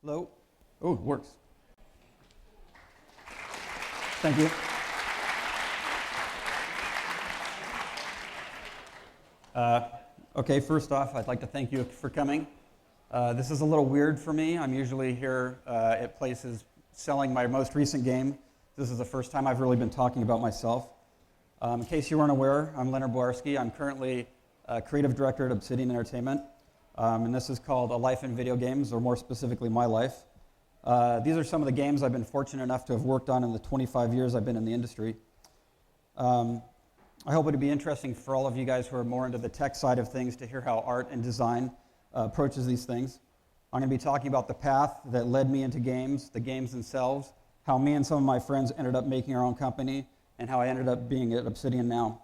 Hello? Oh, it works. Thank you. Okay, first off, I'd like to thank you for coming. This is a little weird for me. I'm usually here at places selling my most recent game. This is the first time I've really been talking about myself. In case you weren't aware, I'm Leonardo Boyarsky. I'm currently creative director at Obsidian Entertainment, and this is called A Life in Video Games, or more specifically, My Life. These are some of the games I've been fortunate enough to have worked on in the 25 years I've been in the industry. I hope it'll be interesting for all of you guys who are more into the tech side of things to hear how art and design approaches these things. I'm going to be talking about the path that led me into games, the games themselves, how me and some of my friends ended up making our own company, and how I ended up being at Obsidian now.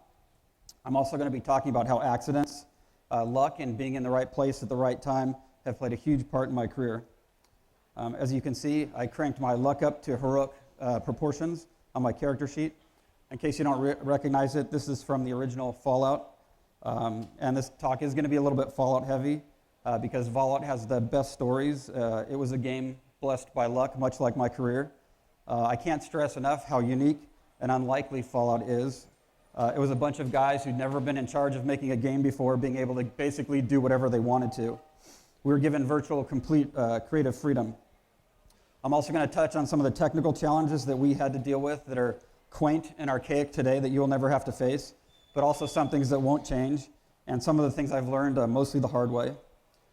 I'm also going to be talking about how accidents, luck, and being in the right place at the right time have played a huge part in my career. As you can see, I cranked my luck up to heroic proportions on my character sheet. In case you don't recognize it, this is from the original Fallout. And this talk is going to be a little bit Fallout heavy because Fallout has the best stories. It was a game blessed by luck, much like my career. I can't stress enough how unique and unlikely Fallout is. It was a bunch of guys who'd never been in charge of making a game before being able to basically do whatever they wanted to. We were given virtual, complete creative freedom. I'm also going to touch on some of the technical challenges that we had to deal with that are quaint and archaic today that you'll never have to face, but also some things that won't change, and some of the things I've learned mostly the hard way.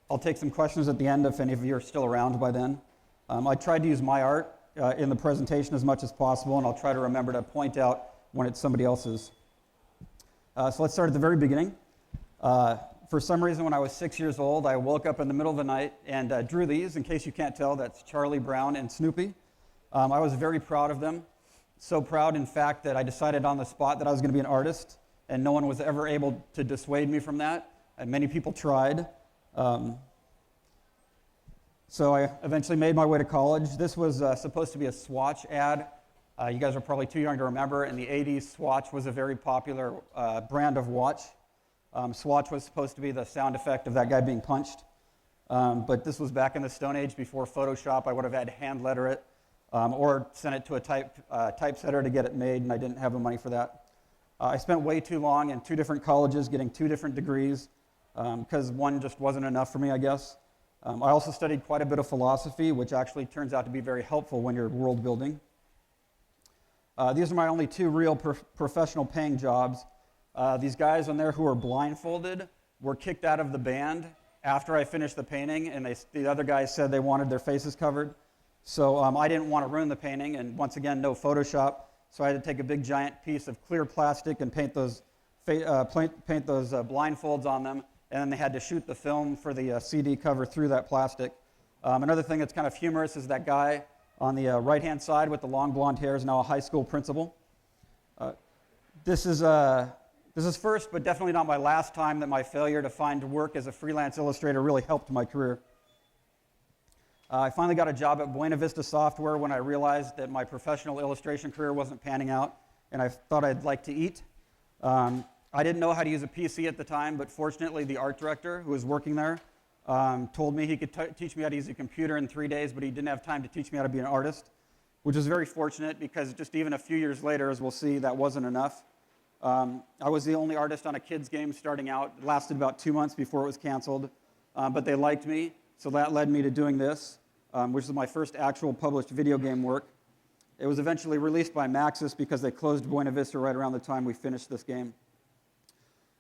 I'll take some questions at the end if any of you are still around by then. I tried to use my art in the presentation as much as possible, and I'll try to remember to point out when it's somebody else's. So let's start at the very beginning. For some reason, when I was 6 years old, I woke up in the middle of the night and drew these. In case you can't tell, that's Charlie Brown and Snoopy. I was very proud of them. So proud, in fact, that I decided on the spot that I was going to be an artist, and no one was ever able to dissuade me from that. And many people tried. So I eventually made my way to college. This was supposed to be a Swatch ad. You guys are probably too young to remember. In the 80s, Swatch was a very popular brand of watch. Swatch was supposed to be the sound effect of that guy being punched. But this was back in the Stone Age before Photoshop. I would have had to hand letter it or send it to a typesetter to get it made, and I didn't have the money for that. I spent way too long in 2 different colleges getting 2 different degrees because one just wasn't enough for me, I guess. I also studied quite a bit of philosophy, which actually turns out to be very helpful when you're world building. These are my only 2 real professional paying jobs. These guys on there who are blindfolded were kicked out of the band after I finished the painting, and the other guys said they wanted their faces covered. So I didn't want to ruin the painting, and once again, no Photoshop. So I had to take a big giant piece of clear plastic and paint those blindfolds on them, and then they had to shoot the film for the CD cover through that plastic. Another thing that's kind of humorous is that guy on the right-hand side with the long blonde hair is now a high school principal. This is first, but definitely not my last time that my failure to find work as a freelance illustrator really helped my career. I finally got a job at Buena Vista Software when I realized that my professional illustration career wasn't panning out, and I thought I'd like to eat. I didn't know how to use a PC at the time, but fortunately the art director who was working there told me he could teach me how to use a computer in 3 days, but he didn't have time to teach me how to be an artist, which was very fortunate because just even a few years later, as we'll see, that wasn't enough. I was the only artist on a kids game starting out. It lasted about 2 months before it was canceled, but they liked me. So that led me to doing this, which is my first actual published video game work. It was eventually released by Maxis because they closed Buena Vista right around the time we finished this game.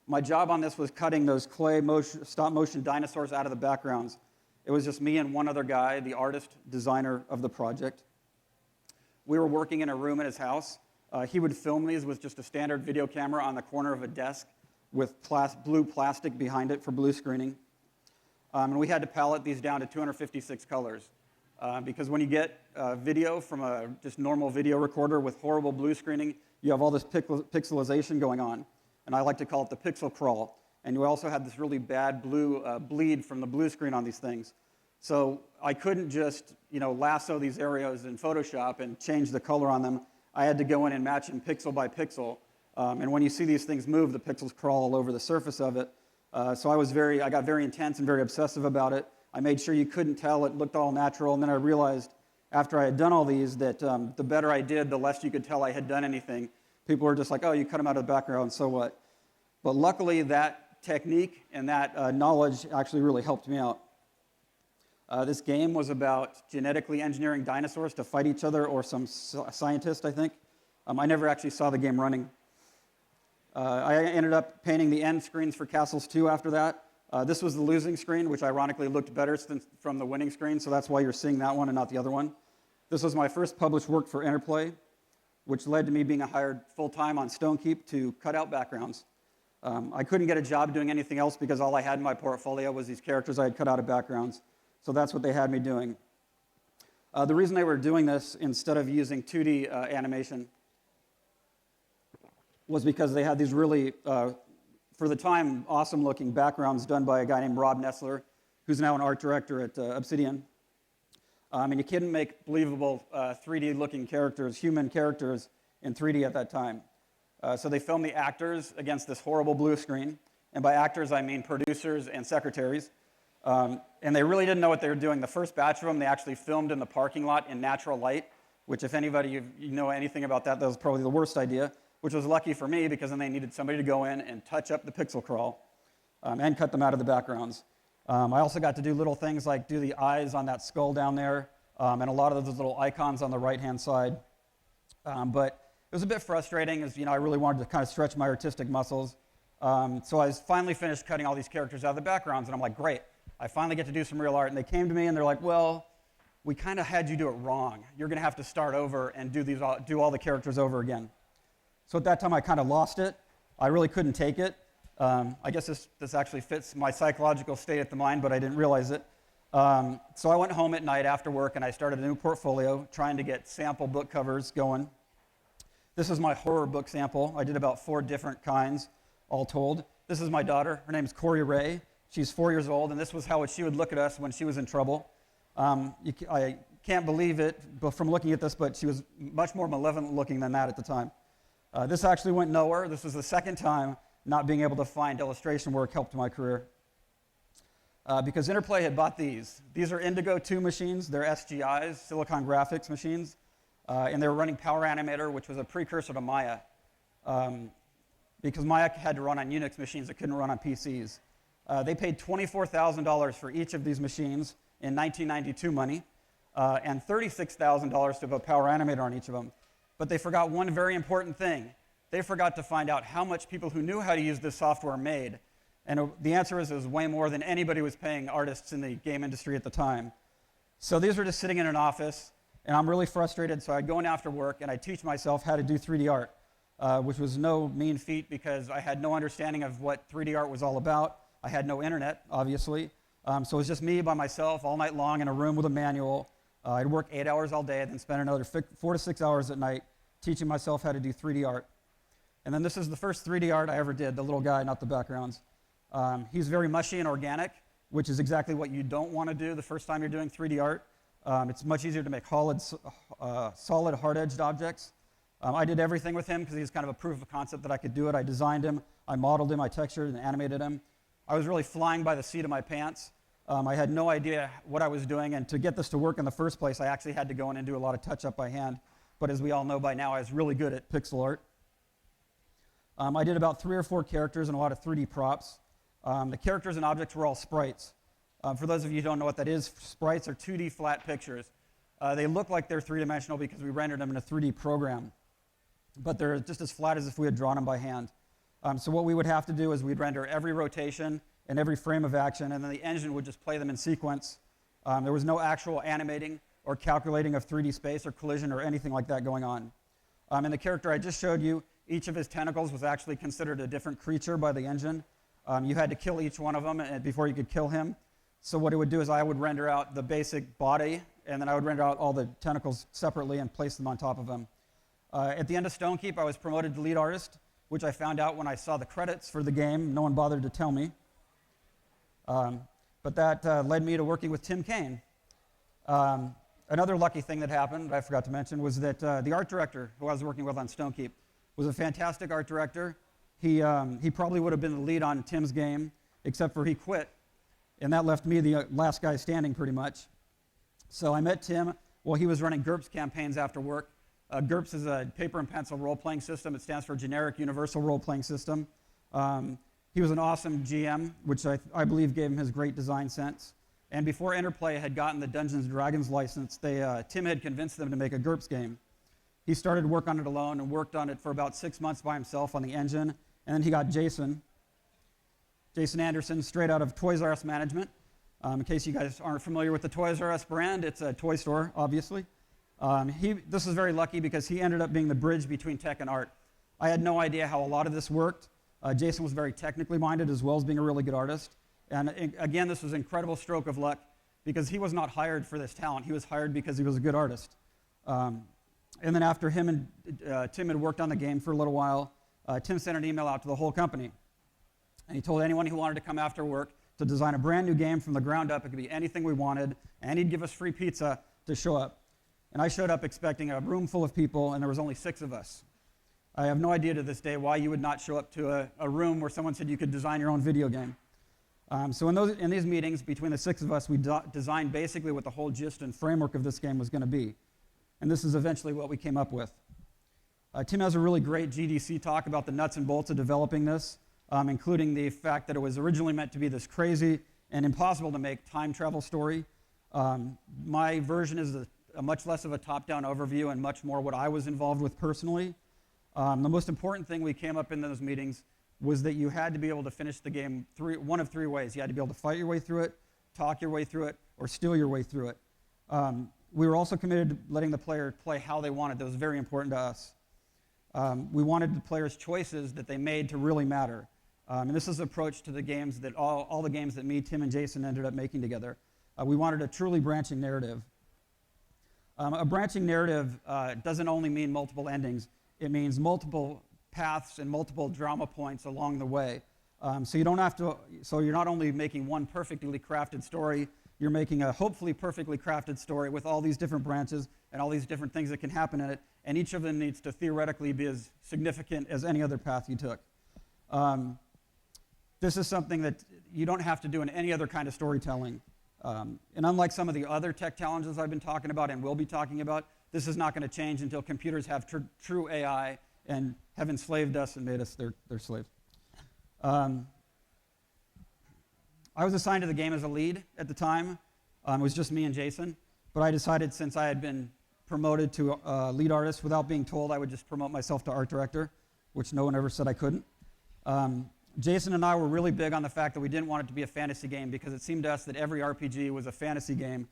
My job on this was cutting those clay stop-motion dinosaurs out of the backgrounds. It was just me and one other guy, the artist designer of the project. We were working in a room at his house. He would film these with just a standard video camera on the corner of a desk with blue plastic behind it for blue screening. And we had to palette these down to 256 colors. Because when you get video from a just normal video recorder with horrible blue screening, you have all this pixelization going on. And I like to call it the pixel crawl. And you also had this really bad blue bleed from the blue screen on these things. So I couldn't just lasso these areas in Photoshop and change the color on them. I had to go in and match them pixel by pixel. And when you see these things move, the pixels crawl all over the surface of it. So I got very intense and very obsessive about it. I made sure you couldn't tell. It looked all natural. And then I realized after I had done all these that the better I did, the less you could tell I had done anything. People were just like, oh, you cut them out of the background, so what? But luckily, that technique and that knowledge actually really helped me out. This game was about genetically engineering dinosaurs to fight each other, or some scientist, I think. I never actually saw the game running. I ended up painting the end screens for Castles 2 after that. This was the losing screen, which ironically looked better from the winning screen, so that's why you're seeing that one and not the other one. This was my first published work for Interplay, which led to me being hired full-time on Stonekeep to cut out backgrounds. I couldn't get a job doing anything else because all I had in my portfolio was these characters I had cut out of backgrounds. So that's what they had me doing. The reason they were doing this instead of using 2D animation was because they had these really, for the time, awesome-looking backgrounds done by a guy named Rob Nessler, who's now an art director at Obsidian. And you couldn't make believable 3D-looking characters, human characters, in 3D at that time. So they filmed the actors against this horrible blue screen. And by actors, I mean producers and secretaries. And they really didn't know what they were doing. The first batch of them, they actually filmed in the parking lot in natural light, which if anybody you know anything about that, that was probably the worst idea, which was lucky for me because then they needed somebody to go in and touch up the pixel crawl and cut them out of the backgrounds. I also got to do little things like do the eyes on that skull down there and a lot of those little icons on the right-hand side. But it was a bit frustrating as, I really wanted to kind of stretch my artistic muscles. So I finally finished cutting all these characters out of the backgrounds, and I'm like, great, I finally get to do some real art. And they came to me, and they're like, well, we kind of had you do it wrong. You're going to have to start over and do all the characters over again. So at that time, I kind of lost it. I really couldn't take it. I guess this actually fits my psychological state at the mind, but I didn't realize it. So I went home at night after work, and I started a new portfolio, trying to get sample book covers going. This is my horror book sample. I did about 4 different kinds, all told. This is my daughter. Her name is Corey Ray. She's 4 years old, and this was how she would look at us when she was in trouble. I can't believe it from looking at this, but she was much more malevolent looking than that at the time. This actually went nowhere. This was the second time not being able to find illustration work helped my career. Because Interplay had bought these. These are Indigo 2 machines. They're SGIs, Silicon Graphics machines. And they were running Power Animator, which was a precursor to Maya. Because Maya had to run on Unix machines, it couldn't run on PCs. They paid $24,000 for each of these machines in 1992 money, and $36,000 to put Power Animator on each of them. But they forgot one very important thing. They forgot to find out how much people who knew how to use this software made. And the answer is it was way more than anybody was paying artists in the game industry at the time. So these were just sitting in an office, and I'm really frustrated, so I'd go in after work, and I'd teach myself how to do 3D art, which was no mean feat because I had no understanding of what 3D art was all about. I had no internet, obviously. So it was just me by myself all night long in a room with a manual. I'd work 8 hours all day, then spend another 4 to 6 hours at night teaching myself how to do 3D art. And then this is the first 3D art I ever did, the little guy, not the backgrounds. He's very mushy and organic, which is exactly what you don't want to do the first time you're doing 3D art. It's much easier to make solid, hard-edged objects. I did everything with him because he's kind of a proof of concept that I could do it. I designed him, I modeled him, I textured and animated him. I was really flying by the seat of my pants. I had no idea what I was doing, and to get this to work in the first place, I actually had to go in and do a lot of touch-up by hand. But as we all know by now, I was really good at pixel art. I did about 3 or 4 characters and a lot of 3D props. The characters and objects were all sprites. For those of you who don't know what that is, sprites are 2D flat pictures. They look like they're 3-dimensional because we rendered them in a 3D program. But they're just as flat as if we had drawn them by hand. So what we would have to do is we'd render every rotation and every frame of action, and then the engine would just play them in sequence. There was no actual animating or calculating of 3D space or collision or anything like that going on. And the character I just showed you, each of his tentacles was actually considered a different creature by the engine. You had to kill each one of them before you could kill him. So what it would do is I would render out the basic body, and then I would render out all the tentacles separately and place them on top of him. At the end of Stonekeep, I was promoted to lead artist, which I found out when I saw the credits for the game. No one bothered to tell me. But that led me to working with Tim Kaine. Another lucky thing that happened, I forgot to mention, was that the art director who I was working with on Stonekeep was a fantastic art director. He probably would have been the lead on Tim's game, except for he quit. and that left me the last guy standing pretty much. So I met Tim while he was running GURPS campaigns after work. GURPS is a paper and pencil role-playing system. It stands for Generic Universal Role-Playing System. He was an awesome GM, which I believe gave him his great design sense. And before Interplay had gotten the Dungeons & Dragons license, Tim had convinced them to make a GURPS game. He started work on it alone and worked on it for about 6 months by himself on the engine. And then he got Jason Anderson, straight out of Toys R Us management. In case you guys aren't familiar with the Toys R Us brand, it's a toy store, obviously. This was very lucky because he ended up being the bridge between tech and art. I had no idea how a lot of this worked. Jason was very technically minded as well as being a really good artist. And again, this was an incredible stroke of luck because he was not hired for this talent. He was hired because he was a good artist. And then after him and Tim had worked on the game for a little while, Tim sent an email out to the whole company. And he told anyone who wanted to come after work to design a brand new game from the ground up. It could be anything we wanted, and he'd give us free pizza to show up. And I showed up expecting a room full of people, and there was only 6 of us. I have no idea to this day why you would not show up to a room where someone said you could design your own video game. So in these meetings, between the 6 of us, we designed basically what the whole gist and framework of this game was going to be. And this is eventually what we came up with. Tim has a really great GDC talk about the nuts and bolts of developing this, including the fact that it was originally meant to be this crazy and impossible to make time travel story. My version is a much less of a top-down overview and much more what I was involved with personally. The most important thing we came up in those meetings was that you had to be able to finish the game one of 3 ways. You had to be able to fight your way through it, talk your way through it, or steal your way through it. We were also committed to letting the player play how they wanted. That was very important to us. We wanted the players' choices that they made to really matter. And this is an approach to the games that all the games that me, Tim, and Jason ended up making together. We wanted a truly branching narrative. A branching narrative doesn't only mean multiple endings. It means multiple paths and multiple drama points along the way. So you're not only making one perfectly crafted story, you're making a hopefully perfectly crafted story with all these different branches and all these different things that can happen in it, and each of them needs to theoretically be as significant as any other path you took. This is something that you don't have to do in any other kind of storytelling. And unlike some of the other tech challenges I've been talking about and will be talking about, this is not going to change until computers have true AI and have enslaved us and made us their slaves. I was assigned to the game as a lead at the time. It was just me and Jason. But I decided since I had been promoted to lead artist without being told, I would just promote myself to art director, which no one ever said I couldn't. Jason and I were really big on the fact that we didn't want it to be a fantasy game because it seemed to us that every RPG was a fantasy game.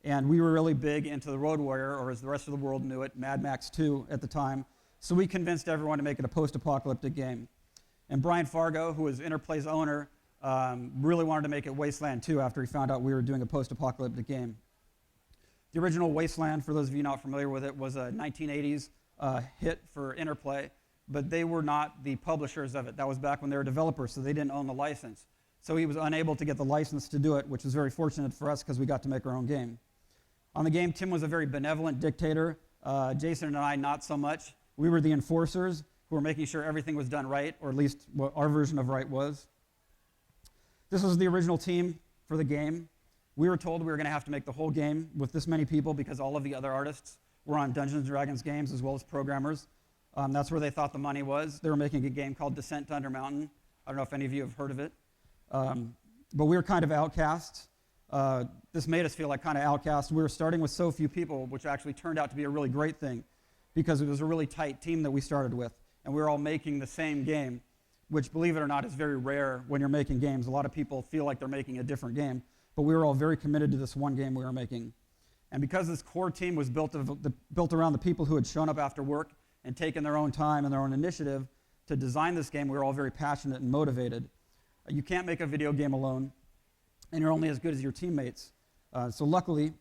And we were really big into the Road Warrior, or as the rest of the world knew it, Mad Max 2 at the time. So we convinced everyone to make it a post-apocalyptic game. And Brian Fargo, who was Interplay's owner, really wanted to make it Wasteland 2 after he found out we were doing a post-apocalyptic game. The original Wasteland, for those of you not familiar with it, was a 1980s hit for Interplay, but they were not the publishers of it. That was back when they were developers, so they didn't own the license. So he was unable to get the license to do it, which was very fortunate for us because we got to make our own game. On the game, Tim was a very benevolent dictator. Jason and I, not so much. We were the enforcers who were making sure everything was done right, or at least what our version of right was. This was the original team for the game. We were told we were going to have to make the whole game with this many people because all of the other artists were on Dungeons & Dragons games as well as programmers. That's where they thought the money was. They were making a game called Descent to Undermountain. I don't know if any of you have heard of it. But we were kind of outcasts. This made us feel like kind of outcasts. We were starting with so few people, which actually turned out to be a really great thing because it was a really tight team that we started with. And we were all making the same game, which, believe it or not, is very rare when you're making games. A lot of people feel like they're making a different game. But we were all very committed to this one game we were making. And because this core team was built around the people who had shown up after work and taken their own time and their own initiative to design this game, we were all very passionate and motivated. You can't make a video game alone, and you're only as good as your teammates. So luckily,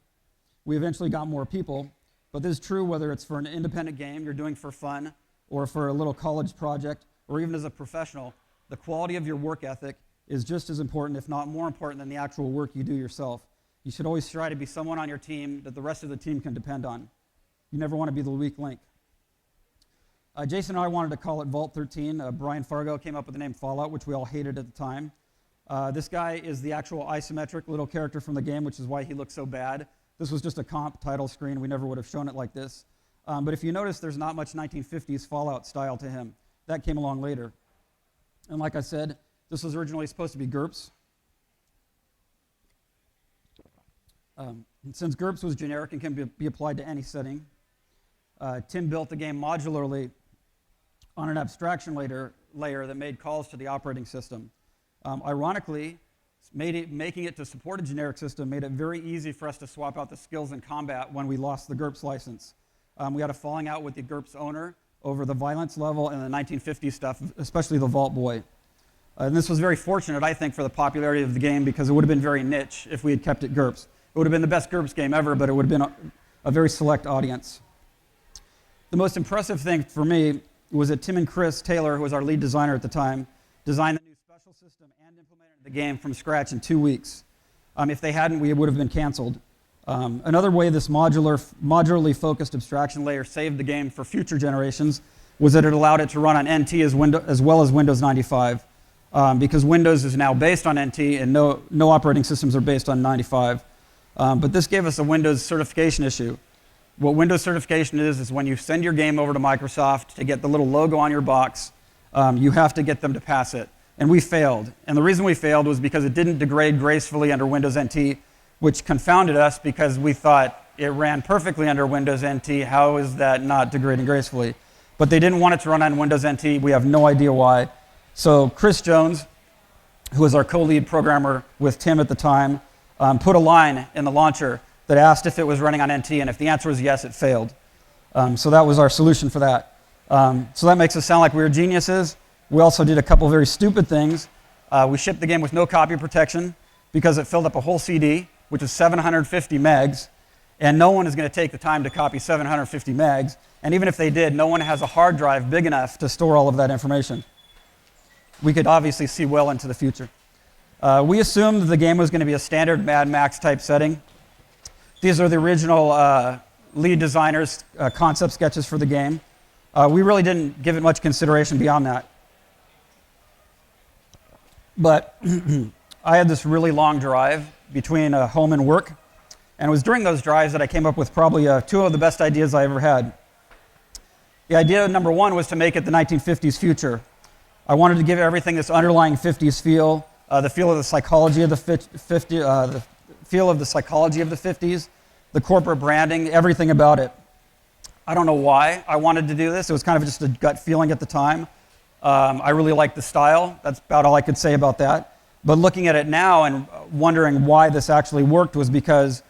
we eventually got more people. But this is true whether it's for an independent game you're doing for fun or for a little college project or even as a professional. The quality of your work ethic is just as important, if not more important, than the actual work you do yourself. You should always try to be someone on your team that the rest of the team can depend on. You never want to be the weak link. Jason and I wanted to call it Vault 13. Brian Fargo came up with the name Fallout, which we all hated at the time. This guy is the actual isometric little character from the game, which is why he looks so bad. This was just a comp title screen. We never would have shown it like this. But if you notice, there's not much 1950s Fallout style to him. That came along later. And like I said, this was originally supposed to be GURPS. Since GURPS was generic and can be applied to any setting, Tim built the game modularly on an abstraction layer that made calls to the operating system. Ironically, making it to support a generic system made it very easy for us to swap out the skills in combat when we lost the GURPS license. We had a falling out with the GURPS owner over the violence level and the 1950s stuff, especially the Vault Boy. And this was very fortunate, I think, for the popularity of the game because it would have been very niche if we had kept it GURPS. It would have been the best GURPS game ever, but it would have been a very select audience. The most impressive thing for me was that Tim and Chris Taylor, who was our lead designer at the time, designed the new special system and implemented the game from scratch in 2 weeks. If they hadn't, we would have been canceled. Another way this modularly focused abstraction layer saved the game for future generations was that it allowed it to run on NT as well as Windows 95. Because Windows is now based on NT and no operating systems are based on 95. But this gave us a Windows certification issue. What Windows certification is when you send your game over to Microsoft to get the little logo on your box, you have to get them to pass it. And we failed. And the reason we failed was because it didn't degrade gracefully under Windows NT, which confounded us because we thought it ran perfectly under Windows NT. How is that not degrading gracefully? But they didn't want it to run on Windows NT. We have no idea why. So Chris Jones, who was our co-lead programmer with Tim at the time, put a line in the launcher that asked if it was running on NT, and if the answer was yes, it failed. So that was our solution for that. So that makes us sound like we were geniuses. We also did a couple very stupid things. We shipped the game with no copy protection because it filled up a whole CD, which is 750 megs, and no one is going to take the time to copy 750 megs. And even if they did, no one has a hard drive big enough to store all of that information. We could obviously see well into the future. We assumed the game was going to be a standard Mad Max type setting. These are the original lead designers' concept sketches for the game. We really didn't give it much consideration beyond that. But I had this really long drive between home and work, and it was during those drives that I came up with probably two of the best ideas I ever had. The idea number one was to make it the 1950s future. I wanted to give everything this underlying 50s feel, the feel of the psychology of the 50s, the corporate branding, everything about it. I don't know why I wanted to do this. It was kind of just a gut feeling at the time. I really liked the style. That's about all I could say about that. But looking at it now and wondering why this actually worked was because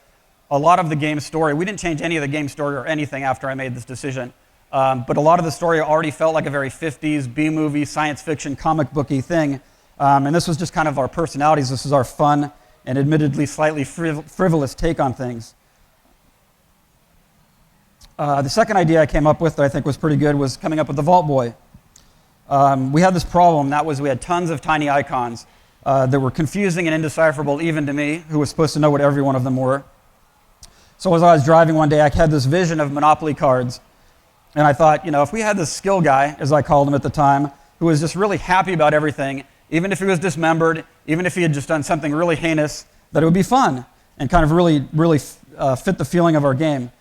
a lot of the game story, we didn't change any of the game story or anything after I made this decision. But a lot of the story already felt like a very 50s B-movie, science fiction, comic booky thing. And this was just kind of our personalities. This was our fun and admittedly slightly frivolous take on things. The second idea I came up with that I think was pretty good was coming up with the Vault Boy. We had this problem, that was we had tons of tiny icons that were confusing and indecipherable even to me, who was supposed to know what every one of them were. So as I was driving one day, I had this vision of Monopoly cards. And I thought, if we had this skill guy, as I called him at the time, who was just really happy about everything, even if he was dismembered, even if he had just done something really heinous, that it would be fun and kind of really fit the feeling of our game.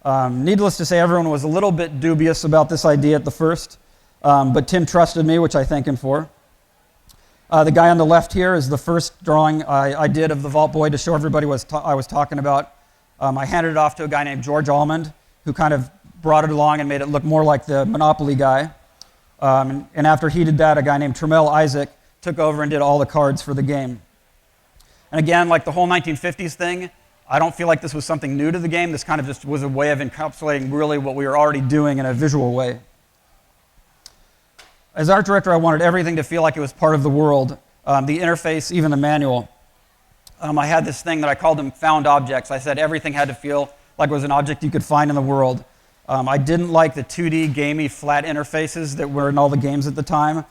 Needless to say, everyone was a little bit dubious about this idea at the first, but Tim trusted me, which I thank him for. The guy on the left here is the first drawing I did of the Vault Boy to show everybody what I was talking about. I handed it off to a guy named George Almond, who kind of brought it along and made it look more like the Monopoly guy. And after he did that, a guy named Tremel Isaac took over and did all the cards for the game. And again, like the whole 1950s thing, I don't feel like this was something new to the game. This kind of just was a way of encapsulating really what we were already doing in a visual way. As art director, I wanted everything to feel like it was part of the world, the interface, even the manual. I had this thing that I called them found objects. I said everything had to feel like it was an object you could find in the world. I didn't like the 2D, gamey, flat interfaces that were in all the games at the time.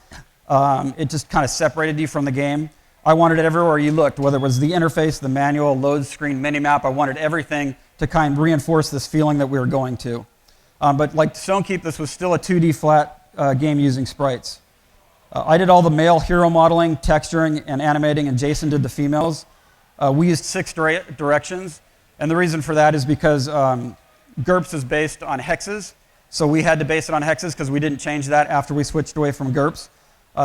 It just kind of separated you from the game. I wanted it everywhere you looked, whether it was the interface, the manual, load screen, minimap. I wanted everything to kind of reinforce this feeling that we were going to. But like Stonekeep, this was still a 2D flat game using sprites. I did all the male hero modeling, texturing, and animating, and Jason did the females. We used 6 directions, and the reason for that is because GURPS is based on hexes, so we had to base it on hexes because we didn't change that after we switched away from GURPS.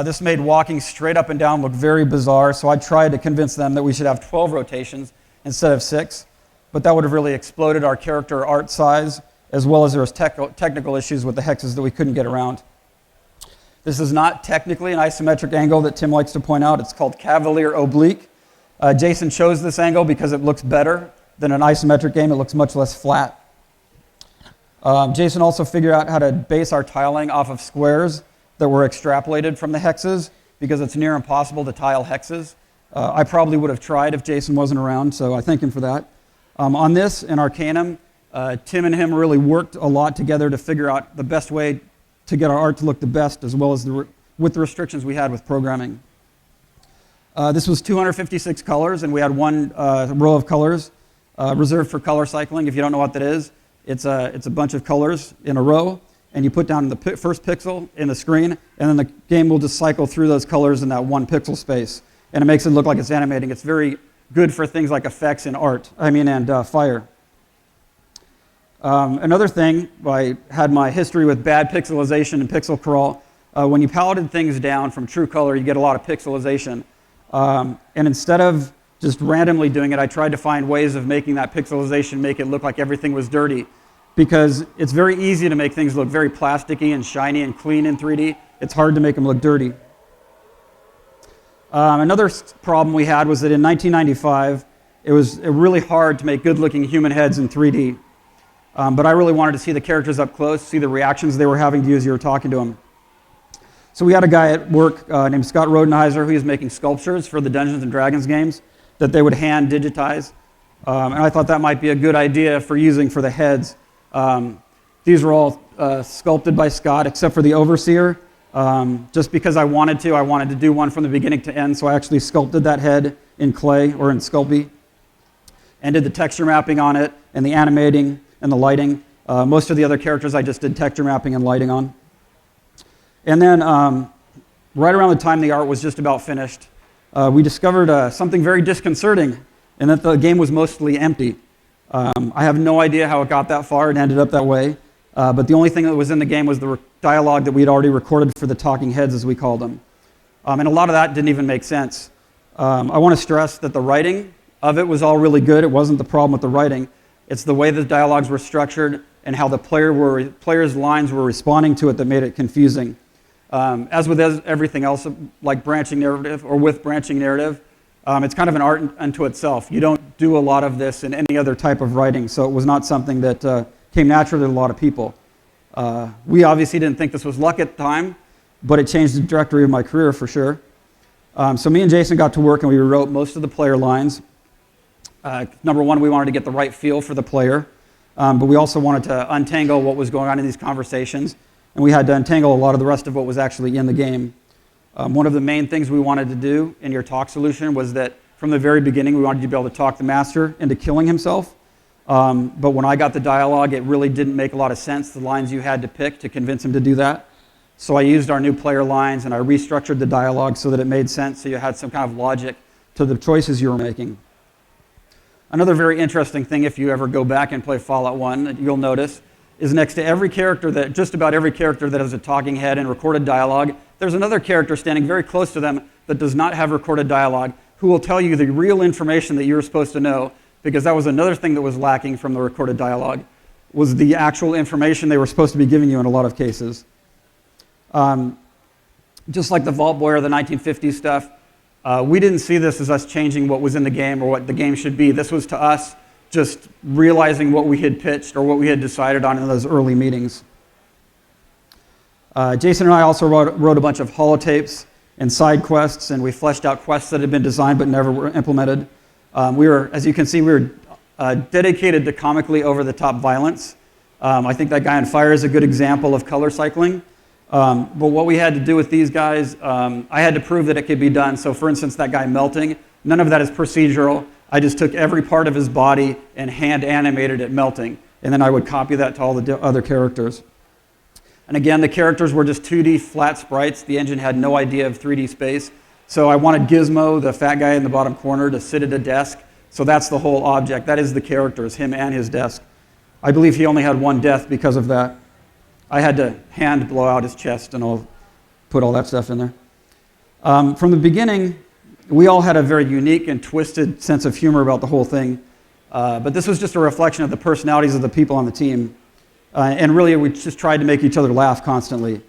This made walking straight up and down look very bizarre, so I tried to convince them that we should have 12 rotations instead of 6, but that would have really exploded our character art size, as well as there was technical issues with the hexes that we couldn't get around. This is not technically an isometric angle that Tim likes to point out. It's called cavalier oblique. Jason chose this angle because it looks better than an isometric game. It looks much less flat. Jason also figured out how to base our tiling off of squares that were extrapolated from the hexes because it's near impossible to tile hexes. I probably would have tried if Jason wasn't around, so I thank him for that. On this, in Arcanum, Tim and him really worked a lot together to figure out the best way to get our art to look the best, as well as with the restrictions we had with programming. This was 256 colors, and we had one row of colors reserved for color cycling. If you don't know what that is, it's a bunch of colors in a row, and you put down the first pixel in the screen, and then the game will just cycle through those colors in that 1 pixel space, and it makes it look like it's animating. It's very good for things like effects and fire. Another thing, I had my history with bad pixelization and pixel crawl. When you paletted things down from true color, you get a lot of pixelization. And instead of just randomly doing it, I tried to find ways of making that pixelization make it look like everything was dirty. Because it's very easy to make things look very plasticky and shiny and clean in 3D. It's hard to make them look dirty. Another problem we had was that in 1995, it was really hard to make good-looking human heads in 3D. But I really wanted to see the characters up close, see the reactions they were having to you as you were talking to them. So we had a guy at work named Scott Rodenheiser who was making sculptures for the Dungeons & Dragons games that they would hand digitize. And I thought that might be a good idea for using for the heads. These were all sculpted by Scott, except for the Overseer. Just because I wanted to do one from the beginning to end, so I actually sculpted that head in clay or in Sculpey and did the texture mapping on it and the animating and the lighting. Most of the other characters I just did texture mapping and lighting on. And then right around the time the art was just about finished, we discovered something very disconcerting, and that the game was mostly empty. I have no idea how it got that far and ended up that way, but the only thing that was in the game was the dialogue that we had already recorded for the talking heads, as we called them. And a lot of that didn't even make sense. I want to stress that the writing of it was all really good. It wasn't the problem with the writing. It's the way the dialogues were structured and how the player's lines were responding to it that made it confusing. As with everything else, like branching narrative or with branching narrative, it's kind of an art unto itself. You don't do a lot of this in any other type of writing, so it was not something that came naturally to a lot of people. We obviously didn't think this was luck at the time, but it changed the trajectory of my career for sure. So me and Jason got to work and we rewrote most of the player lines. Number one, we wanted to get the right feel for the player, but we also wanted to untangle what was going on in these conversations, and we had to untangle a lot of the rest of what was actually in the game. One of the main things we wanted to do in your talk solution was that from the very beginning we wanted you to be able to talk the master into killing himself, but when I got the dialogue it really didn't make a lot of sense, the lines you had to pick to convince him to do that. So I used our new player lines and I restructured the dialogue so that it made sense, so you had some kind of logic to the choices you were making. Another very interesting thing, if you ever go back and play Fallout 1, that you'll notice is next to every character, just about every character that has a talking head and recorded dialogue, there's another character standing very close to them that does not have recorded dialogue who will tell you the real information that you're supposed to know, because that was another thing that was lacking from the recorded dialogue, was the actual information they were supposed to be giving you in a lot of cases. Just like the Vault Boy or the 1950s stuff, we didn't see this as us changing what was in the game or what the game should be. This was to us just realizing what we had pitched or what we had decided on in those early meetings. Jason and I also wrote a bunch of holotapes and side quests, and we fleshed out quests that had been designed but never were implemented. As you can see, we were dedicated to comically over-the-top violence. I think that guy on fire is a good example of color cycling. But what we had to do with these guys, I had to prove that it could be done. So for instance, that guy melting, none of that is procedural. I just took every part of his body and hand animated it melting. And then I would copy that to all the other characters. And again, the characters were just 2D flat sprites. The engine had no idea of 3D space. So I wanted Gizmo, the fat guy in the bottom corner, to sit at a desk. So that's the whole object. That is the character, is him and his desk. I believe he only had one death because of that. I had to hand blow out his chest and I'll put all that stuff in there. From the beginning, we all had a very unique and twisted sense of humor about the whole thing. But this was just a reflection of the personalities of the people on the team. And really, we just tried to make each other laugh constantly.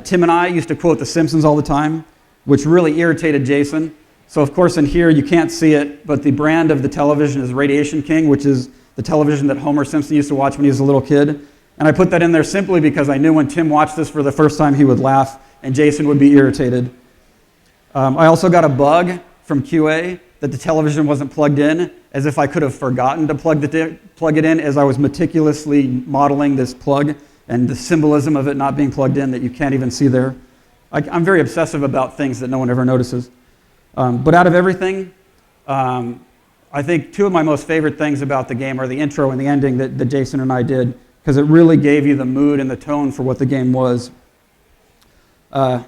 Tim and I used to quote The Simpsons all the time, which really irritated Jason. So of course in here, you can't see it, but the brand of the television is Radiation King, which is the television that Homer Simpson used to watch when he was a little kid. And I put that in there simply because I knew when Tim watched this for the first time, he would laugh and Jason would be irritated. I also got a bug from QA that the television wasn't plugged in, as if I could have forgotten to plug it in as I was meticulously modeling this plug and the symbolism of it not being plugged in that you can't even see there. I'm very obsessive about things that no one ever notices. But out of everything, I think two of my most favorite things about the game are the intro and the ending that Jason and I did, because it really gave you the mood and the tone for what the game was.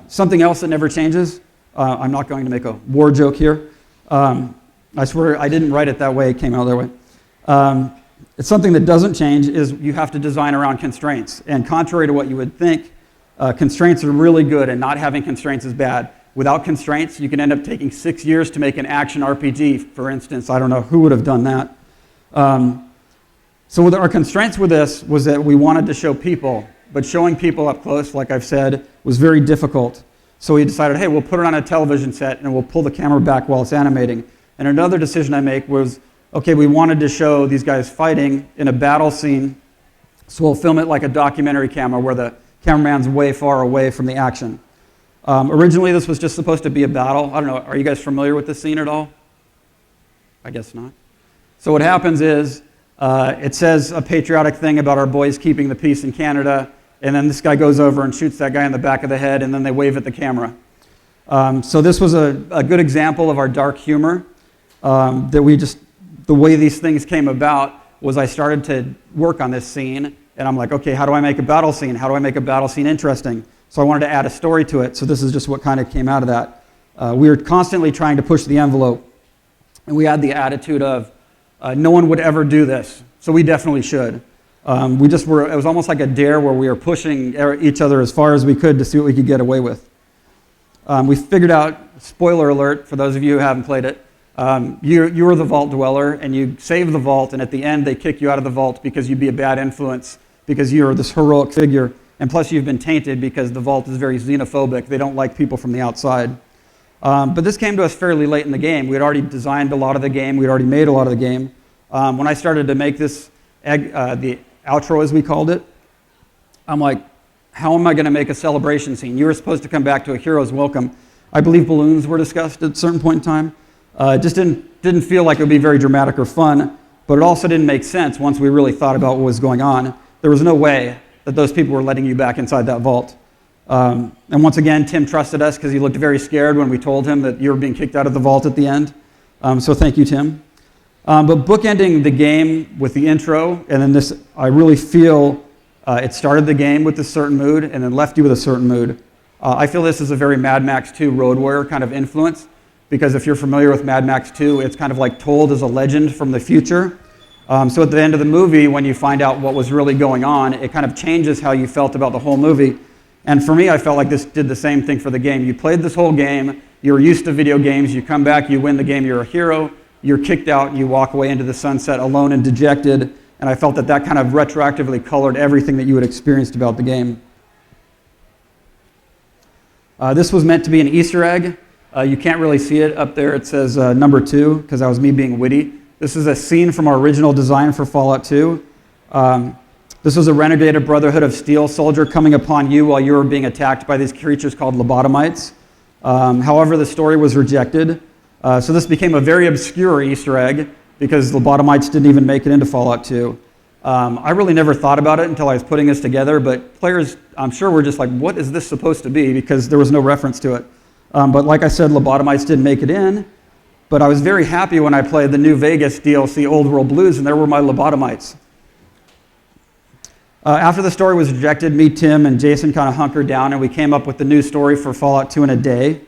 Something else that never changes, I'm not going to make a war joke here. I swear I didn't write it that way, it came out that way. It's something that doesn't change is you have to design around constraints. And contrary to what you would think, constraints are really good and not having constraints is bad. Without constraints, you can end up taking 6 years to make an action RPG, for instance. I don't know who would have done that. So with our constraints with this was that we wanted to show people, but showing people up close, like I've said, was very difficult. So we decided, hey, we'll put it on a television set and we'll pull the camera back while it's animating. And another decision I make was, okay, we wanted to show these guys fighting in a battle scene, so we'll film it like a documentary camera where the cameraman's way far away from the action. Originally, this was just supposed to be a battle. I don't know, are you guys familiar with this scene at all? I guess not. So what happens is, it says a patriotic thing about our boys keeping the peace in Canada, and then this guy goes over and shoots that guy in the back of the head, and then they wave at the camera. So this was a good example of our dark humor, the way these things came about was I started to work on this scene, and I'm like, okay, how do I make a battle scene? How do I make a battle scene interesting? So I wanted to add a story to it, so this is just what kind of came out of that. We were constantly trying to push the envelope, and we had the attitude of, no one would ever do this, so we definitely should. It was almost like a dare where we were pushing each other as far as we could to see what we could get away with. We figured out, spoiler alert for those of you who haven't played it, you were the vault dweller and you save the vault, and at the end they kick you out of the vault because you'd be a bad influence because you're this heroic figure, and plus you've been tainted because the vault is very xenophobic. They don't like people from the outside. But this came to us fairly late in the game. We had already designed a lot of the game. We'd already made a lot of the game. When I started to make this, the outro as we called it, I'm like, how am I going to make a celebration scene? You were supposed to come back to a hero's welcome. I believe balloons were discussed at a certain point in time. It just didn't feel like it would be very dramatic or fun, but it also didn't make sense once we really thought about what was going on. There was no way that those people were letting you back inside that vault. And once again, Tim trusted us because he looked very scared when we told him that you were being kicked out of the vault at the end. So thank you, Tim. But bookending the game with the intro, and then this, I really feel it started the game with a certain mood and then left you with a certain mood. I feel this is a very Mad Max 2 Road Warrior kind of influence, because if you're familiar with Mad Max 2, it's kind of like told as a legend from the future. So at the end of the movie, when you find out what was really going on, it kind of changes how you felt about the whole movie. And for me, I felt like this did the same thing for the game. You played this whole game, you're used to video games, you come back, you win the game, you're a hero, you're kicked out, and you walk away into the sunset alone and dejected. And I felt that that kind of retroactively colored everything that you had experienced about the game. This was meant to be an Easter egg. You can't really see it up there. It says number 2, because that was me being witty. This is a scene from our original design for Fallout 2. This was a renegade Brotherhood of Steel soldier coming upon you while you were being attacked by these creatures called lobotomites. However, the story was rejected. So this became a very obscure Easter egg because lobotomites didn't even make it into Fallout 2. I really never thought about it until I was putting this together, but players, I'm sure, were just like, what is this supposed to be? Because there was no reference to it. But like I said, lobotomites didn't make it in, but I was very happy when I played the New Vegas DLC Old World Blues, and there were my lobotomites. After the story was rejected, me, Tim, and Jason kind of hunkered down, and we came up with the new story for Fallout 2 in a day.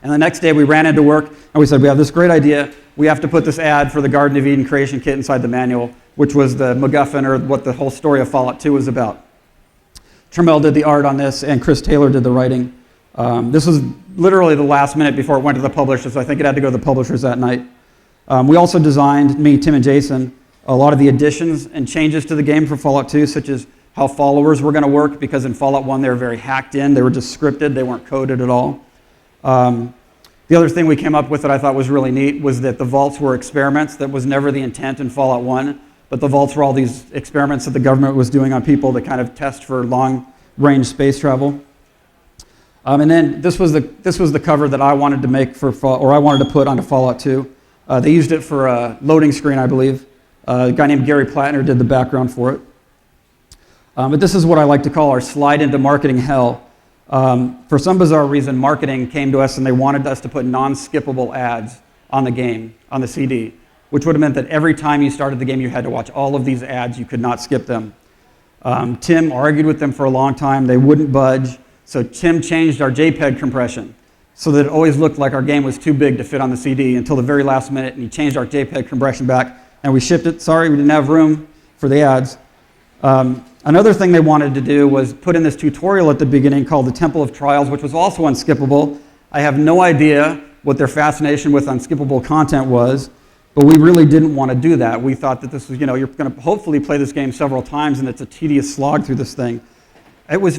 And the next day, we ran into work, and we said, we have this great idea. We have to put this ad for the Garden of Eden creation kit inside the manual, which was the MacGuffin, or what the whole story of Fallout 2 was about. Trammell did the art on this, and Chris Taylor did the writing. This was literally the last minute before it went to the publisher, so I think it had to go to the publishers that night. We also designed, me, Tim, and Jason, a lot of the additions and changes to the game for Fallout 2, such as how followers were going to work, because in Fallout 1 they were very hacked in. They were just scripted. They weren't coded at all. The other thing we came up with that I thought was really neat was that the vaults were experiments. That was never the intent in Fallout 1, but the vaults were all these experiments that the government was doing on people to kind of test for long-range space travel. And then this was the cover that I wanted to make I wanted to put onto Fallout 2. They used it for a loading screen, I believe. A guy named Gary Plattner did the background for it. But this is what I like to call our slide into marketing hell. For some bizarre reason, marketing came to us and they wanted us to put non-skippable ads on the game, on the CD, which would have meant that every time you started the game, you had to watch all of these ads. You could not skip them. Tim argued with them for a long time. They wouldn't budge. So Tim changed our JPEG compression so that it always looked like our game was too big to fit on the CD until the very last minute, and he changed our JPEG compression back, and we shipped it. Sorry, we didn't have room for the ads. Another thing they wanted to do was put in this tutorial at the beginning called the Temple of Trials, which was also unskippable. I have no idea what their fascination with unskippable content was, but we really didn't want to do that. We thought that this was, you're going to hopefully play this game several times, and it's a tedious slog through this thing.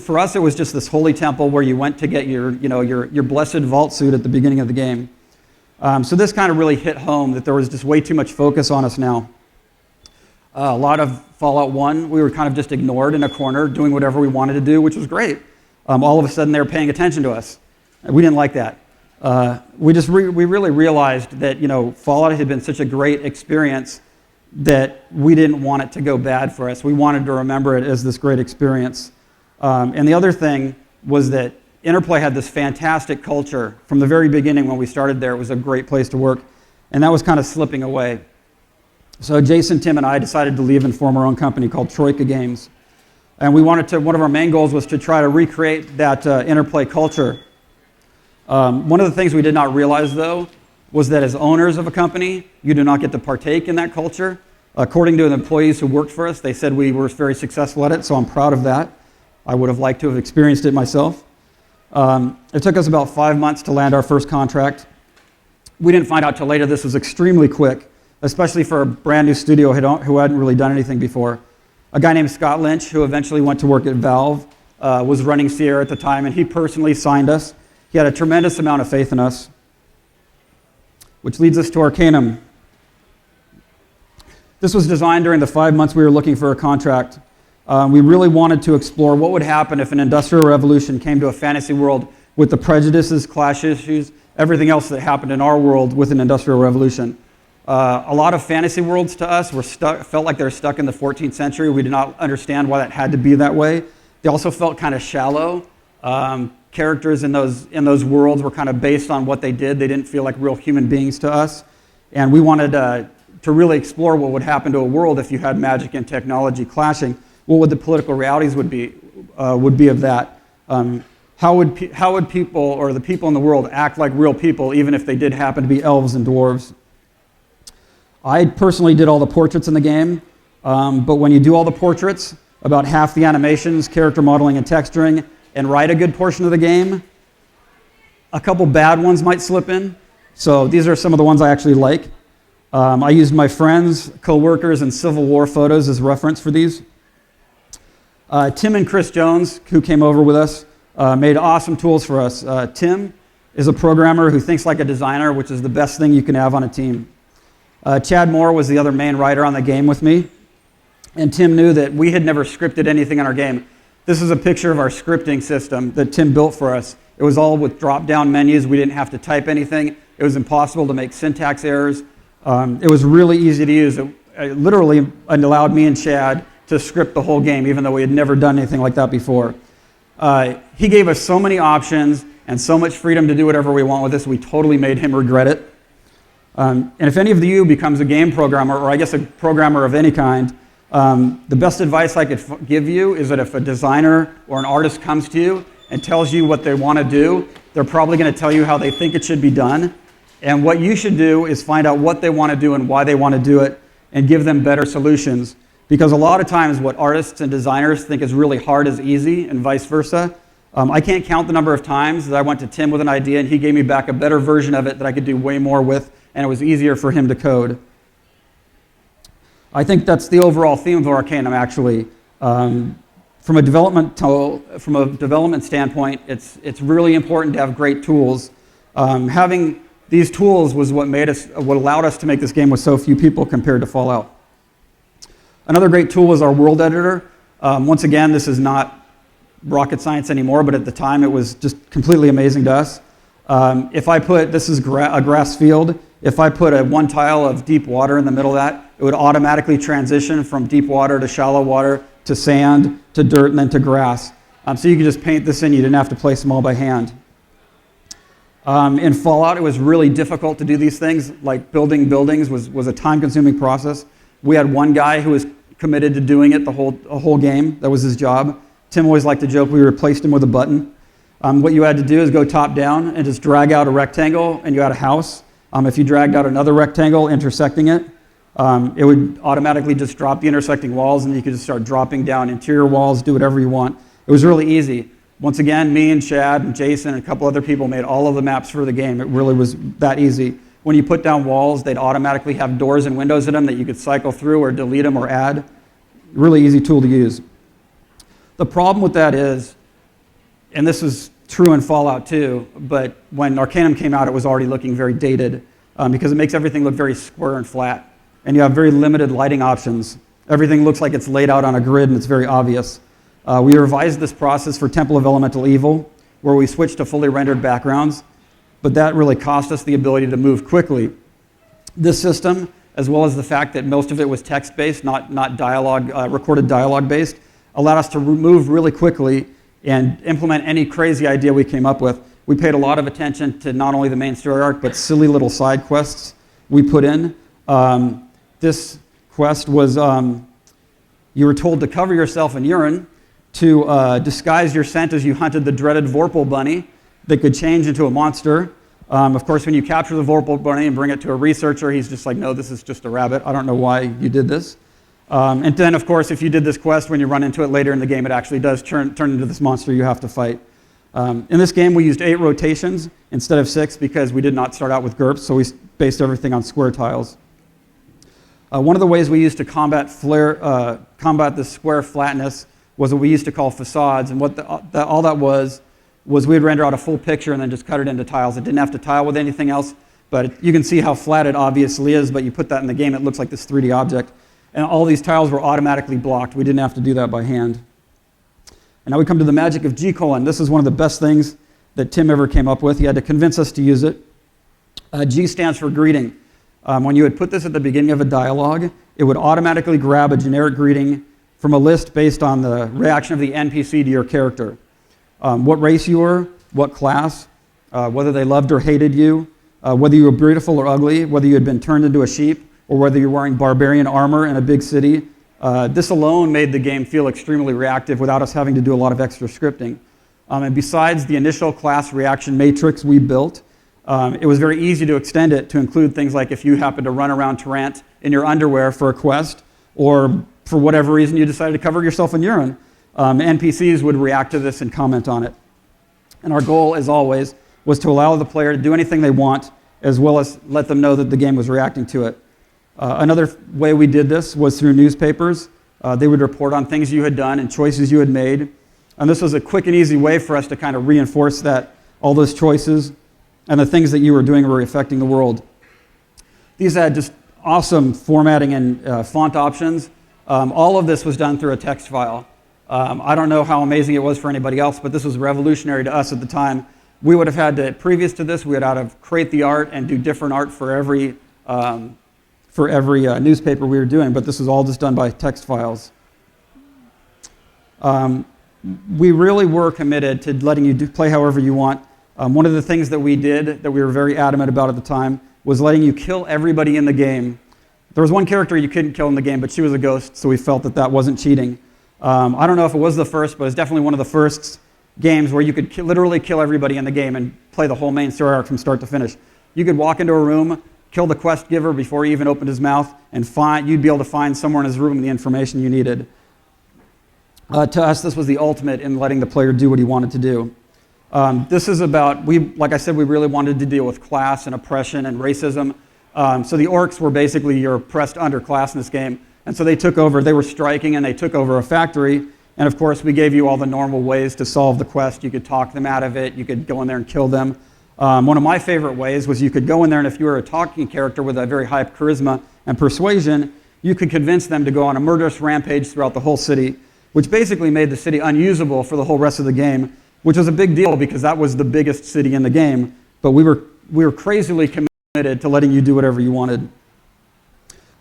For us, it was just this holy temple where you went to get your blessed vault suit at the beginning of the game. So this kind of really hit home that there was just way too much focus on us now. A lot of Fallout 1, we were kind of just ignored in a corner, doing whatever we wanted to do, which was great. All of a sudden, they were paying attention to us. We didn't like that. We really realized that Fallout had been such a great experience that we didn't want it to go bad for us. We wanted to remember it as this great experience. And the other thing was that Interplay had this fantastic culture. From the very beginning when we started there, it was a great place to work. And that was kind of slipping away. So Jason, Tim, and I decided to leave and form our own company called Troika Games. And one of our main goals was to try to recreate that Interplay culture. One of the things we did not realize, though, was that as owners of a company, you do not get to partake in that culture. According to the employees who worked for us, they said we were very successful at it, so I'm proud of that. I would have liked to have experienced it myself. It took us about 5 months to land our first contract. We didn't find out till later this was extremely quick, especially for a brand new studio who hadn't really done anything before. A guy named Scott Lynch, who eventually went to work at Valve, was running Sierra at the time, and he personally signed us. He had a tremendous amount of faith in us, which leads us to Arcanum. This was designed during the 5 months we were looking for a contract. We really wanted to explore what would happen if an industrial revolution came to a fantasy world with the prejudices, clash issues, everything else that happened in our world with an industrial revolution. A lot of fantasy worlds to us felt like they were stuck in the 14th century. We did not understand why that had to be that way. They also felt kind of shallow. Characters in those worlds were kind of based on what they did. They didn't feel like real human beings to us. And we wanted to really explore what would happen to a world if you had magic and technology clashing. What would the political realities would be of that? How would people, or the people in the world, act like real people even if they did happen to be elves and dwarves? I personally did all the portraits in the game, but when you do all the portraits, about half the animations, character modeling, and texturing, and write a good portion of the game, a couple bad ones might slip in. So these are some of the ones I actually like. I used my friends, co-workers, and Civil War photos as reference for these. Tim and Chris Jones, who came over with us, made awesome tools for us. Tim is a programmer who thinks like a designer, which is the best thing you can have on a team. Chad Moore was the other main writer on the game with me. And Tim knew that we had never scripted anything in our game. This is a picture of our scripting system that Tim built for us. It was all with drop-down menus. We didn't have to type anything. It was impossible to make syntax errors. It was really easy to use. It literally allowed me and Chad to script the whole game, even though we had never done anything like that before. He gave us so many options and so much freedom to do whatever we want with this, we totally made him regret it. And if any of you becomes a game programmer, or I guess a programmer of any kind, The best advice I could give you is that if a designer or an artist comes to you and tells you what they want to do, they're probably going to tell you how they think it should be done. And what you should do is find out what they want to do and why they want to do it and give them better solutions. Because a lot of times what artists and designers think is really hard is easy and vice versa. I can't count the number of times that I went to Tim with an idea and he gave me back a better version of it that I could do way more with, and it was easier for him to code. I think that's the overall theme of Arcanum, actually. From a development standpoint, it's really important to have great tools. Having these tools was what allowed us to make this game with so few people compared to Fallout. Another great tool is our world editor. Once again, this is not rocket science anymore, but at the time it was just completely amazing to us. This is a grass field. If I put one tile of deep water in the middle of that, it would automatically transition from deep water to shallow water to sand to dirt and then to grass. So you could just paint this in. You didn't have to place them all by hand. In Fallout, it was really difficult to do these things. Like building buildings was a time-consuming process. We had one guy who was committed to doing it the whole game. That was his job. Tim always liked to joke we replaced him with a button. What you had to do is go top down and just drag out a rectangle and you had a house. If you dragged out another rectangle intersecting it, it would automatically just drop the intersecting walls and you could just start dropping down interior walls, do whatever you want. It was really easy. Once again, me and Chad and Jason and a couple other people made all of the maps for the game. It really was that easy. When you put down walls, they'd automatically have doors and windows in them that you could cycle through or delete them or add. Really easy tool to use. The problem with that is, and this is true in Fallout too, but when Arcanum came out, it was already looking very dated because it makes everything look very square and flat. And you have very limited lighting options. Everything looks like it's laid out on a grid and it's very obvious. We revised this process for Temple of Elemental Evil, where we switched to fully rendered backgrounds, but that really cost us the ability to move quickly. This system, as well as the fact that most of it was text-based, not dialogue, recorded dialogue-based, allowed us to move really quickly and implement any crazy idea we came up with. We paid a lot of attention to not only the main story arc, but silly little side quests we put in. This quest was, you were told to cover yourself in urine to disguise your scent as you hunted the dreaded Vorpal bunny that could change into a monster. Of course, when you capture the Vorpal bunny and bring it to a researcher, he's just like, no, this is just a rabbit. I don't know why you did this. And then, of course, if you did this quest, when you run into it later in the game, it actually does turn into this monster you have to fight. In this game, we used 8 rotations instead of 6 because we did not start out with GURPS, so we based everything on square tiles. One of the ways we used to combat this square flatness was what we used to call facades, and what all that was we'd render out a full picture and then just cut it into tiles. It didn't have to tile with anything else, but you can see how flat it obviously is, but you put that in the game, it looks like this 3D object. And all these tiles were automatically blocked. We didn't have to do that by hand. And now we come to the magic of G:. This is one of the best things that Tim ever came up with. He had to convince us to use it. G stands for greeting. When you would put this at the beginning of a dialogue, it would automatically grab a generic greeting from a list based on the reaction of the NPC to your character. What race you were, what class, whether they loved or hated you, whether you were beautiful or ugly, whether you had been turned into a sheep, or whether you're wearing barbarian armor in a big city. This alone made the game feel extremely reactive without us having to do a lot of extra scripting. And besides the initial class reaction matrix we built, it was very easy to extend it to include things like if you happened to run around Tarrant in your underwear for a quest, or for whatever reason you decided to cover yourself in urine, NPCs would react to this and comment on it. And our goal, as always, was to allow the player to do anything they want, as well as let them know that the game was reacting to it. Another way we did this was through newspapers. They would report on things you had done and choices you had made. And this was a quick and easy way for us to kind of reinforce that all those choices and the things that you were doing were affecting the world. These had just awesome formatting and font options. All of this was done through a text file. I don't know how amazing it was for anybody else, but this was revolutionary to us at the time. We would have had to, previous to this, we would have had to create the art and do different art for every newspaper we were doing, but this was all just done by text files. We really were committed to letting you play however you want. One of the things that we did that we were very adamant about at the time was letting you kill everybody in the game There was one character you couldn't kill in the game, but she was a ghost, so we felt that that wasn't cheating. I don't know if it was the first, but it was definitely one of the first games where you could literally kill everybody in the game and play the whole main story arc from start to finish. You could walk into a room, kill the quest giver before he even opened his mouth, and you'd be able to find somewhere in his room the information you needed. To us, this was the ultimate in letting the player do what he wanted to do. This is about, like I said, we really wanted to deal with class and oppression and racism. So the orcs were basically your oppressed underclass in this game. And so they took over, they were striking and they took over a factory. And of course, we gave you all the normal ways to solve the quest. You could talk them out of it. You could go in there and kill them. One of my favorite ways was you could go in there, and if you were a talking character with a very high charisma and persuasion, you could convince them to go on a murderous rampage throughout the whole city, which basically made the city unusable for the whole rest of the game, which was a big deal because that was the biggest city in the game. But we were crazily committed to letting you do whatever you wanted.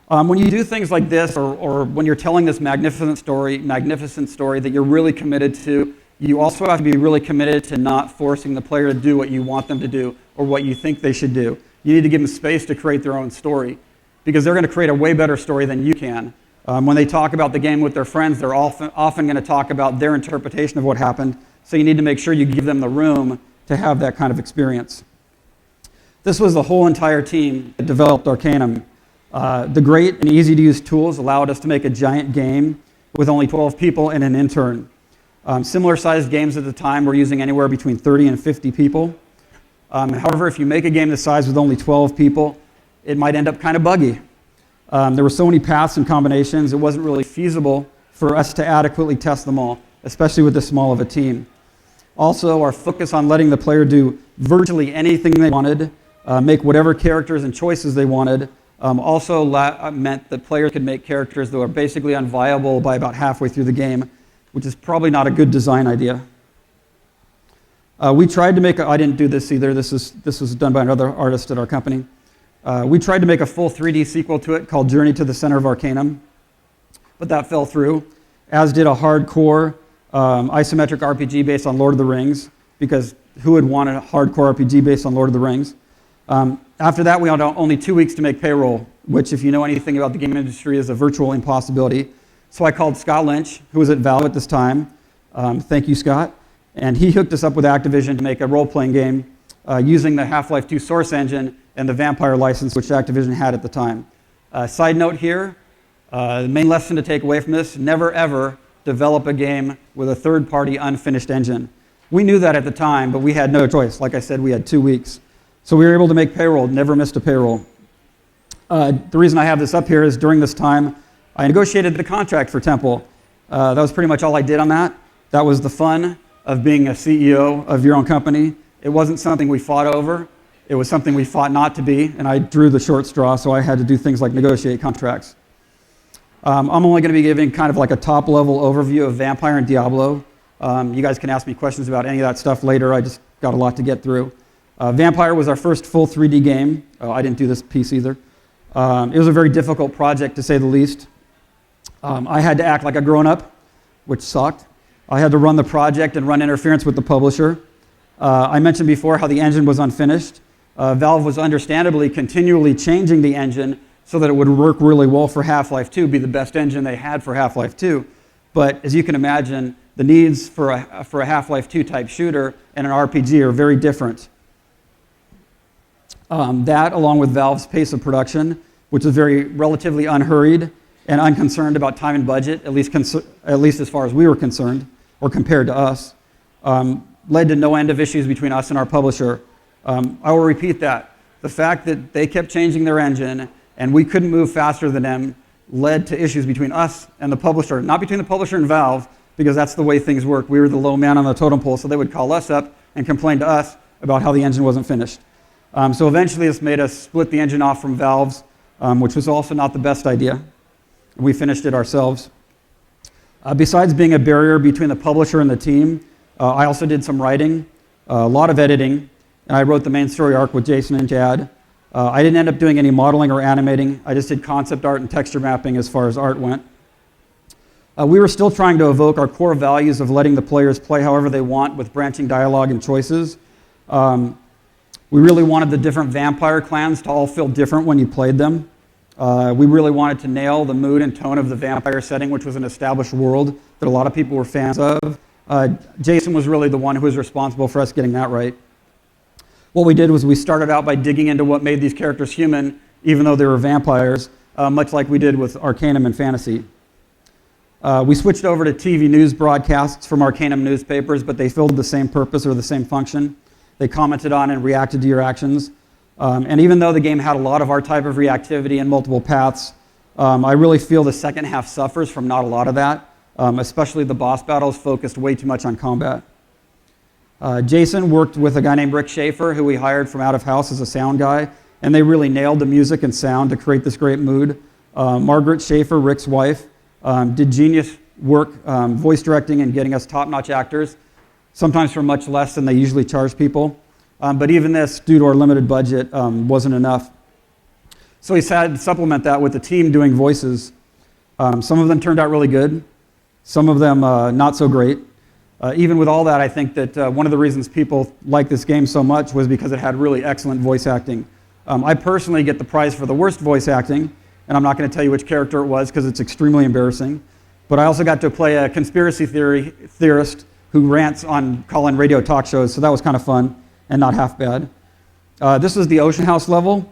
When you do things like this, or when you're telling this magnificent story that you're really committed to, you also have to be really committed to not forcing the player to do what you want them to do or what you think they should do. You need to give them space to create their own story because they're going to create a way better story than you can. When they talk about the game with their friends, they're often going to talk about their interpretation of what happened, so you need to make sure you give them the room to have that kind of experience. This was the whole entire team that developed Arcanum. The great and easy-to-use tools allowed us to make a giant game with only 12 people and an intern. Similar-sized games at the time were using anywhere between 30 and 50 people. However, if you make a game this size with only 12 people, it might end up kind of buggy. There were so many paths and combinations, it wasn't really feasible for us to adequately test them all, especially with this small of a team. Also, our focus on letting the player do virtually anything they wanted, make whatever characters and choices they wanted, also meant that players could make characters that were basically unviable by about halfway through the game, which is probably not a good design idea. We tried to make I didn't do this either, this was done by another artist at our company. We tried to make a full 3D sequel to it called Journey to the Center of Arcanum, but that fell through, as did a hardcore isometric RPG based on Lord of the Rings, because who would want a hardcore RPG based on Lord of the Rings? After that, we had only 2 weeks to make payroll, which, if you know anything about the game industry, is a virtual impossibility. So I called Scott Lynch, who was at Valve at this time. Thank you, Scott. And he hooked us up with Activision to make a role-playing game using the Half-Life 2 source engine and the Vampire license, which Activision had at the time. Side note here, the main lesson to take away from this, never ever develop a game with a third-party unfinished engine. We knew that at the time, but we had no choice. Like I said, we had 2 weeks. So we were able to make payroll, never missed a payroll. The reason I have this up here is during this time, I negotiated the contract for Temple. That was pretty much all I did on that. That was the fun of being a CEO of your own company. It wasn't something we fought over. It was something we fought not to be, and I drew the short straw, so I had to do things like negotiate contracts. I'm only going to be giving kind of like a top-level overview of Vampire and Diablo. You guys can ask me questions about any of that stuff later. I just got a lot to get through. Vampire was our first full 3D game. I didn't do this piece either. It was a very difficult project, to say the least. I had to act like a grown-up, which sucked. I had to run the project and run interference with the publisher. I mentioned before how the engine was unfinished. Valve was understandably continually changing the engine so that it would work really well for Half-Life 2, be the best engine they had for Half-Life 2. But as you can imagine, the needs for a Half-Life 2 type shooter and an RPG are very different. That, along with Valve's pace of production, which was very relatively unhurried and unconcerned about time and budget, at least as far as we were concerned, or compared to us, led to no end of issues between us and our publisher. I will repeat that. The fact that they kept changing their engine and we couldn't move faster than them led to issues between us and the publisher, not between the publisher and Valve, because that's the way things work. We were the low man on the totem pole, so they would call us up and complain to us about how the engine wasn't finished. So eventually this made us split the engine off from Valve's, which was also not the best idea. We finished it ourselves. Besides being a barrier between the publisher and the team, I also did some writing, a lot of editing, and I wrote the main story arc with Jason and Chad. I didn't end up doing any modeling or animating. I just did concept art and texture mapping as far as art went. We were still trying to evoke our core values of letting the players play however they want with branching dialogue and choices. We really wanted the different vampire clans to all feel different when you played them. We really wanted to nail the mood and tone of the vampire setting, which was an established world that a lot of people were fans of. Jason was really the one who was responsible for us getting that right. What we did was we started out by digging into what made these characters human, even though they were vampires, much like we did with Arcanum and Fantasy. We switched over to TV news broadcasts from Arcanum newspapers, but they filled the same purpose or the same function. They commented on and reacted to your actions. And even though the game had a lot of our type of reactivity and multiple paths, I really feel the second half suffers from not a lot of that, especially the boss battles focused way too much on combat. Jason worked with a guy named Rick Schaefer, who we hired from out of house as a sound guy, and they really nailed the music and sound to create this great mood. Margaret Schaefer, Rick's wife, did genius work voice directing and getting us top-notch actors, sometimes for much less than they usually charge people. But even this, due to our limited budget, wasn't enough. So we decided to supplement that with the team doing voices. Some of them turned out really good, some of them not so great. Even with all that, I think that one of the reasons people like this game so much was because it had really excellent voice acting. I personally get the prize for the worst voice acting, and I'm not going to tell you which character it was because it's extremely embarrassing. But I also got to play a conspiracy theorist who rants on call-in radio talk shows, so that was kind of fun and not half bad. This was the Ocean House level.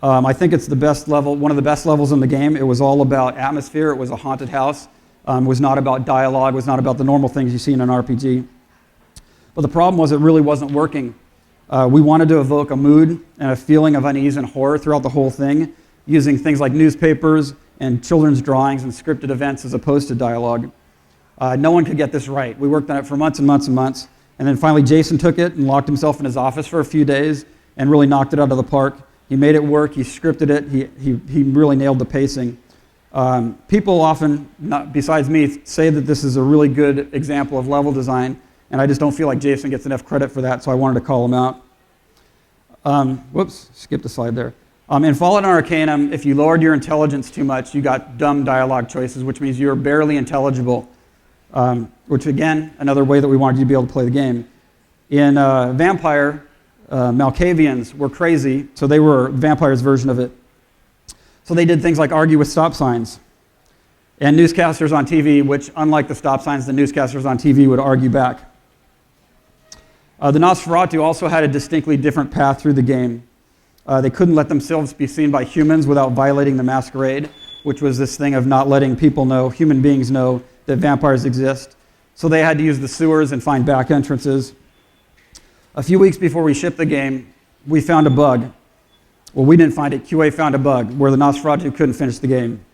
I think it's the best level, one of the best levels in the game. It was all about atmosphere. It was a haunted house. Was not about dialogue, was not about the normal things you see in an RPG. But the problem was it really wasn't working. We wanted to evoke a mood and a feeling of unease and horror throughout the whole thing, using things like newspapers and children's drawings and scripted events as opposed to dialogue. No one could get this right. We worked on it for months and months and months, and then finally Jason took it and locked himself in his office for a few days and really knocked it out of the park. He made it work, he scripted it, he really nailed the pacing. People often, besides me, say that this is a really good example of level design, and I just don't feel like Jason gets enough credit for that, so I wanted to call him out. Whoops, skipped a slide there. In Fallout and Arcanum, if you lowered your intelligence too much, you got dumb dialogue choices, which means you're barely intelligible, which again, another way that we wanted you to be able to play the game. In Vampire, Malkavians were crazy, so they were Vampire's version of it. So they did things like argue with stop signs. And newscasters on TV, which unlike the stop signs, the newscasters on TV would argue back. The Nosferatu also had a distinctly different path through the game. They couldn't let themselves be seen by humans without violating the masquerade, which was this thing of not letting people know, human beings know, that vampires exist. So they had to use the sewers and find back entrances. A few weeks before we shipped the game, we found a bug. Well, we didn't find it. QA found a bug where the Nosferatu couldn't finish the game.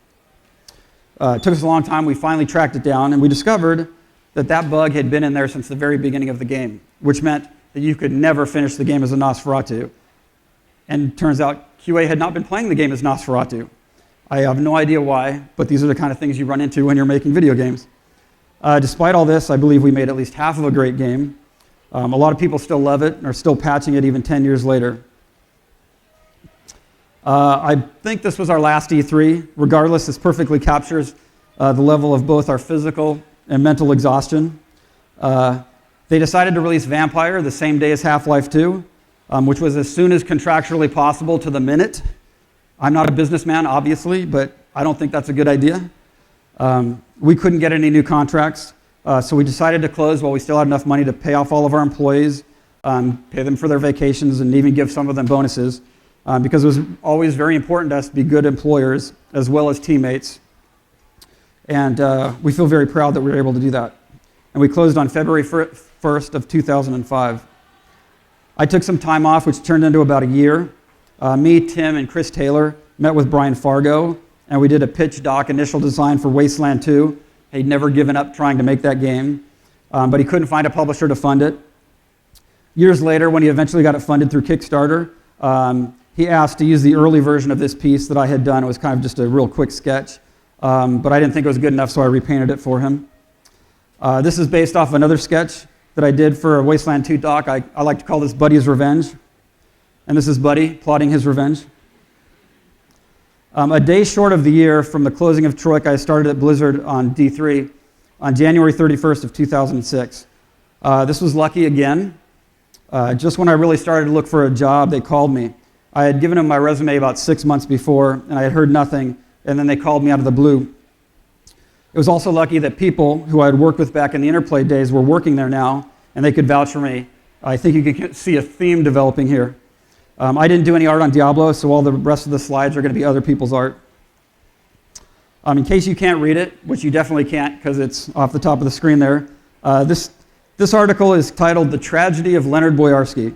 It took us a long time. We finally tracked it down, and we discovered that that bug had been in there since the very beginning of the game, which meant that you could never finish the game as a Nosferatu. And it turns out QA had not been playing the game as Nosferatu. I have no idea why, but these are the kind of things you run into when you're making video games. Despite all this, I believe we made at least half of a great game. A lot of people still love it and are still patching it even 10 years later. I think this was our last E3. Regardless, this perfectly captures the level of both our physical and mental exhaustion. They decided to release Vampire the same day as Half-Life 2, which was as soon as contractually possible to the minute. I'm not a businessman, obviously, but I don't think that's a good idea. We couldn't get any new contracts, so we decided to close while we still had enough money to pay off all of our employees, pay them for their vacations, and even give some of them bonuses. Because it was always very important to us to be good employers as well as teammates. And we feel very proud that we were able to do that. And we closed on February 1st of 2005. I took some time off, which turned into about a year. Me, Tim, and Chris Taylor met with Brian Fargo, and we did a pitch doc initial design for Wasteland 2. He'd never given up trying to make that game, but he couldn't find a publisher to fund it. Years later, when he eventually got it funded through Kickstarter, he asked to use the early version of this piece that I had done. It was kind of just a real quick sketch, but I didn't think it was good enough, so I repainted it for him. This is based off another sketch that I did for a Wasteland 2 doc. I like to call this Buddy's Revenge. And this is Buddy plotting his revenge. A day short of the year from the closing of Troika, I started at Blizzard on D3 on January 31st of 2006. This was lucky again. Just when I really started to look for a job, they called me. I had given them my resume about 6 months before, and I had heard nothing, and then they called me out of the blue. It was also lucky that people who I had worked with back in the Interplay days were working there now, and they could vouch for me. I think you can see a theme developing here. I didn't do any art on Diablo, so all the rest of the slides are going to be other people's art. In case you can't read it, which you definitely can't because it's off the top of the screen there, this article is titled The Tragedy of Leonard Boyarsky.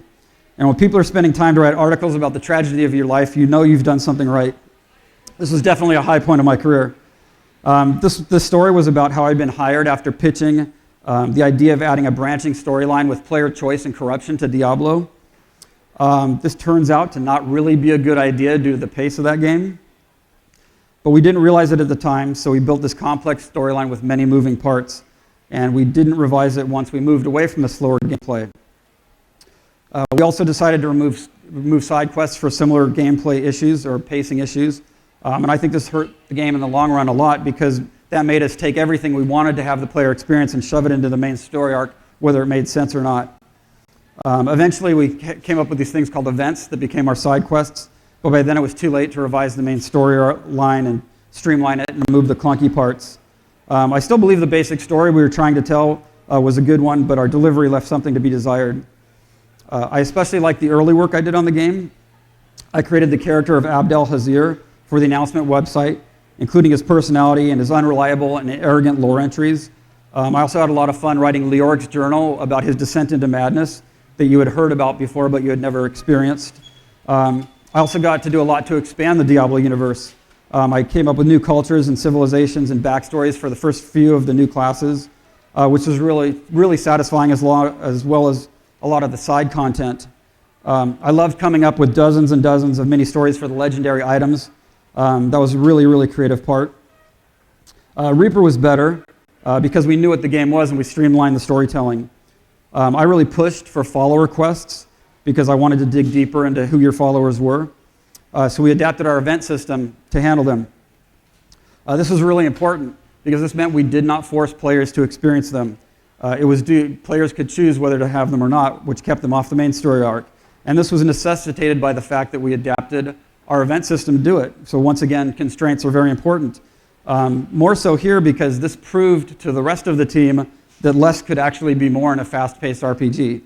And when people are spending time to write articles about the tragedy of your life, you know you've done something right. This was definitely a high point of my career. This story was about how I'd been hired after pitching the idea of adding a branching storyline with player choice and corruption to Diablo. This turns out to not really be a good idea due to the pace of that game. But we didn't realize it at the time, so we built this complex storyline with many moving parts, and we didn't revise it once we moved away from the slower gameplay. We also decided to remove side quests for similar gameplay issues or pacing issues. And I think this hurt the game in the long run a lot because that made us take everything we wanted to have the player experience and shove it into the main story arc, whether it made sense or not. Eventually, we came up with these things called events that became our side quests, but by then it was too late to revise the main story line and streamline it and remove the clunky parts. I still believe the basic story we were trying to tell was a good one, but our delivery left something to be desired. I especially liked the early work I did on the game. I created the character of Abdel Hazir for the announcement website, including his personality and his unreliable and arrogant lore entries. I also had a lot of fun writing Leoric's journal about his descent into madness that you had heard about before but you had never experienced. I also got to do a lot to expand the Diablo universe. I came up with new cultures and civilizations and backstories for the first few of the new classes, which was really satisfying as well as a lot of the side content. I loved coming up with dozens and dozens of mini stories for the legendary items. That was a really creative part. Reaper was better because we knew what the game was and we streamlined the storytelling. I really pushed for follower quests because I wanted to dig deeper into who your followers were. So we adapted our event system to handle them. This was really important because this meant we did not force players to experience them. Players could choose whether to have them or not, which kept them off the main story arc. And this was necessitated by the fact that we adapted our event system to do it. So once again, constraints are very important. More so here because this proved to the rest of the team that less could actually be more in a fast-paced RPG.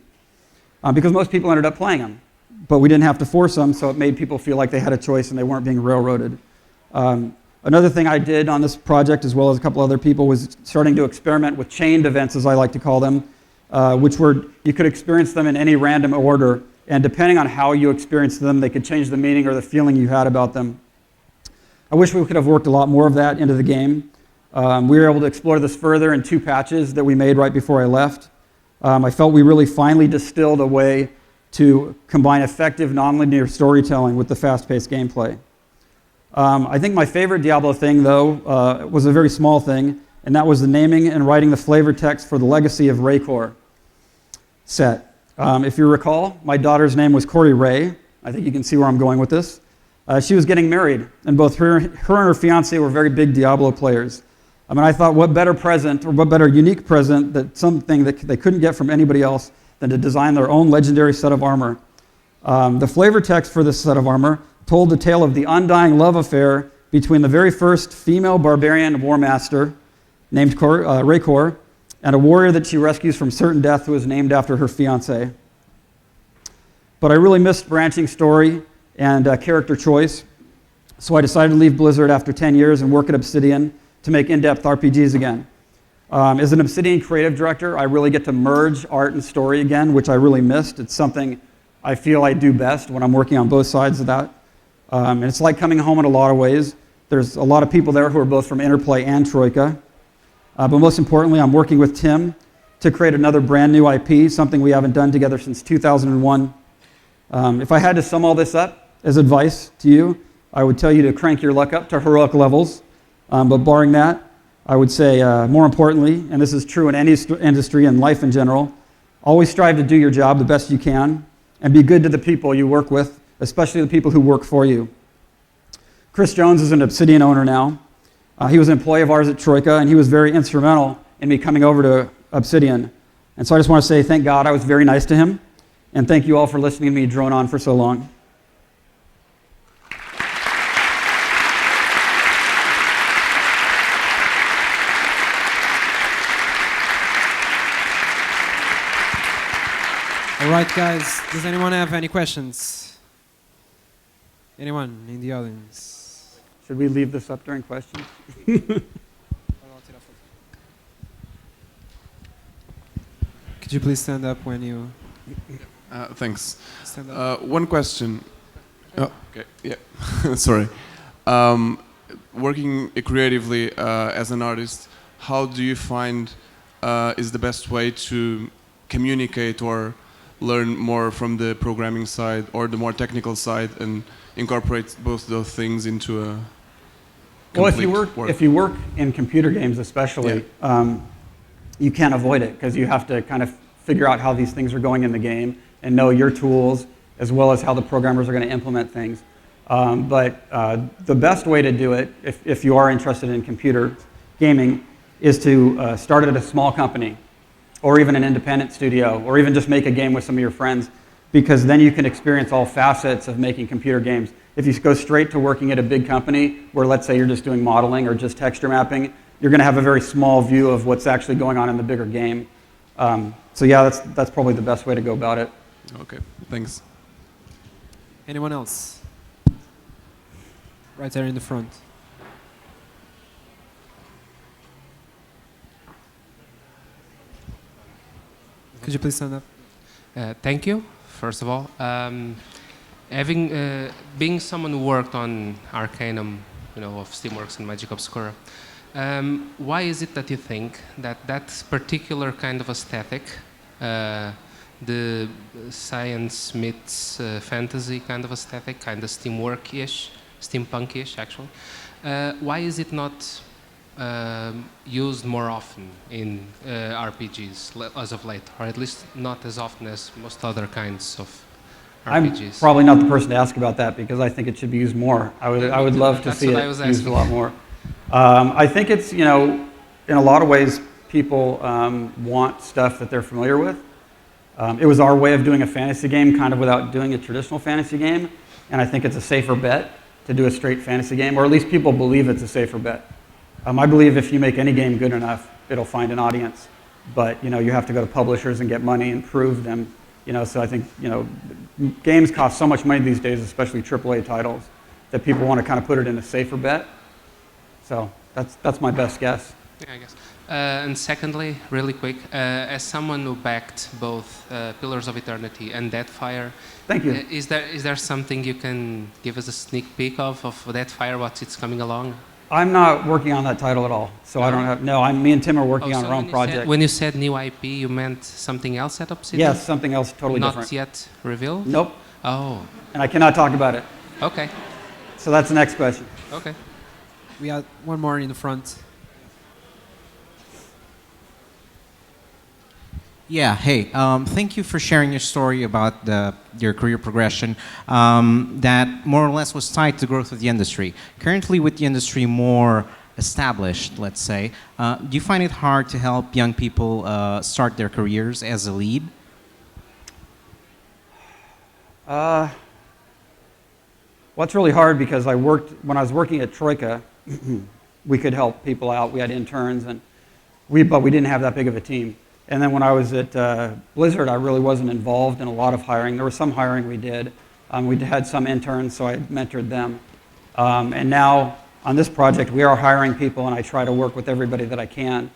Because most people ended up playing them, but we didn't have to force them, so it made people feel like they had a choice and they weren't being railroaded. Another thing I did on this project, as well as a couple other people, was starting to experiment with chained events, as I like to call them, which were, you could experience them in any random order, and depending on how you experienced them, they could change the meaning or the feeling you had about them. I wish we could have worked a lot more of that into the game. We were able to explore this further in 2 patches that we made right before I left. I felt we really finally distilled a way to combine effective nonlinear storytelling with the fast-paced gameplay. I think my favorite Diablo thing, though, was a very small thing, and that was the naming and writing the flavor text for the Legacy of Raycor set. If you recall, my daughter's name was Corey Ray. I think you can see where I'm going with this. She was getting married, and both her and her fiancé were very big Diablo players. I mean, I thought, what better present, or what better unique present, that something that they couldn't get from anybody else than to design their own legendary set of armor. The flavor text for this set of armor told the tale of the undying love affair between the very first female barbarian war master, named Raycor, and a warrior that she rescues from certain death who is named after her fiancé. But I really missed branching story and character choice, so I decided to leave Blizzard after 10 years and work at Obsidian to make in-depth RPGs again. As an Obsidian creative director, I really get to merge art and story again, which I really missed. It's something I feel I do best when I'm working on both sides of that. And it's like coming home in a lot of ways. There's a lot of people there who are both from Interplay and Troika. But most importantly, I'm working with Tim to create another brand new IP, something we haven't done together since 2001. If I had to sum all this up as advice to you, I would tell you to crank your luck up to heroic levels. But barring that, I would say, more importantly, and this is true in any industry and life in general, always strive to do your job the best you can and be good to the people you work with, especially the people who work for you. Chris Jones is an Obsidian owner now. He was an employee of ours at Troika, and he was very instrumental in me coming over to Obsidian. And so I just want to say thank God I was very nice to him, and thank you all for listening to me drone on for so long. All right, guys. Does anyone have any questions? Anyone in the audience? Should we leave this up during questions? Could you please stand up when you Thanks. stand up? One question. Oh, okay. Yeah. Sorry. Working creatively as an artist, how do you find is the best way to communicate or learn more from the programming side or the more technical side and incorporate both those things into a complete work? If you work in computer games especially, you can't avoid it because you have to kind of figure out how these things are going in the game and know your tools as well as how the programmers are going to implement things. But the best way to do it, if you are interested in computer gaming, is to start at a small company or even an independent studio or even just make a game with some of your friends, because then you can experience all facets of making computer games. If you go straight to working at a big company where, let's say, you're just doing modeling or just texture mapping, you're going to have a very small view of what's actually going on in the bigger game. So yeah, that's probably the best way to go about it. Okay, thanks. Anyone else? Right there in the front. Could you please stand up? Thank you, first of all. Being someone who worked on Arcanum, of Steamworks and Magic Obscura, why is it that you think that particular kind of aesthetic, the science meets fantasy kind of aesthetic, kind of steamwork-ish, steampunk-ish actually, why is it not used more often in RPGs as of late, or at least not as often as most other kinds of RPGs? I'm probably not the person to ask about that because I think it should be used more. I would love to see it used a lot more. I think it's, in a lot of ways, people want stuff that they're familiar with. It was our way of doing a fantasy game kind of without doing a traditional fantasy game, and I think it's a safer bet to do a straight fantasy game, or at least people believe it's a safer bet. I believe if you make any game good enough, it'll find an audience, but you have to go to publishers and get money and prove them. So I think games cost so much money these days, especially AAA titles, that people want to kind of put it in a safer bet. So that's my best guess. Yeah, I guess. And secondly, really quick, as someone who backed both Pillars of Eternity and Deadfire, thank you. Is there something you can give us a sneak peek of Deadfire? What's it's coming along? I'm not working on that title at all, so I don't have. No, me and Tim are working on our own project. When you said new IP, you meant something else at Obsidian? Yes, something else totally different. Not yet revealed? Nope. Oh. And I cannot talk about it. Okay. So that's the next question. Okay. We have one more in the front. Yeah, hey, thank you for sharing your story about your career progression that more or less was tied to growth of the industry. Currently, with the industry more established, let's say, do you find it hard to help young people start their careers as a lead? Well, it's really hard because when I was working at Troika, we could help people out. We had interns, but we didn't have that big of a team. And then when I was at Blizzard, I really wasn't involved in a lot of hiring. There was some hiring we did. We had some interns, so I mentored them. And now on this project, we are hiring people, and I try to work with everybody that I can.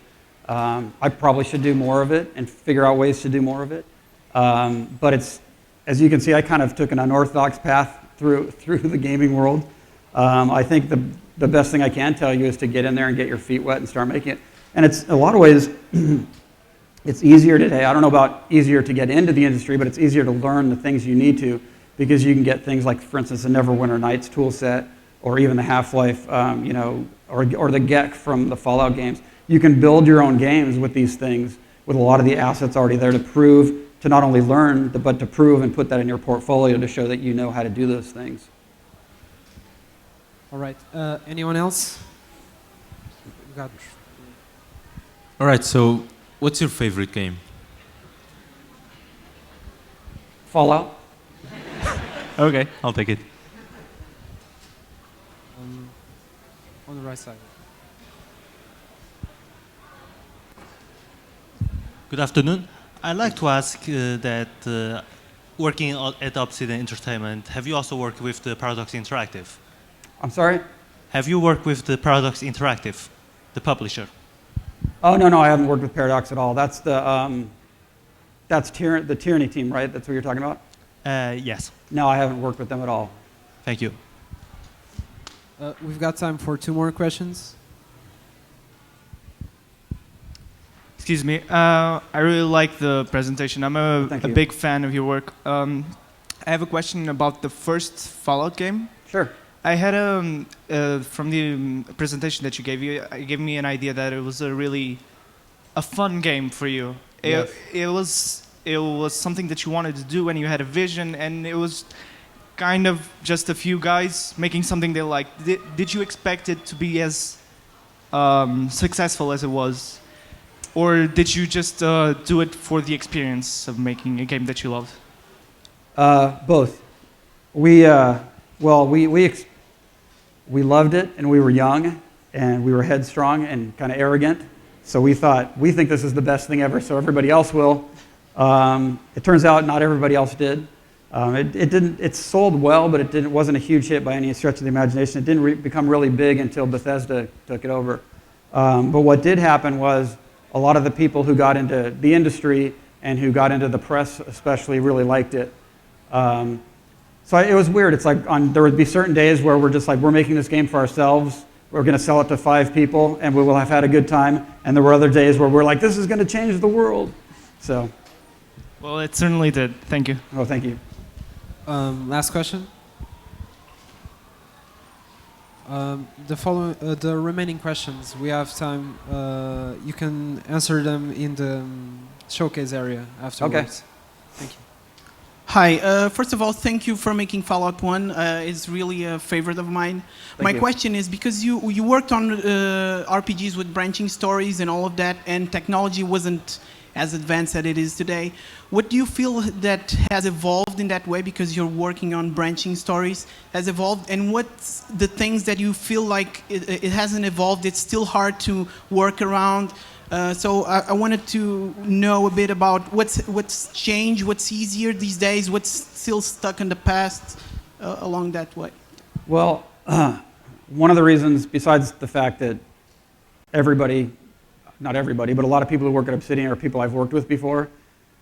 I probably should do more of it and figure out ways to do more of it. But as you can see, I kind of took an unorthodox path through the gaming world. I think the best thing I can tell you is to get in there and get your feet wet and start making it. And it's in a lot of ways. It's easier today. I don't know about easier to get into the industry, but it's easier to learn the things you need to because you can get things like, for instance, the Neverwinter Nights tool set or even the Half-Life, or the GEC from the Fallout games. You can build your own games with these things with a lot of the assets already there to not only learn, but to prove and put that in your portfolio to show that you know how to do those things. All right. Anyone else? All right, so what's your favorite game? Fallout. Okay, I'll take it. On the right side. Good afternoon. I'd like to ask that working at Obsidian Entertainment, have you also worked with the Paradox Interactive? I'm sorry? Have you worked with the Paradox Interactive, the publisher? Oh, no, I haven't worked with Paradox at all. That's the Tyranny team, right? That's what you're talking about? Yes. No, I haven't worked with them at all. Thank you. We've got time for 2 more questions. Excuse me. I really like the presentation. I'm a big fan of your work. I have a question about the first Fallout game. Sure. I had from the presentation that you gave me an idea that it was a fun game for you. Yes. It was something that you wanted to do, and you had a vision, and it was kind of just a few guys making something they liked. Did you expect it to be as successful as it was? Or did you just do it for the experience of making a game that you loved? Both. We loved it, and we were young, and we were headstrong and kind of arrogant. So we thought, we think this is the best thing ever, so everybody else will. It turns out not everybody else did. It sold well, but it wasn't a huge hit by any stretch of the imagination. It didn't become really big until Bethesda took it over. But what did happen was a lot of the people who got into the industry and who got into the press especially really liked it. So it was weird. It's like there would be certain days where we're just like, we're making this game for ourselves. We're going to sell it to 5 people, and we will have had a good time. And there were other days where we're like, this is going to change the world. So. Well, it certainly did. Thank you. Oh, thank you. Last question. The remaining questions, we have time. You can answer them in the showcase area afterwards. Okay. Thank you. Hi. First of all, thank you for making Fallout 1. It's really a favorite of mine. My question is, because you worked on RPGs with branching stories and all of that, and technology wasn't as advanced as it is today, what do you feel that has evolved in that way, because you're working on branching stories, has evolved, and what's the things that you feel like it hasn't evolved, it's still hard to work around? So I wanted to know a bit about what's changed, what's easier these days, what's still stuck in the past along that way. Well, one of the reasons, besides the fact that not everybody, but a lot of people who work at Obsidian are people I've worked with before,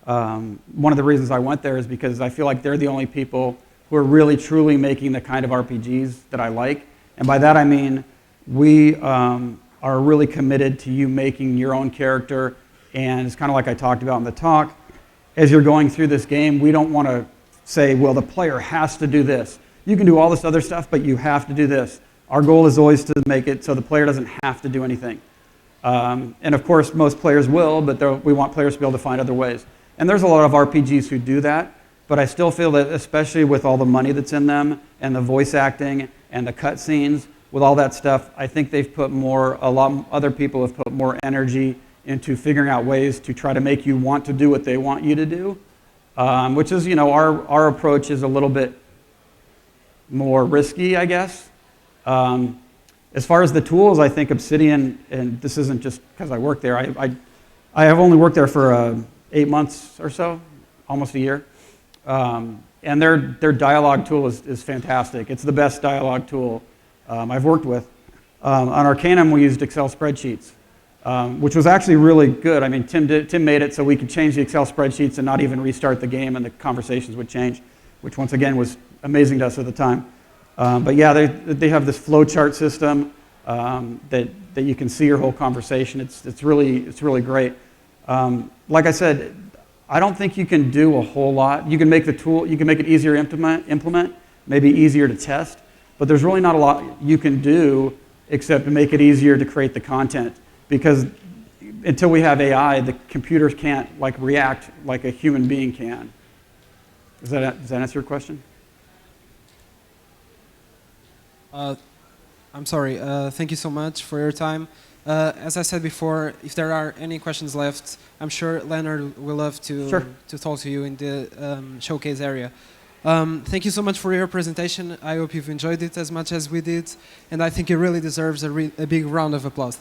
one of the reasons I went there is because I feel like they're the only people who are really truly making the kind of RPGs that I like. And by that I mean we are really committed to you making your own character, and it's kind of like I talked about in the talk. As you're going through this game, we don't want to say, well, the player has to do this. You can do all this other stuff, but you have to do this. Our goal is always to make it so the player doesn't have to do anything. And of course, most players will, but we want players to be able to find other ways. And there's a lot of RPGs who do that, but I still feel that, especially with all the money that's in them, and the voice acting, and the cutscenes, with all that stuff, I think other people have put more energy into figuring out ways to try to make you want to do what they want you to do, which is, our approach is a little bit more risky, I guess. As far as the tools, I think Obsidian, and this isn't just because I work there, I have only worked there for 8 months or so, almost a year. And their dialogue tool is fantastic. It's the best dialogue tool I've worked with. On Arcanum, we used Excel spreadsheets, which was actually really good. I mean, Tim made it so we could change the Excel spreadsheets and not even restart the game, and the conversations would change, which once again was amazing to us at the time. But yeah, they have this flowchart system that you can see your whole conversation. It's really great. Like I said, I don't think you can do a whole lot. You can make it easier to implement, maybe easier to test, but there's really not a lot you can do except to make it easier to create the content, because until we have AI, the computers can't react like a human being can. Does that answer your question? I'm sorry. Thank you so much for your time. As I said before, if there are any questions left, I'm sure Leonard will love to talk to you in the showcase area. Thank you so much for your presentation. I hope you've enjoyed it as much as we did, and I think it really deserves a big round of applause.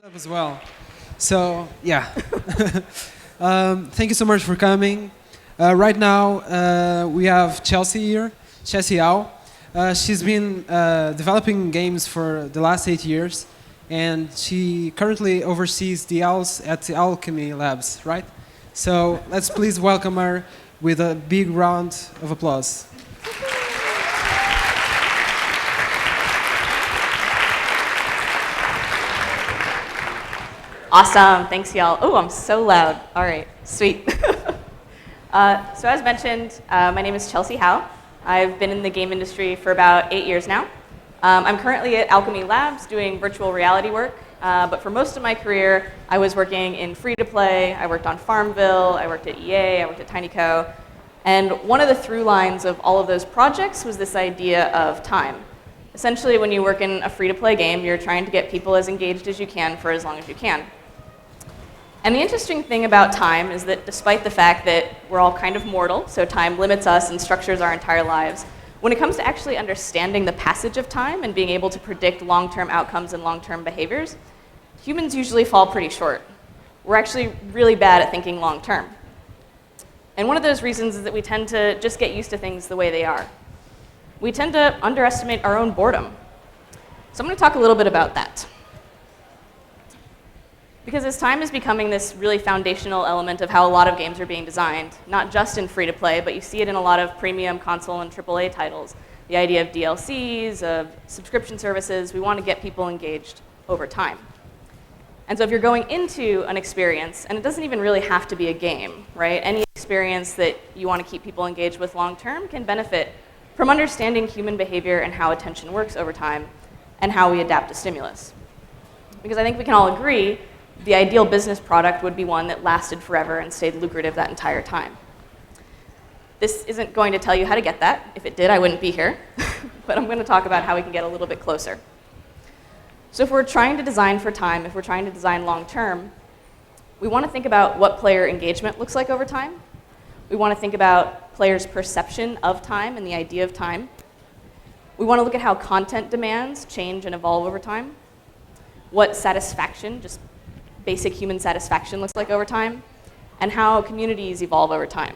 Up as well. So yeah, thank you so much for coming. Right now we have Chelsea here, Chelsea Howe. She's been developing games for the last 8 years, and she currently oversees the owls at the Alchemy Labs, right? So let's please welcome her with a big round of applause. Awesome, thanks y'all. Oh, I'm so loud. All right, sweet. So as mentioned, my name is Chelsea Howe. I've been in the game industry for about 8 years now. I'm currently at Alchemy Labs doing virtual reality work, but for most of my career, I was working in free-to-play. I worked on Farmville, I worked at EA, I worked at TinyCo. And one of the through lines of all of those projects was this idea of time. Essentially, when you work in a free-to-play game, you're trying to get people as engaged as you can for as long as you can. And the interesting thing about time is that despite the fact that we're all kind of mortal, so time limits us and structures our entire lives, when it comes to actually understanding the passage of time and being able to predict long-term outcomes and long-term behaviors, humans usually fall pretty short. We're actually really bad at thinking long-term. And one of those reasons is that we tend to just get used to things the way they are. We tend to underestimate our own boredom. So I'm going to talk a little bit about that. Because as time is becoming this really foundational element of how a lot of games are being designed, not just in free-to-play, but you see it in a lot of premium console and AAA titles. The idea of DLCs, of subscription services, we want to get people engaged over time. And so if you're going into an experience, and it doesn't even really have to be a game, right? Any experience that you want to keep people engaged with long-term can benefit from understanding human behavior and how attention works over time, and how we adapt to stimulus. Because I think we can all agree the ideal business product would be one that lasted forever and stayed lucrative that entire time. This isn't going to tell you how to get that. If it did, I wouldn't be here. But I'm going to talk about how we can get a little bit closer. So if we're trying to design for time, if we're trying to design long-term, we want to think about what player engagement looks like over time. We want to think about players' perception of time and the idea of time. We want to look at how content demands change and evolve over time. What satisfaction, just basic human satisfaction, looks like over time, and how communities evolve over time.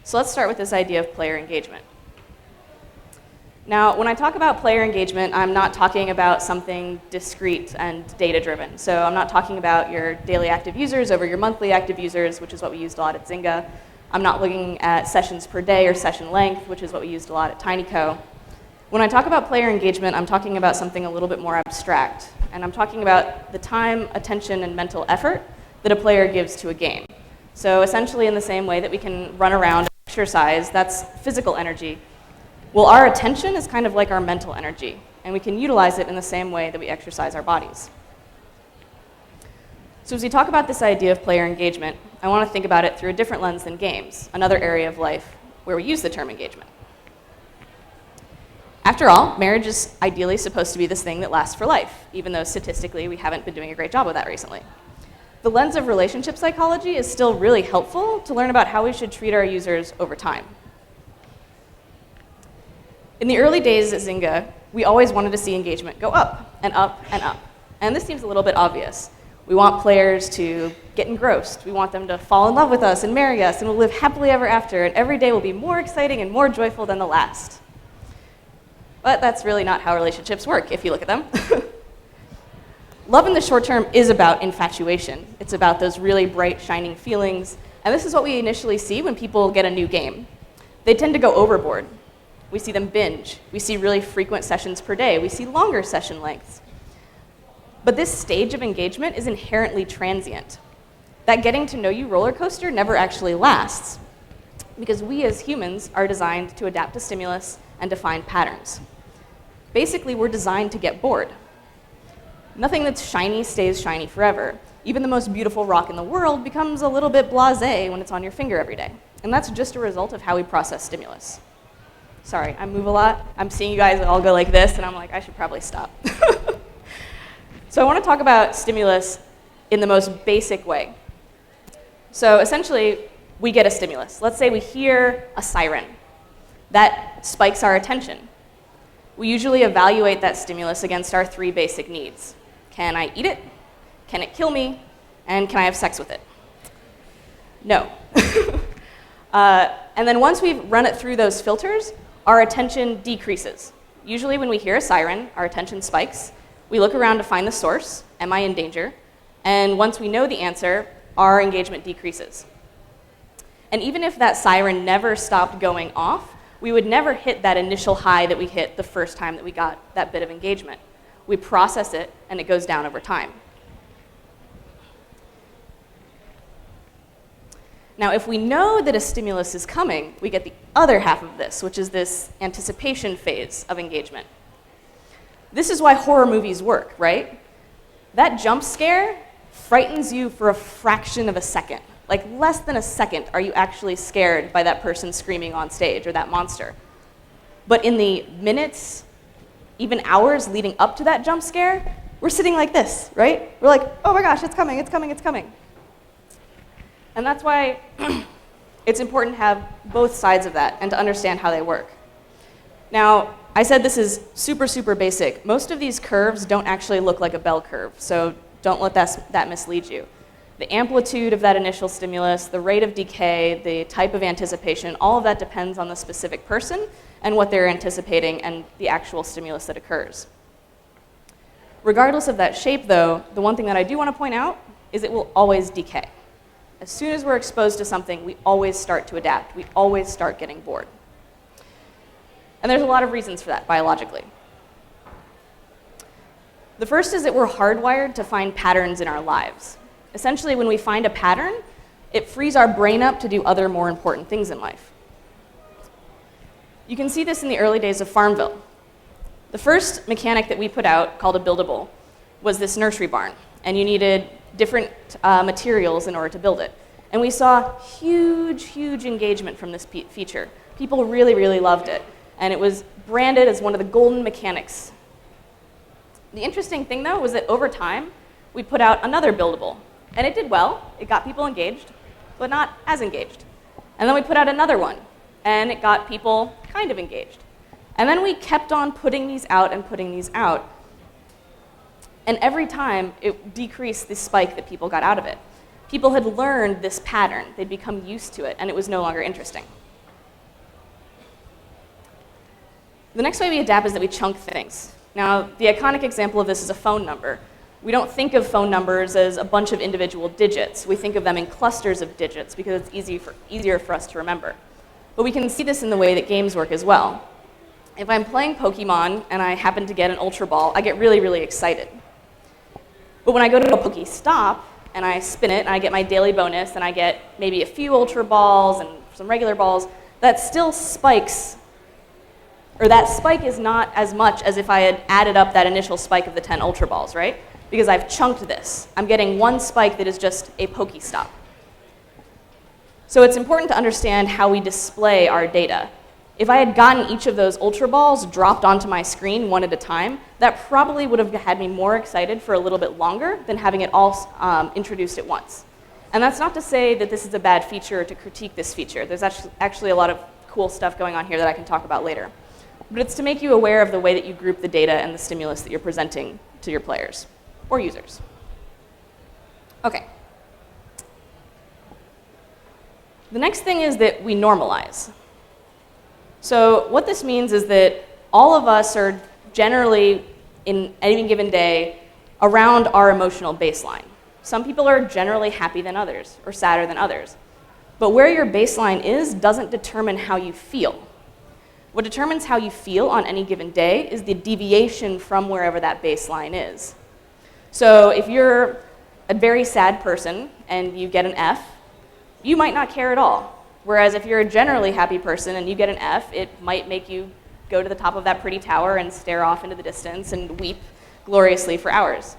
So let's start with this idea of player engagement. Now, when I talk about player engagement, I'm not talking about something discrete and data-driven. So I'm not talking about your daily active users over your monthly active users, which is what we used a lot at Zynga. I'm not looking at sessions per day or session length, which is what we used a lot at TinyCo. When I talk about player engagement, I'm talking about something a little bit more abstract. And I'm talking about the time, attention, and mental effort that a player gives to a game. So essentially in the same way that we can run around and exercise, that's physical energy. Well, our attention is kind of like our mental energy, and we can utilize it in the same way that we exercise our bodies. So as we talk about this idea of player engagement, I want to think about it through a different lens than games, another area of life where we use the term engagement. After all, marriage is ideally supposed to be this thing that lasts for life, even though statistically we haven't been doing a great job of that recently. The lens of relationship psychology is still really helpful to learn about how we should treat our users over time. In the early days at Zynga, we always wanted to see engagement go up and up and up. And this seems a little bit obvious. We want players to get engrossed. We want them to fall in love with us and marry us, and we'll live happily ever after, and every day will be more exciting and more joyful than the last. But that's really not how relationships work, if you look at them. Love in the short term is about infatuation. It's about those really bright, shining feelings. And this is what we initially see when people get a new game. They tend to go overboard. We see them binge. We see really frequent sessions per day. We see longer session lengths. But this stage of engagement is inherently transient. That getting to know you roller coaster never actually lasts, because we as humans are designed to adapt to stimulus and to find patterns. Basically, we're designed to get bored. Nothing that's shiny stays shiny forever. Even the most beautiful rock in the world becomes a little bit blasé when it's on your finger every day. And that's just a result of how we process stimulus. Sorry, I move a lot. I'm seeing you guys all go like this, and I'm like, I should probably stop. So I want to talk about stimulus in the most basic way. So essentially, we get a stimulus. Let's say we hear a siren. That spikes our attention. We usually evaluate that stimulus against our three basic needs. Can I eat it? Can it kill me? And can I have sex with it? No. And then once we've run it through those filters, our attention decreases. Usually when we hear a siren, our attention spikes. We look around to find the source. Am I in danger? And once we know the answer, our engagement decreases. And even if that siren never stopped going off, we would never hit that initial high that we hit the first time that we got that bit of engagement. We process it, and it goes down over time. Now, if we know that a stimulus is coming, we get the other half of this, which is this anticipation phase of engagement. This is why horror movies work, right? That jump scare frightens you for a fraction of a second. Like less than a second are you actually scared by that person screaming on stage or that monster. But in the minutes, even hours leading up to that jump scare, we're sitting like this, right? We're like, oh my gosh, it's coming, it's coming, it's coming. And that's why it's important to have both sides of that and to understand how they work. Now, I said this is super, super basic. Most of these curves don't actually look like a bell curve, so don't let that mislead you. The amplitude of that initial stimulus, the rate of decay, the type of anticipation, all of that depends on the specific person and what they're anticipating and the actual stimulus that occurs. Regardless of that shape, though, the one thing that I do want to point out is it will always decay. As soon as we're exposed to something, we always start to adapt. We always start getting bored. And there's a lot of reasons for that biologically. The first is that we're hardwired to find patterns in our lives. Essentially, when we find a pattern, it frees our brain up to do other more important things in life. You can see this in the early days of Farmville. The first mechanic that we put out, called a buildable, was this nursery barn, and you needed different materials in order to build it. And we saw huge, huge engagement from this feature. People really, really loved it, and it was branded as one of the golden mechanics. The interesting thing, though, was that over time, we put out another buildable, and it did well. It got people engaged, but not as engaged. And then we put out another one, and it got people kind of engaged. And then we kept on putting these out and putting these out. And every time, it decreased the spike that people got out of it. People had learned this pattern. They'd become used to it, and it was no longer interesting. The next way we adapt is that we chunk things. Now, the iconic example of this is a phone number. We don't think of phone numbers as a bunch of individual digits. We think of them in clusters of digits because it's easier for us to remember. But we can see this in the way that games work as well. If I'm playing Pokemon and I happen to get an Ultra Ball, I get really, really excited. But when I go to a Pokestop and I spin it and I get my daily bonus and I get maybe a few Ultra Balls and some regular balls, that still spikes, or that spike is not as much as if I had added up that initial spike of the 10 Ultra Balls, right? Because I've chunked this. I'm getting one spike that is just a Pokestop. So it's important to understand how we display our data. If I had gotten each of those Ultra Balls dropped onto my screen one at a time, that probably would have had me more excited for a little bit longer than having it all introduced at once. And that's not to say that this is a bad feature or to critique this feature. There's actually a lot of cool stuff going on here that I can talk about later. But it's to make you aware of the way that you group the data and the stimulus that you're presenting to your players or users. Okay. The next thing is that we normalize. So what this means is that all of us are generally, in any given day, around our emotional baseline. Some people are generally happy than others, or sadder than others. But where your baseline is doesn't determine how you feel. What determines how you feel on any given day is the deviation from wherever that baseline is. So if you're a very sad person and you get an F, you might not care at all. Whereas if you're a generally happy person and you get an F, it might make you go to the top of that pretty tower and stare off into the distance and weep gloriously for hours.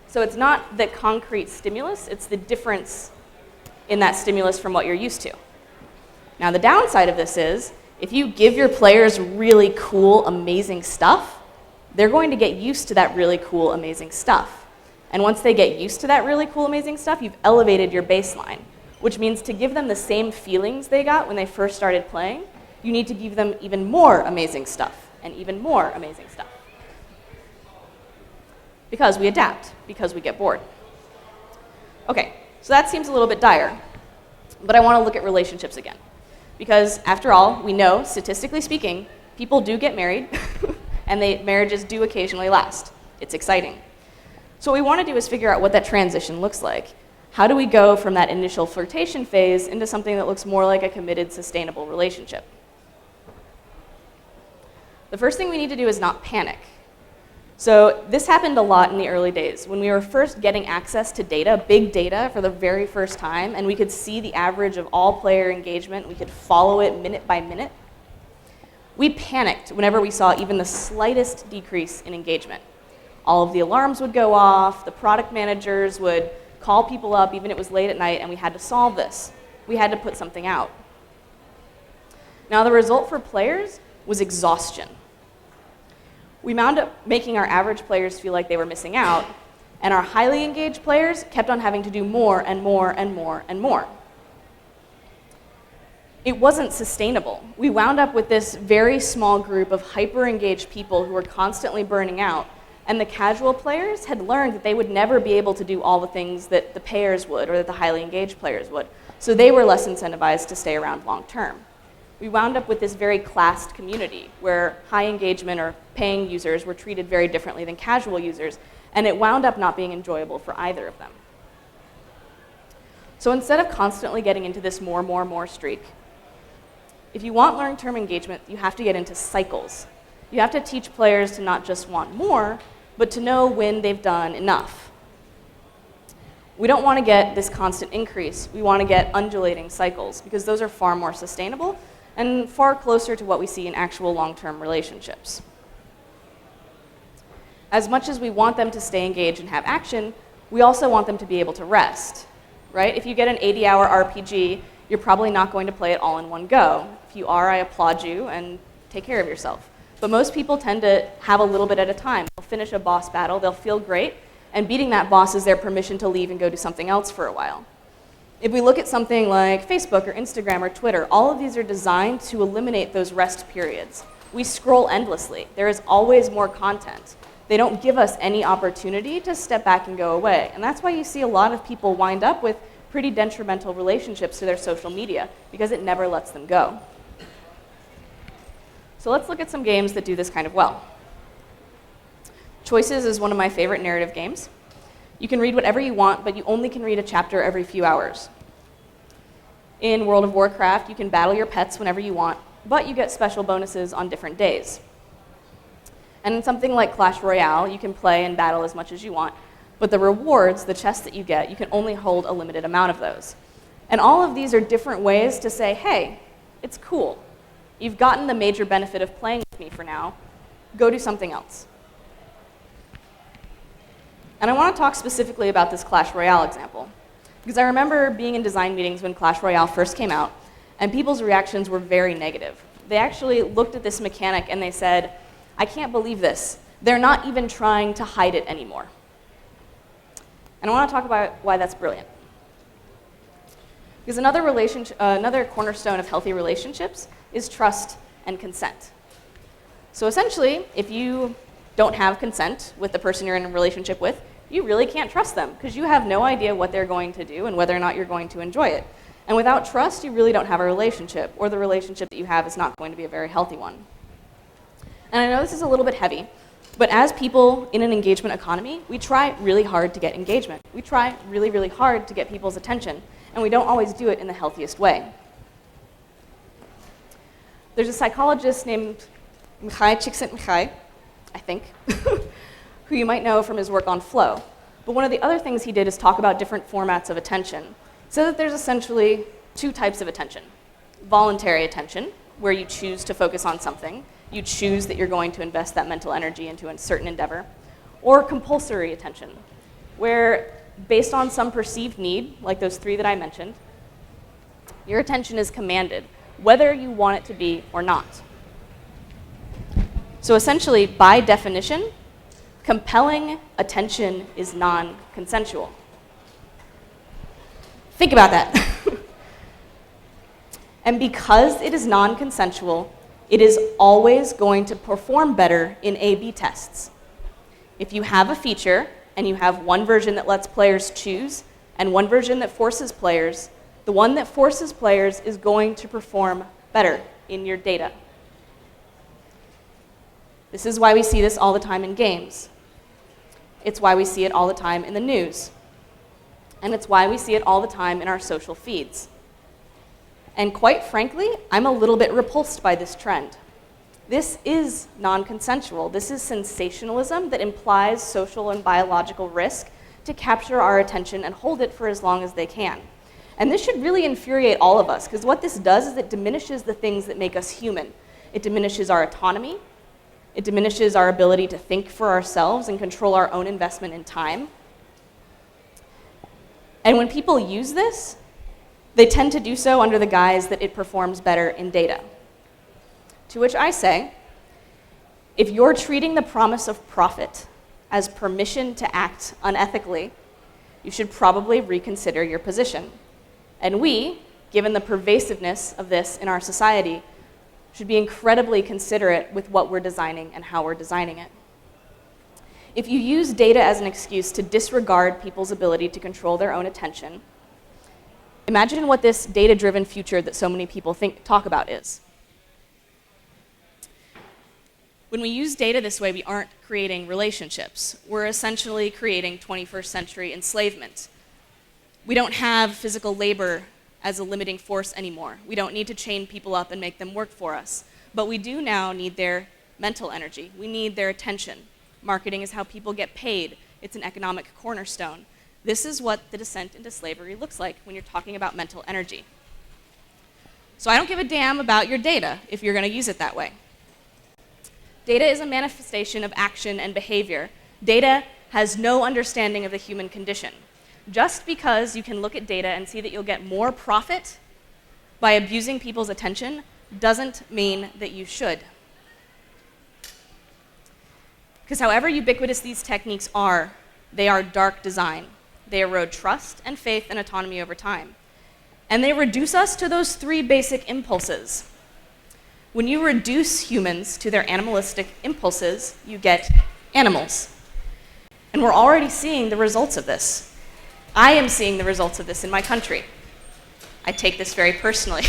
So it's not the concrete stimulus, it's the difference in that stimulus from what you're used to. Now the downside of this is, if you give your players really cool, amazing stuff, they're going to get used to that really cool, amazing stuff. And once they get used to that really cool, amazing stuff, you've elevated your baseline, which means to give them the same feelings they got when they first started playing, you need to give them even more amazing stuff and even more amazing stuff. because we adapt, because we get bored. Okay, so that seems a little bit dire, but I want to look at relationships again. Because after all, we know, statistically speaking, people do get married, and marriages do occasionally last. It's exciting. So what we want to do is figure out what that transition looks like. How do we go from that initial flirtation phase into something that looks more like a committed, sustainable relationship? The first thing we need to do is not panic. So this happened a lot in the early days when we were first getting access to data, big data, for the very first time, and we could see the average of all player engagement. We could follow it minute by minute. We panicked whenever we saw even the slightest decrease in engagement. All of the alarms would go off, the product managers would call people up, even if it was late at night, and we had to solve this. We had to put something out. Now the result for players was exhaustion. We wound up making our average players feel like they were missing out, and our highly engaged players kept on having to do more and more and more and more. It wasn't sustainable. We wound up with this very small group of hyper-engaged people who were constantly burning out, and the casual players had learned that they would never be able to do all the things that the payers would or that the highly engaged players would, so they were less incentivized to stay around long term. We wound up with this very classed community where high engagement or paying users were treated very differently than casual users, and it wound up not being enjoyable for either of them. So instead of constantly getting into this more streak, if you want long-term engagement, you have to get into cycles. You have to teach players to not just want more, but to know when they've done enough. We don't want to get this constant increase. We want to get undulating cycles because those are far more sustainable and far closer to what we see in actual long-term relationships. As much as we want them to stay engaged and have action, we also want them to be able to rest, right? If you get an 80-hour RPG, you're probably not going to play it all in one go. If you are, I applaud you and take care of yourself. But most people tend to have a little bit at a time. They'll finish a boss battle, they'll feel great, and beating that boss is their permission to leave and go do something else for a while. If we look at something like Facebook or Instagram or Twitter, all of these are designed to eliminate those rest periods. We scroll endlessly. There is always more content. They don't give us any opportunity to step back and go away. And that's why you see a lot of people wind up with pretty detrimental relationships to their social media, because it never lets them go. So let's look at some games that do this kind of well. Choices is one of my favorite narrative games. You can read whatever you want, but you only can read a chapter every few hours. In World of Warcraft, you can battle your pets whenever you want, but you get special bonuses on different days. And in something like Clash Royale, you can play and battle as much as you want, but the rewards, the chests that you get, you can only hold a limited amount of those. And all of these are different ways to say, hey, it's cool. You've gotten the major benefit of playing with me for now. Go do something else. And I want to talk specifically about this Clash Royale example, because I remember being in design meetings when Clash Royale first came out, and people's reactions were very negative. They actually looked at this mechanic and they said, I can't believe this. They're not even trying to hide it anymore. And I want to talk about why that's brilliant. Because another cornerstone of healthy relationships is trust and consent. So essentially, if you don't have consent with the person you're in a relationship with, you really can't trust them because you have no idea what they're going to do and whether or not you're going to enjoy it. And without trust, you really don't have a relationship, or the relationship that you have is not going to be a very healthy one. And I know this is a little bit heavy, but as people in an engagement economy, we try really hard to get engagement. We try really, really hard to get people's attention, and we don't always do it in the healthiest way. There's a psychologist named Mihai Csikszentmihalyi, I think, who you might know from his work on flow. But one of the other things he did is talk about different formats of attention, so that there's essentially two types of attention. Voluntary attention, where you choose to focus on something, you choose that you're going to invest that mental energy into a certain endeavor, or compulsory attention, where based on some perceived need, like those three that I mentioned, your attention is commanded, whether you want it to be or not. So essentially, by definition, compelling attention is non-consensual. Think about that. And because it is non-consensual, it is always going to perform better in A/B tests. if you have a feature and you have one version that lets players choose and one version that forces players, the one that forces players is going to perform better in your data. This is why we see this all the time in games. It's why we see it all the time in the news. And it's why we see it all the time in our social feeds. And quite frankly, I'm a little bit repulsed by this trend. This is non-consensual. This is sensationalism that implies social and biological risk to capture our attention and hold it for as long as they can. And this should really infuriate all of us, because what this does is it diminishes the things that make us human. It diminishes our autonomy. It diminishes our ability to think for ourselves and control our own investment in time. And when people use this, they tend to do so under the guise that it performs better in data. To which I say, if you're treating the promise of profit as permission to act unethically, you should probably reconsider your position. And we, given the pervasiveness of this in our society, should be incredibly considerate with what we're designing and how we're designing it. If you use data as an excuse to disregard people's ability to control their own attention, imagine what this data-driven future that so many people talk about is. When we use data this way, we aren't creating relationships. We're essentially creating 21st century enslavement. We don't have physical labor as a limiting force anymore. We don't need to chain people up and make them work for us. But we do now need their mental energy. We need their attention. Marketing is how people get paid. It's an economic cornerstone. This is what the descent into slavery looks like when you're talking about mental energy. So I don't give a damn about your data if you're going to use it that way. Data is a manifestation of action and behavior. Data has no understanding of the human condition. Just because you can look at data and see that you'll get more profit by abusing people's attention doesn't mean that you should. Because however ubiquitous these techniques are, they are dark design. They erode trust and faith and autonomy over time. And they reduce us to those three basic impulses. When you reduce humans to their animalistic impulses, you get animals. And we're already seeing the results of this. I am seeing the results of this in my country. I take this very personally.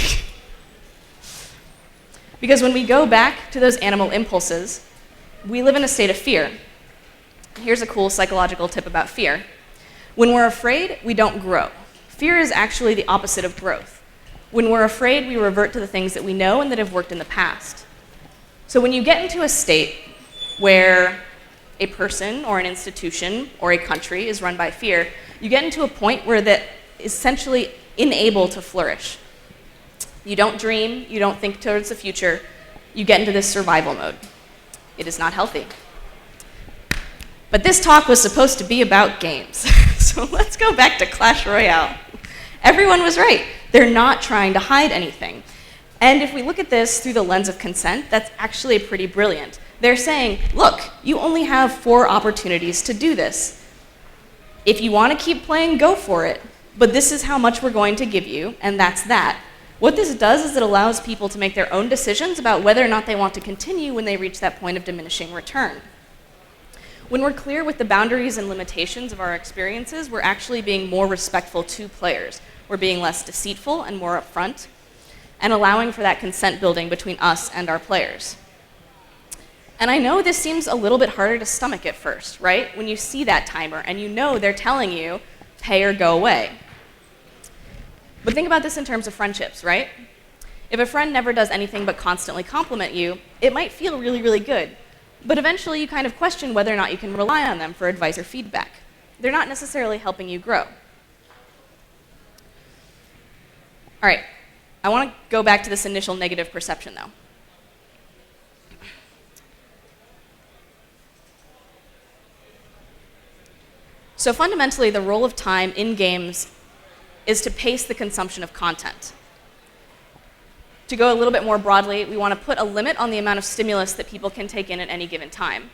Because when we go back to those animal impulses, we live in a state of fear. Here's a cool psychological tip about fear. When we're afraid, we don't grow. Fear is actually the opposite of growth. When we're afraid, we revert to the things that we know and that have worked in the past. So when you get into a state where a person or an institution or a country is run by fear, you get into a point where that is essentially unable to flourish. You don't dream, you don't think towards the future, you get into this survival mode. It is not healthy. But this talk was supposed to be about games. So let's go back to Clash Royale. Everyone was right. They're not trying to hide anything. And if we look at this through the lens of consent, that's actually pretty brilliant. They're saying, look, you only have 4 opportunities to do this. If you want to keep playing, go for it. But this is how much we're going to give you, and that's that. What this does is it allows people to make their own decisions about whether or not they want to continue when they reach that point of diminishing return. When we're clear with the boundaries and limitations of our experiences, we're actually being more respectful to players. We're being less deceitful and more upfront, and allowing for that consent building between us and our players. And I know this seems a little bit harder to stomach at first, right? When you see that timer and you know they're telling you, pay or go away. But think about this in terms of friendships, right? If a friend never does anything but constantly compliment you, it might feel really, really good. But eventually you kind of question whether or not you can rely on them for advice or feedback. They're not necessarily helping you grow. All right, I want to go back to this initial negative perception though. So fundamentally, the role of time in games is to pace the consumption of content. To go a little bit more broadly, we want to put a limit on the amount of stimulus that people can take in at any given time.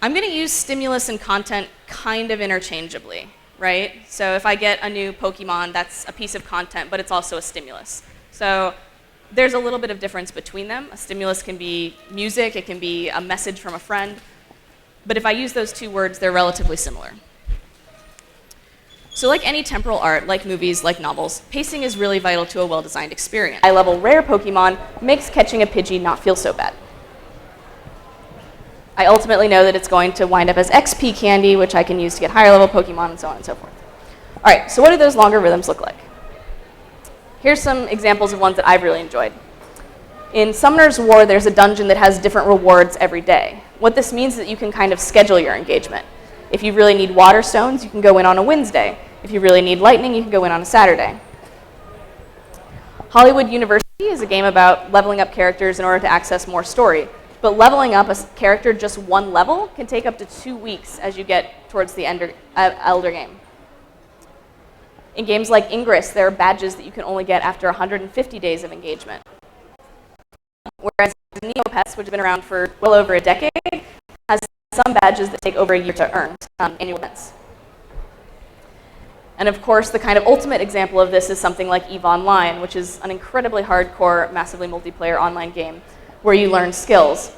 I'm going to use stimulus and content kind of interchangeably, right? So if I get a new Pokemon, that's a piece of content, but it's also a stimulus. So there's a little bit of difference between them. A stimulus can be music, it can be a message from a friend. But if I use those two words, they're relatively similar. So like any temporal art, like movies, like novels, pacing is really vital to a well-designed experience. High-level rare Pokemon makes catching a Pidgey not feel so bad. I ultimately know that it's going to wind up as XP candy, which I can use to get higher-level Pokemon, and so on and so forth. All right, so what do those longer rhythms look like? Here's some examples of ones that I've really enjoyed. In Summoner's War, there's a dungeon that has different rewards every day. What this means is that you can kind of schedule your engagement. If you really need water stones, you can go in on a Wednesday. If you really need lightning, you can go in on a Saturday. Hollywood University is a game about leveling up characters in order to access more story. But leveling up a character just one level can take up to 2 weeks as you get towards the elder game. In games like Ingress, there are badges that you can only get after 150 days of engagement. Whereas Neopets, which has been around for well over a decade, has some badges that take over a year to earn, annual events. And of course, the kind of ultimate example of this is something like EVE Online, which is an incredibly hardcore, massively multiplayer online game where you learn skills.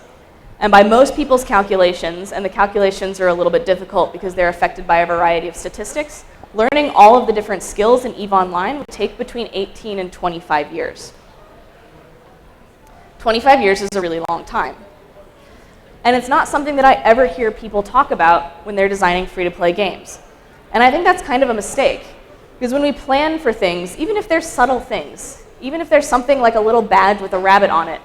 And by most people's calculations, and the calculations are a little bit difficult because they're affected by a variety of statistics, learning all of the different skills in EVE Online would take between 18 and 25 years. 25 years is a really long time. And it's not something that I ever hear people talk about when they're designing free-to-play games. And I think that's kind of a mistake. Because when we plan for things, even if they're subtle things, even if there's something like a little badge with a rabbit on it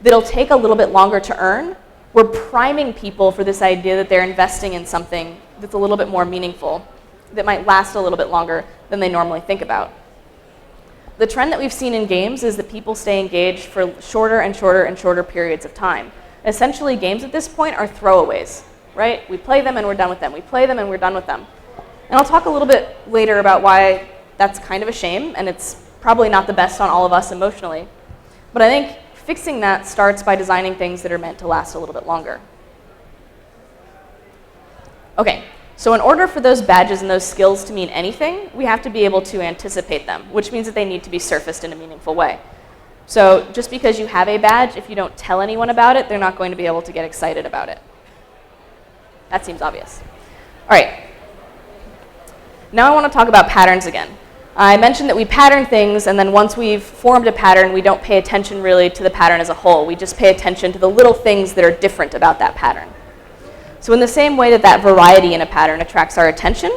that'll take a little bit longer to earn, we're priming people for this idea that they're investing in something that's a little bit more meaningful, that might last a little bit longer than they normally think about. The trend that we've seen in games is that people stay engaged for shorter and shorter and shorter periods of time. Essentially, games at this point are throwaways, right? We play them and we're done with them. We play them and we're done with them. And I'll talk a little bit later about why that's kind of a shame, and it's probably not the best on all of us emotionally. But I think fixing that starts by designing things that are meant to last a little bit longer. Okay, so in order for those badges and those skills to mean anything, we have to be able to anticipate them, which means that they need to be surfaced in a meaningful way. So just because you have a badge, if you don't tell anyone about it, they're not going to be able to get excited about it. That seems obvious. All right. Now I want to talk about patterns again. I mentioned that we pattern things, and then once we've formed a pattern, we don't pay attention really to the pattern as a whole. We just pay attention to the little things that are different about that pattern. So in the same way that that variety in a pattern attracts our attention,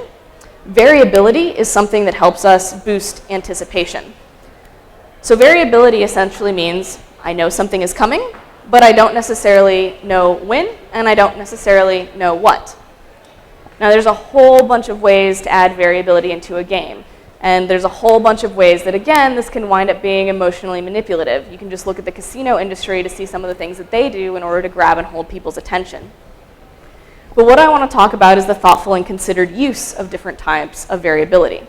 variability is something that helps us boost anticipation. So variability essentially means I know something is coming, but I don't necessarily know when, and I don't necessarily know what. Now there's a whole bunch of ways to add variability into a game. And there's a whole bunch of ways that, again, this can wind up being emotionally manipulative. You can just look at the casino industry to see some of the things that they do in order to grab and hold people's attention. But what I want to talk about is the thoughtful and considered use of different types of variability.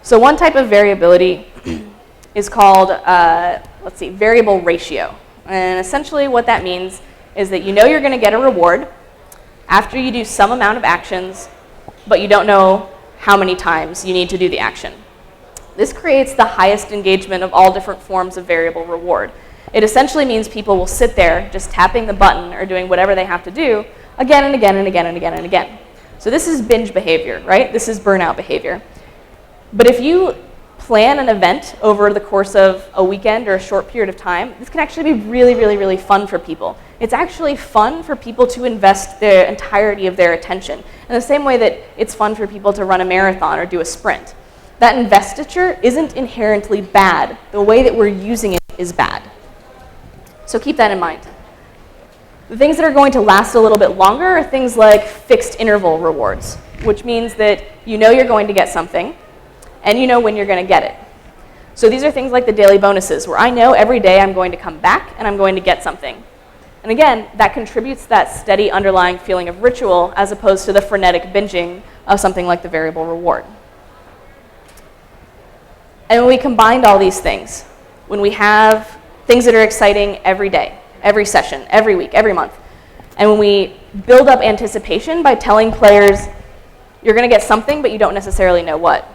So one type of variability is called, variable ratio. And essentially what that means is that you know you're going to get a reward after you do some amount of actions, but you don't know how many times you need to do the action. This creates the highest engagement of all different forms of variable reward. It essentially means people will sit there just tapping the button or doing whatever they have to do again and again and again and again and again. So this is binge behavior, right? This is burnout behavior. But if you plan an event over the course of a weekend or a short period of time, this can actually be really, really, really fun for people. It's actually fun for people to invest the entirety of their attention, in the same way that it's fun for people to run a marathon or do a sprint. That investiture isn't inherently bad. The way that we're using it is bad. So keep that in mind. The things that are going to last a little bit longer are things like fixed interval rewards, which means that you know you're going to get something, and you know when you're going to get it. So these are things like the daily bonuses, where I know every day I'm going to come back and I'm going to get something. And again, that contributes to that steady underlying feeling of ritual as opposed to the frenetic binging of something like the variable reward. And when we combined all these things, when we have things that are exciting every day, every session, every week, every month, and when we build up anticipation by telling players, you're going to get something, but you don't necessarily know what.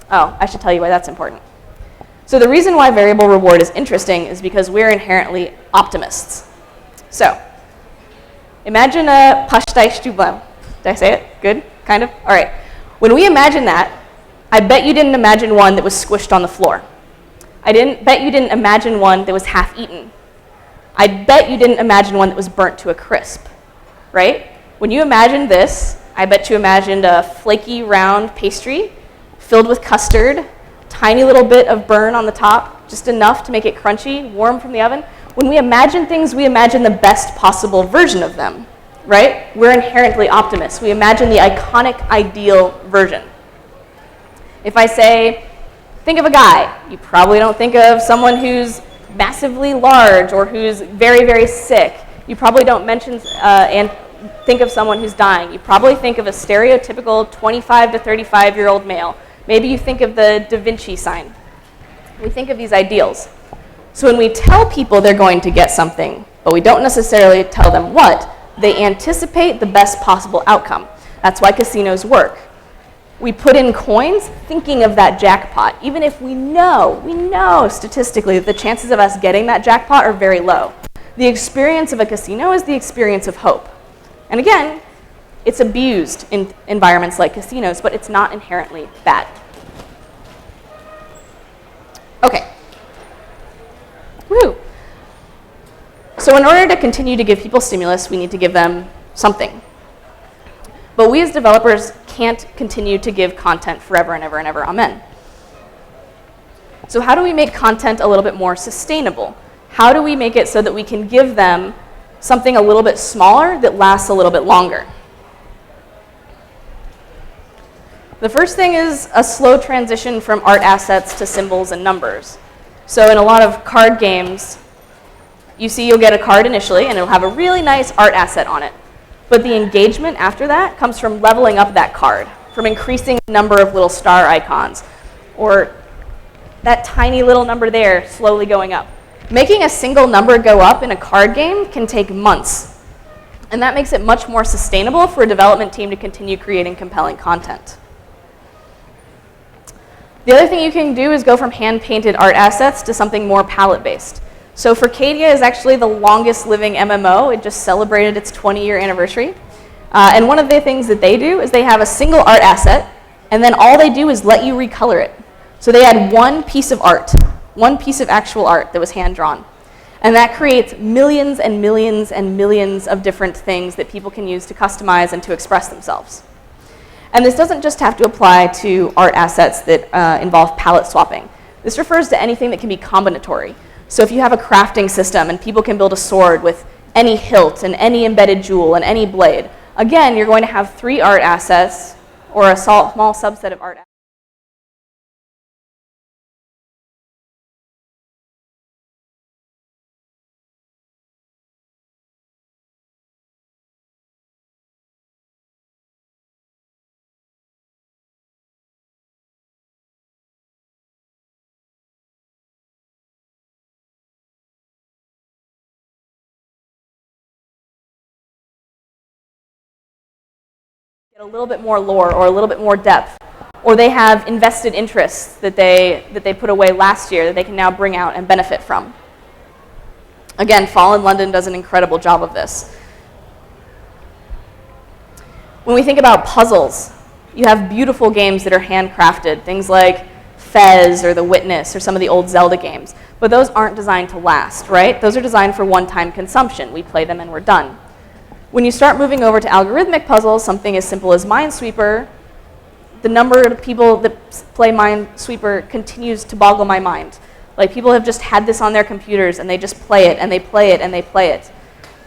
Oh, I should tell you why that's important. So the reason why variable reward is interesting is because we're inherently optimists. So Imagine a Pashtai. Did I say it? Good? Kind of? All right. When we imagine that, I bet you didn't imagine one that was squished on the floor. Bet you didn't imagine one that was half eaten. I bet you didn't imagine one that was burnt to a crisp, right? When you imagined this, I bet you imagined a flaky, round pastry filled with custard, tiny little bit of burn on the top, just enough to make it crunchy, warm from the oven. When we imagine things, we imagine the best possible version of them, right? We're inherently optimists. We imagine the iconic, ideal version. If I say, think of a guy, you probably don't think of someone who's massively large or who's very, very sick. You probably don't mention and think of someone who's dying. You probably think of a stereotypical 25 to 35-year-old male. Maybe you think of the Da Vinci sign. We think of these ideals. So when we tell people they're going to get something, but we don't necessarily tell them what, they anticipate the best possible outcome. That's why casinos work. We put in coins thinking of that jackpot, even if we know statistically that the chances of us getting that jackpot are very low. The experience of a casino is the experience of hope. And again, it's abused in environments like casinos, but it's not inherently bad. Okay. Woo. So in order to continue to give people stimulus, we need to give them something. But we as developers can't continue to give content forever and ever and ever, amen. So how do we make content a little bit more sustainable? How do we make it so that we can give them something a little bit smaller that lasts a little bit longer? The first thing is a slow transition from art assets to symbols and numbers. So in a lot of card games, you see you'll get a card initially and it'll have a really nice art asset on it. But the engagement after that comes from leveling up that card, from increasing the number of little star icons, or that tiny little number there slowly going up. Making a single number go up in a card game can take months. And that makes it much more sustainable for a development team to continue creating compelling content. The other thing you can do is go from hand-painted art assets to something more palette-based. So Furcadia is actually the longest living MMO. It just celebrated its 20-year anniversary. And one of the things that they do is they have a single art asset, and then all they do is let you recolor it. So they had one piece of art, one piece of actual art that was hand-drawn. And that creates millions and millions and millions of different things that people can use to customize and to express themselves. And this doesn't just have to apply to art assets that involve palette swapping. This refers to anything that can be combinatory. So if you have a crafting system and people can build a sword with any hilt and any embedded jewel and any blade, again, you're going to have 3 art assets or a small subset of art assets. A little bit more lore or a little bit more depth, or they have invested interests that they put away last year that they can now bring out and benefit from. Again, Fallen London does an incredible job of this. When we think about puzzles, you have beautiful games that are handcrafted, things like Fez or The Witness or some of the old Zelda games, but those aren't designed to last, right? Those are designed for one-time consumption. We play them and we're done. When you start moving over to algorithmic puzzles, something as simple as Minesweeper, the number of people that play Minesweeper continues to boggle my mind. Like, people have just had this on their computers and they just play it and they play it and they play it.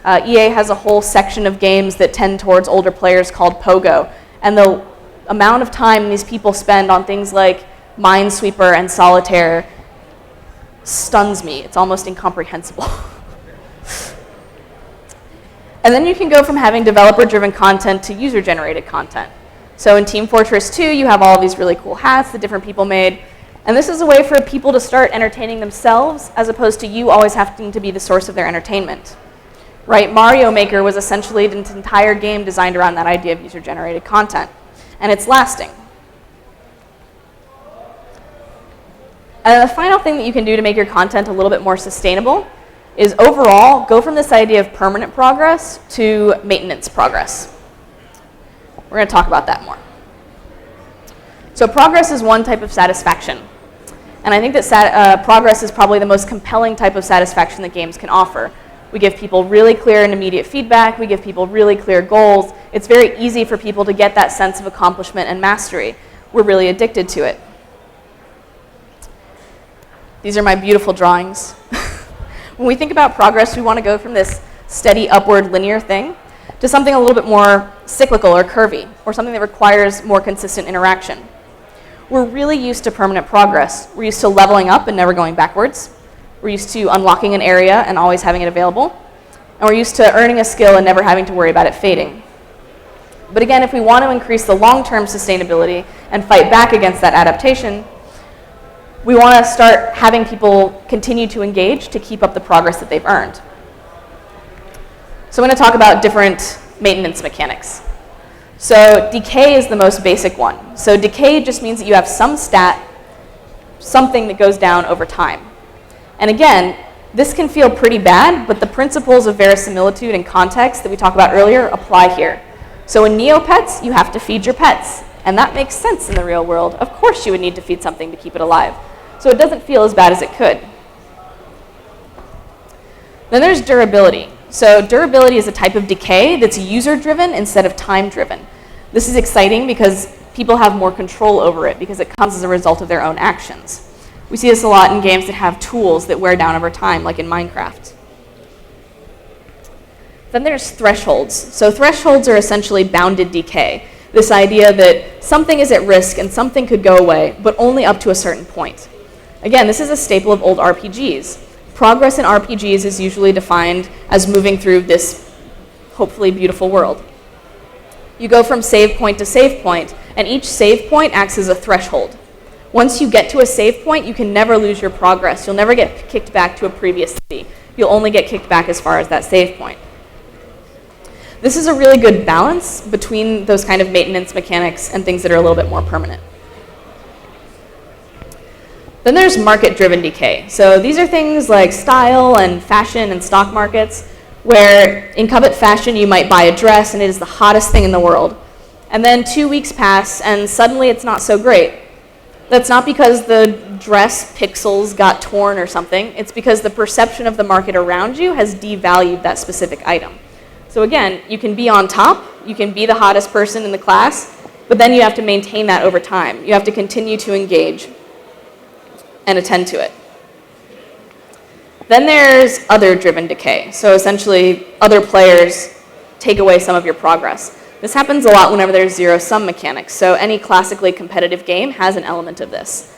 EA has a whole section of games that tend towards older players called Pogo. And the amount of time these people spend on things like Minesweeper and Solitaire stuns me. It's almost incomprehensible. And then you can go from having developer-driven content to user-generated content. So in Team Fortress 2, you have all of these really cool hats that different people made. And this is a way for people to start entertaining themselves as opposed to you always having to be the source of their entertainment. Right? Mario Maker was essentially an entire game designed around that idea of user-generated content. And it's lasting. And the final thing that you can do to make your content a little bit more sustainable is overall go from this idea of permanent progress to maintenance progress. We're going to talk about that more. So progress is one type of satisfaction. And I think that progress is probably the most compelling type of satisfaction that games can offer. We give people really clear and immediate feedback. We give people really clear goals. It's very easy for people to get that sense of accomplishment and mastery. We're really addicted to it. These are my beautiful drawings. When we think about progress, we want to go from this steady upward linear thing to something a little bit more cyclical or curvy, or something that requires more consistent interaction. We're really used to permanent progress. We're used to leveling up and never going backwards. We're used to unlocking an area and always having it available. And we're used to earning a skill and never having to worry about it fading. But again, if we want to increase the long-term sustainability and fight back against that adaptation, we want to start having people continue to engage to keep up the progress that they've earned. So I'm going to talk about different maintenance mechanics. So decay is the most basic one. So decay just means that you have some stat, something that goes down over time. And again, this can feel pretty bad, but the principles of verisimilitude and context that we talked about earlier apply here. So in Neopets, you have to feed your pets. And that makes sense in the real world. Of course you would need to feed something to keep it alive. So it doesn't feel as bad as it could. Then there's durability. So durability is a type of decay that's user-driven instead of time-driven. This is exciting because people have more control over it because it comes as a result of their own actions. We see this a lot in games that have tools that wear down over time, like in Minecraft. Then there's thresholds. So thresholds are essentially bounded decay. This idea that something is at risk and something could go away, but only up to a certain point. Again, this is a staple of old RPGs. Progress in RPGs is usually defined as moving through this hopefully beautiful world. You go from save point to save point, and each save point acts as a threshold. Once you get to a save point, you can never lose your progress. You'll never get kicked back to a previous city. You'll only get kicked back as far as that save point. This is a really good balance between those kind of maintenance mechanics and things that are a little bit more permanent. Then there's market-driven decay. So these are things like style and fashion and stock markets, where in covet fashion you might buy a dress and it is the hottest thing in the world. And then 2 weeks pass and suddenly it's not so great. That's not because the dress pixels got torn or something. It's because the perception of the market around you has devalued that specific item. So again, you can be on top, you can be the hottest person in the class, but then you have to maintain that over time. You have to continue to engage and attend to it. Then there's other-driven decay. So essentially, other players take away some of your progress. This happens a lot whenever there's zero-sum mechanics. So any classically competitive game has an element of this.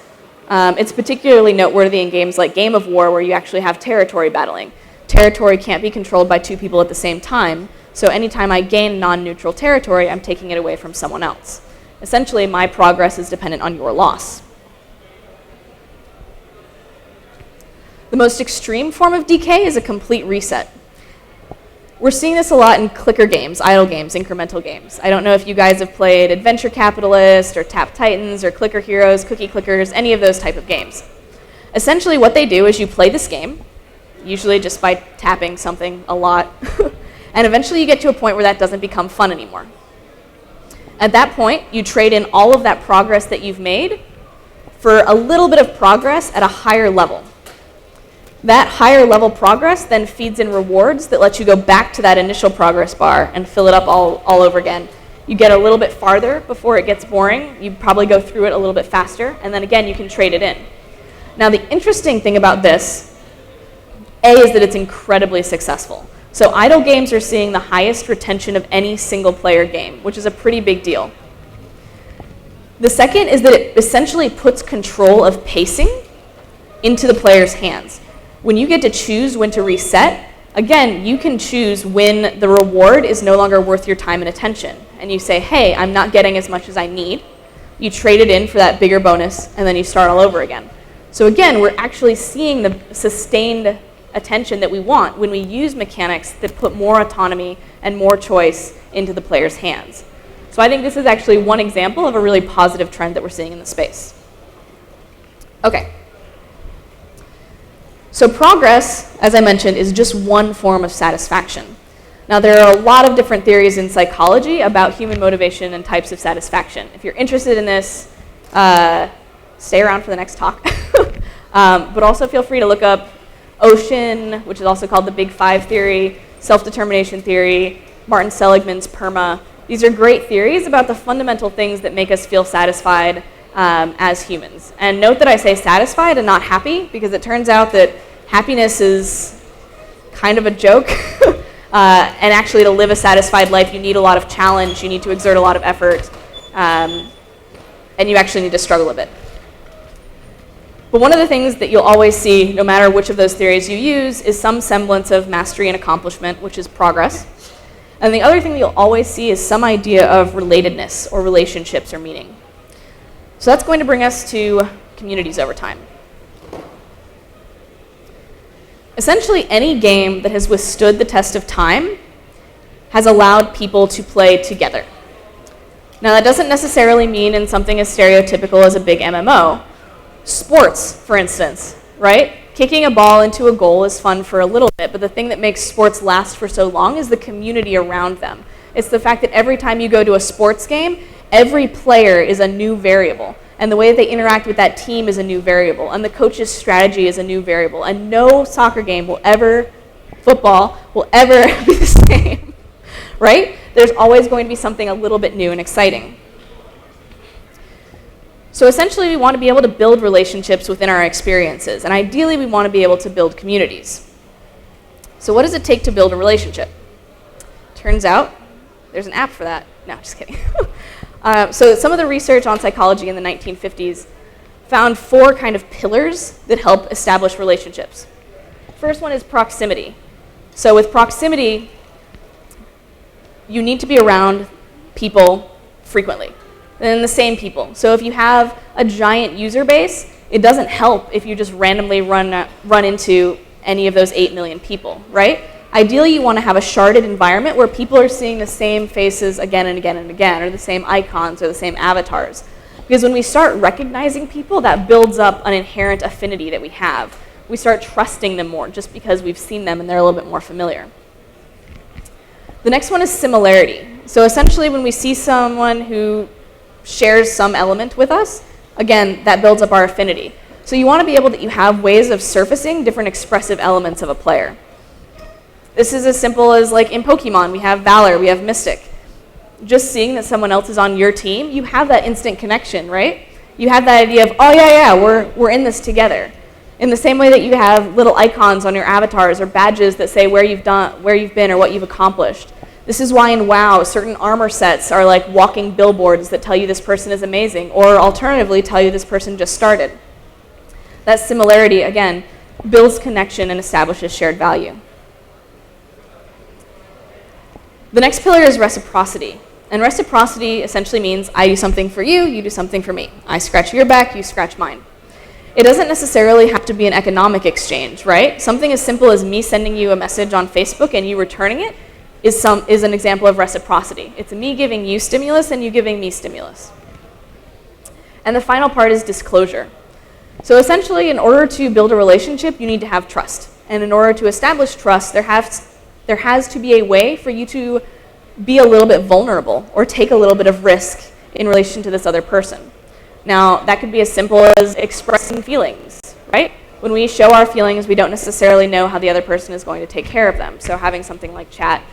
It's particularly noteworthy in games like Game of War, where you actually have territory battling. Territory can't be controlled by two people at the same time, so anytime I gain non-neutral territory, I'm taking it away from someone else. Essentially, my progress is dependent on your loss. The most extreme form of decay is a complete reset. We're seeing this a lot in clicker games, idle games, incremental games. I don't know if you guys have played Adventure Capitalist or Tap Titans or Clicker Heroes, Cookie Clickers, any of those type of games. Essentially what they do is you play this game, usually just by tapping something a lot, and eventually you get to a point where that doesn't become fun anymore. At that point, you trade in all of that progress that you've made for a little bit of progress at a higher level. That higher level progress then feeds in rewards that let you go back to that initial progress bar and fill it up all over again. You get a little bit farther before it gets boring. You probably go through it a little bit faster, and then again, you can trade it in. Now, the interesting thing about this, A, is that it's incredibly successful. So idle games are seeing the highest retention of any single player game, which is a pretty big deal. The second is that it essentially puts control of pacing into the player's hands. When you get to choose when to reset, again, you can choose when the reward is no longer worth your time and attention. And you say, hey, I'm not getting as much as I need. You trade it in for that bigger bonus, and then you start all over again. So again, we're actually seeing the sustained attention that we want when we use mechanics that put more autonomy and more choice into the player's hands. So I think this is actually one example of a really positive trend that we're seeing in the space. Okay. So progress, as I mentioned, is just one form of satisfaction. Now, there are a lot of different theories in psychology about human motivation and types of satisfaction. If you're interested in this, stay around for the next talk. But also feel free to look up Ocean, which is also called the Big Five theory, self-determination theory, Martin Seligman's PERMA. These are great theories about the fundamental things that make us feel satisfied as humans. And note that I say satisfied and not happy, because it turns out that happiness is kind of a joke. And actually, to live a satisfied life, you need a lot of challenge, you need to exert a lot of effort, and you actually need to struggle a bit. But one of the things that you'll always see, no matter which of those theories you use, is some semblance of mastery and accomplishment, which is progress. And the other thing that you'll always see is some idea of relatedness or relationships or meaning. So that's going to bring us to communities over time. Essentially, any game that has withstood the test of time has allowed people to play together. Now, that doesn't necessarily mean in something as stereotypical as a big MMO. Sports, for instance, right? Kicking a ball into a goal is fun for a little bit, but the thing that makes sports last for so long is the community around them. It's the fact that every time you go to a sports game, every player is a new variable. And the way that they interact with that team is a new variable. And the coach's strategy is a new variable. And no soccer game football will ever be the same, right? There's always going to be something a little bit new and exciting. So essentially, we want to be able to build relationships within our experiences. And ideally, we want to be able to build communities. So what does it take to build a relationship? Turns out, there's an app for that. No, just kidding. So some of the research on psychology in the 1950s found 4 kind of pillars that help establish relationships. First one is proximity. So with proximity, you need to be around people frequently. And the same people. So if you have a giant user base, it doesn't help if you just randomly run into any of those 8 million people, right? Ideally, you want to have a sharded environment where people are seeing the same faces again and again and again, or the same icons, or the same avatars. Because when we start recognizing people, that builds up an inherent affinity that we have. We start trusting them more just because we've seen them and they're a little bit more familiar. The next one is similarity. So essentially, when we see someone who shares some element with us, again, that builds up our affinity. So you want to be able to have ways of surfacing different expressive elements of a player. This is as simple as, like, in Pokemon, we have Valor, we have Mystic. Just seeing that someone else is on your team, you have that instant connection, right? You have that idea of, oh yeah, we're in this together. In the same way that you have little icons on your avatars or badges that say where you've been or what you've accomplished. This is why in WoW, certain armor sets are like walking billboards that tell you this person is amazing, or alternatively tell you this person just started. That similarity, again, builds connection and establishes shared value. The next pillar is reciprocity. And reciprocity essentially means I do something for you, you do something for me. I scratch your back, you scratch mine. It doesn't necessarily have to be an economic exchange, right? Something as simple as me sending you a message on Facebook and you returning it is an example of reciprocity. It's me giving you stimulus and you giving me stimulus. And the final part is disclosure. So essentially, in order to build a relationship, you need to have trust. And in order to establish trust, there has to be a way for you to be a little bit vulnerable or take a little bit of risk in relation to this other person. Now, that could be as simple as expressing feelings, right? When we show our feelings, we don't necessarily know how the other person is going to take care of them. So having something like chat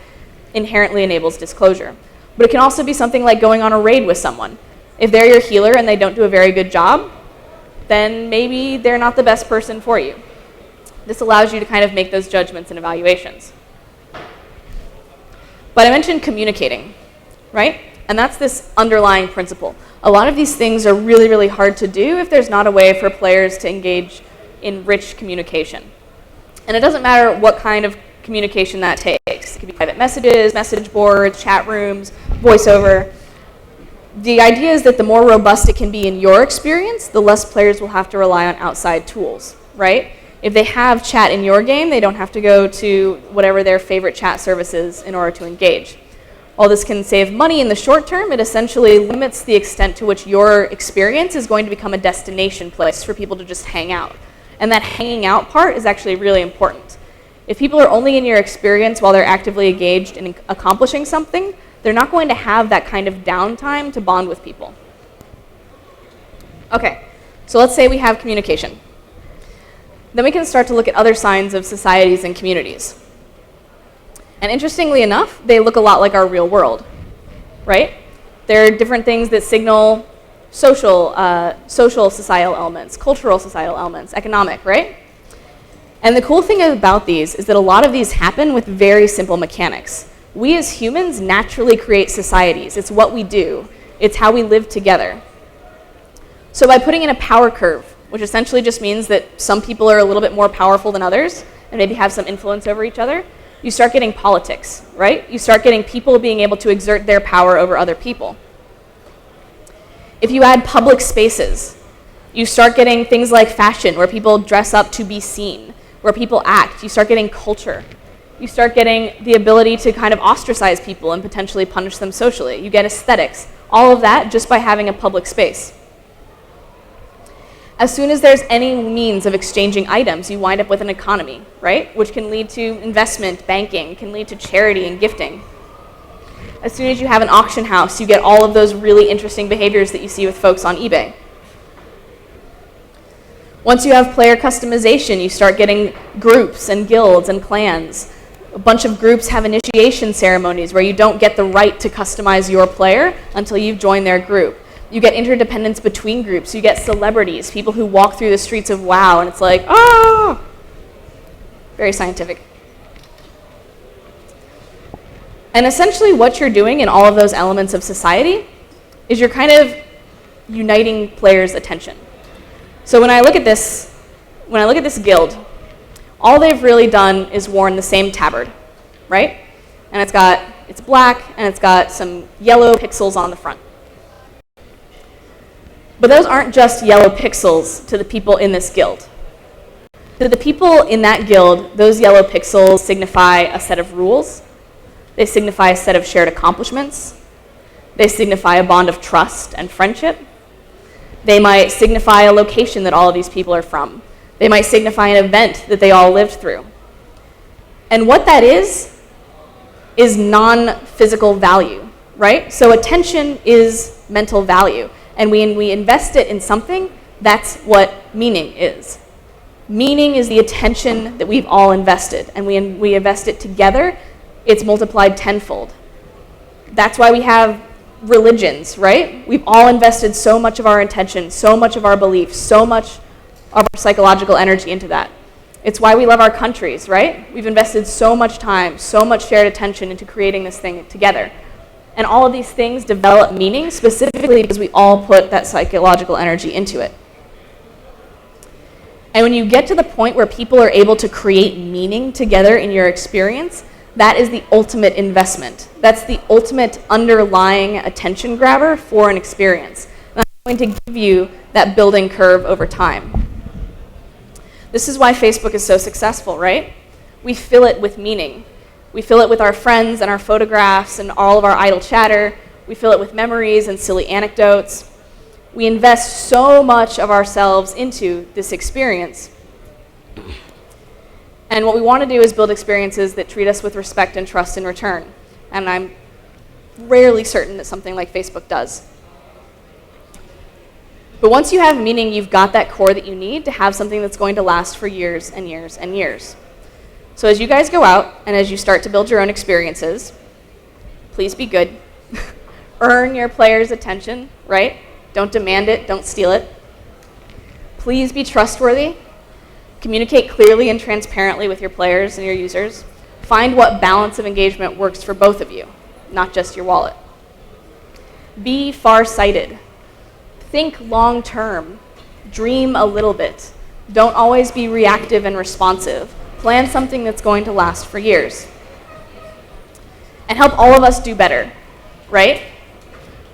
inherently enables disclosure. But it can also be something like going on a raid with someone. If they're your healer and they don't do a very good job, then maybe they're not the best person for you. This allows you to kind of make those judgments and evaluations. But I mentioned communicating, right? And that's this underlying principle. A lot of these things are really, really hard to do if there's not a way for players to engage in rich communication. And it doesn't matter what kind of communication that takes. It could be private messages, message boards, chat rooms, voiceover. The idea is that the more robust it can be in your experience, the less players will have to rely on outside tools, right? If they have chat in your game, they don't have to go to whatever their favorite chat service is in order to engage. While this can save money in the short term, it essentially limits the extent to which your experience is going to become a destination place for people to just hang out. And that hanging out part is actually really important. If people are only in your experience while they're actively engaged in accomplishing something, they're not going to have that kind of downtime to bond with people. Okay, so let's say we have communication. Then we can start to look at other signs of societies and communities. And interestingly enough, they look a lot like our real world, right? There are different things that signal social societal elements, cultural societal elements, economic, right? And the cool thing about these is that a lot of these happen with very simple mechanics. We as humans naturally create societies. It's what we do. It's how we live together. So by putting in a power curve, which essentially just means that some people are a little bit more powerful than others and maybe have some influence over each other, you start getting politics, right? You start getting people being able to exert their power over other people. If you add public spaces, you start getting things like fashion, where people dress up to be seen, where people act. You start getting culture. You start getting the ability to kind of ostracize people and potentially punish them socially. You get aesthetics. All of that just by having a public space. As soon as there's any means of exchanging items, you wind up with an economy, right? Which can lead to investment, banking, can lead to charity and gifting. As soon as you have an auction house, you get all of those really interesting behaviors that you see with folks on eBay. Once you have player customization, you start getting groups and guilds and clans. A bunch of groups have initiation ceremonies where you don't get the right to customize your player until you've joined their group. You get interdependence between groups. You get celebrities, people who walk through the streets of WoW, and it's like, oh! Very scientific. And essentially what you're doing in all of those elements of society is you're kind of uniting players' attention. So when I look at this guild, all they've really done is worn the same tabard, right? And it's black, and it's got some yellow pixels on the front. But those aren't just yellow pixels to the people in this guild. To the people in that guild, those yellow pixels signify a set of rules. They signify a set of shared accomplishments. They signify a bond of trust and friendship. They might signify a location that all of these people are from. They might signify an event that they all lived through. And what that is non-physical value, right? So attention is mental value. And when we invest it in something, that's what meaning is. Meaning is the attention that we've all invested. And we invest it together, it's multiplied tenfold. That's why we have religions, right? We've all invested so much of our attention, so much of our belief, so much of our psychological energy into that. It's why we love our countries, right? We've invested so much time, so much shared attention into creating this thing together. And all of these things develop meaning specifically because we all put that psychological energy into it. And when you get to the point where people are able to create meaning together in your experience, that is the ultimate investment. That's the ultimate underlying attention grabber for an experience. And I'm going to give you that building curve over time. This is why Facebook is so successful, right? We fill it with meaning. We fill it with our friends and our photographs and all of our idle chatter. We fill it with memories and silly anecdotes. We invest so much of ourselves into this experience. And what we want to do is build experiences that treat us with respect and trust in return. And I'm rarely certain that something like Facebook does. But once you have meaning, you've got that core that you need to have something that's going to last for years and years and years. So as you guys go out and as you start to build your own experiences, please be good. Earn your players' attention, right? Don't demand it, don't steal it. Please be trustworthy. Communicate clearly and transparently with your players and your users. Find what balance of engagement works for both of you, not just your wallet. Be far-sighted. Think long-term. Dream a little bit. Don't always be reactive and responsive. Plan something that's going to last for years. And help all of us do better, right?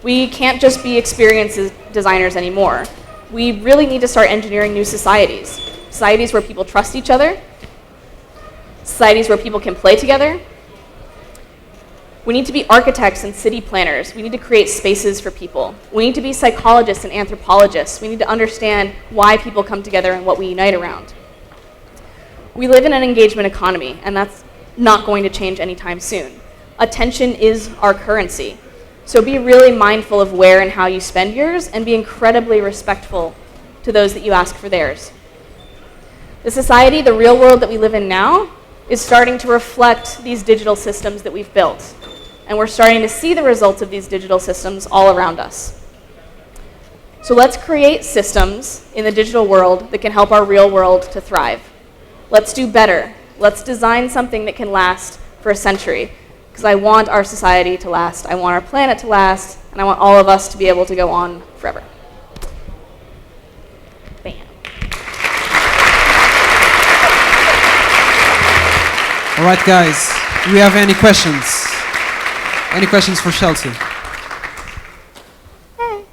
We can't just be experience designers anymore. We really need to start engineering new societies. Societies where people trust each other. Societies where people can play together. We need to be architects and city planners. We need to create spaces for people. We need to be psychologists and anthropologists. We need to understand why people come together and what we unite around. We live in an engagement economy, and that's not going to change anytime soon. Attention is our currency. So be really mindful of where and how you spend yours, and be incredibly respectful to those that you ask for theirs. The society, the real world that we live in now, is starting to reflect these digital systems that we've built. And we're starting to see the results of these digital systems all around us. So let's create systems in the digital world that can help our real world to thrive. Let's do better. Let's design something that can last for a century. Because I want our society to last, I want our planet to last, and I want all of us to be able to go on forever. Bam. All right, guys. Do we have any questions? Any questions for Chelsea? Hey.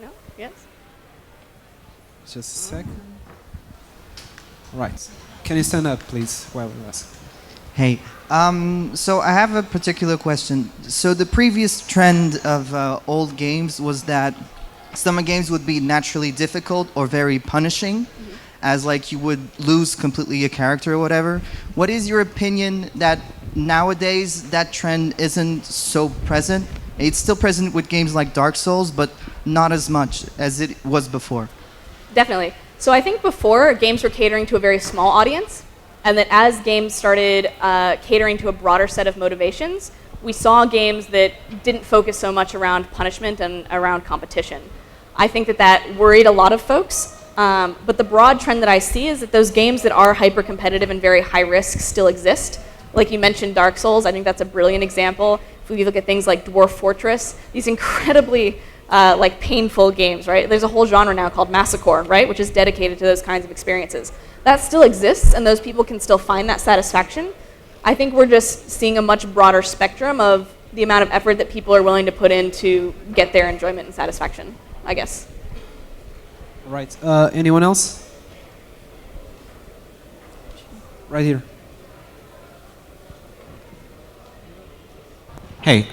No? Yes? Just a second. All right. Can you stand up, please, while we ask? Hey, so I have a particular question. So the previous trend of old games was that some games would be naturally difficult or very punishing, as like you would lose completely a character or whatever. What is your opinion that nowadays that trend isn't so present? It's still present with games like Dark Souls, but not as much as it was before. Definitely. So I think before, games were catering to a very small audience, and that as games started catering to a broader set of motivations, we saw games that didn't focus so much around punishment and around competition. I think that that worried a lot of folks, but the broad trend that I see is that those games that are hyper-competitive and very high risk still exist. Like you mentioned Dark Souls, I think that's a brilliant example. If we look at things like Dwarf Fortress, these incredibly like painful games, right? There's a whole genre now called Massacre, right? Which is dedicated to those kinds of experiences. That still exists, and those people can still find that satisfaction. I think we're just seeing a much broader spectrum of the amount of effort that people are willing to put in to get their enjoyment and satisfaction, I guess. All right. Anyone else? Right here. Hey,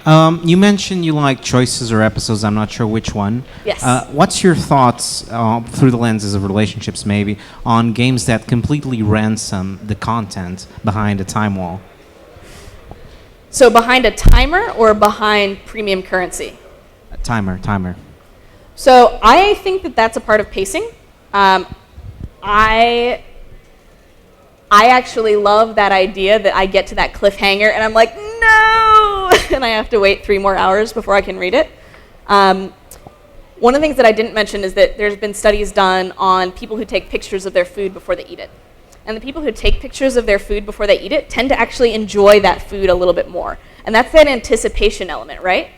you mentioned you like choices or episodes, I'm not sure which one. Yes. What's your thoughts, through the lenses of relationships maybe, on games that completely ransom the content behind a time wall? So behind a timer or behind premium currency? A timer. So I think that that's a part of pacing. I actually love that idea that I get to that cliffhanger and I'm like, no! And I have to wait 3 more hours before I can read it. One of the things that I didn't mention is that there's been studies done on people who take pictures of their food before they eat it. And the people who take pictures of their food before they eat it tend to actually enjoy that food a little bit more. And that's that anticipation element, right?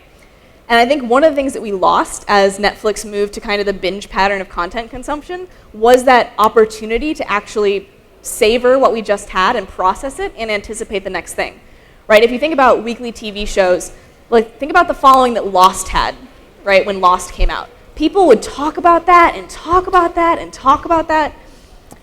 And I think one of the things that we lost as Netflix moved to kind of the binge pattern of content consumption was that opportunity to actually savor what we just had and process it and anticipate the next thing, right? If you think about weekly TV shows, like think about the following that Lost had, right, when Lost came out. People would talk about that and talk about that and talk about that.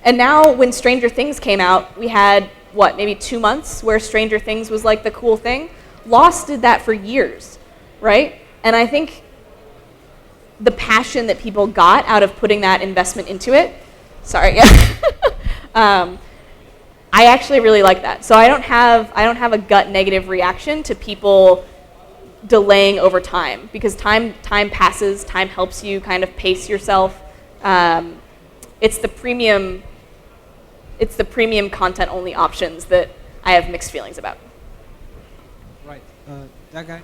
And now when Stranger Things came out, we had, what, maybe 2 months where Stranger Things was like the cool thing. Lost did that for years, right? And I think the passion that people got out of putting that investment into it, sorry, yeah. I actually really like that. So I don't have a gut negative reaction to people delaying over time, because time passes, time helps you kind of pace yourself. It's the premium content only options that I have mixed feelings about. Right. That guy.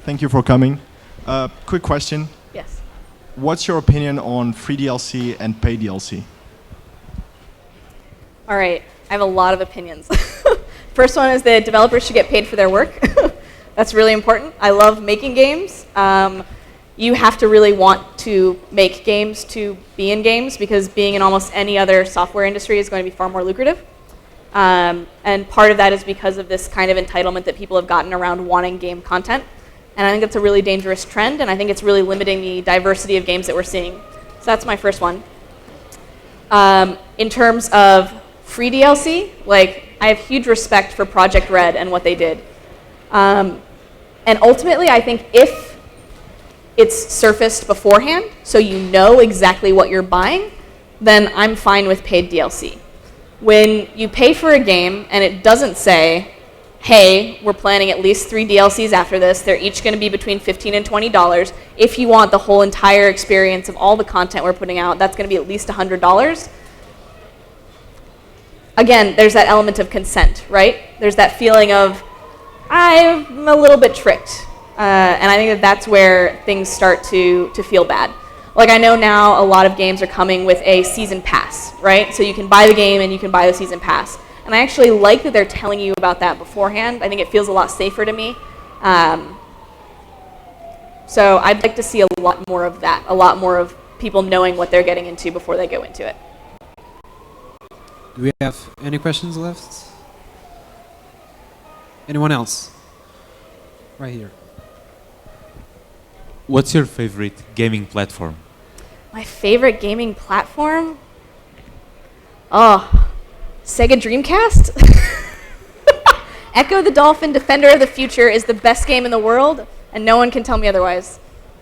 Thank you for coming. Quick question. Yes. What's your opinion on free DLC and paid DLC? All right, I have a lot of opinions. First one is that developers should get paid for their work. That's really important. I love making games. You have to really want to make games to be in games, because being in almost any other software industry is going to be far more lucrative. And part of that is because of this kind of entitlement that people have gotten around wanting game content. And I think it's a really dangerous trend, and I think it's really limiting the diversity of games that we're seeing. So that's my first one. In terms of free DLC, like, I have huge respect for Project Red and what they did. And ultimately, I think if it's surfaced beforehand, so you know exactly what you're buying, then I'm fine with paid DLC. When you pay for a game and it doesn't say, hey, we're planning at least 3 DLCs after this, they're each going to be between $15 and $20. If you want the whole entire experience of all the content we're putting out, that's going to be at least $100. Again, there's that element of consent, right? There's that feeling of, I'm a little bit tricked. And I think that that's where things start to feel bad. Like, I know now a lot of games are coming with a season pass, right? So you can buy the game and you can buy the season pass. And I actually like that they're telling you about that beforehand. I think it feels a lot safer to me. So I'd like to see a lot more of that, a lot more of people knowing what they're getting into before they go into it. Do we have any questions left? Anyone else? Right here. What's your favorite gaming platform? My favorite gaming platform? Oh, Sega Dreamcast? Echo the Dolphin Defender of the Future is the best game in the world, and no one can tell me otherwise.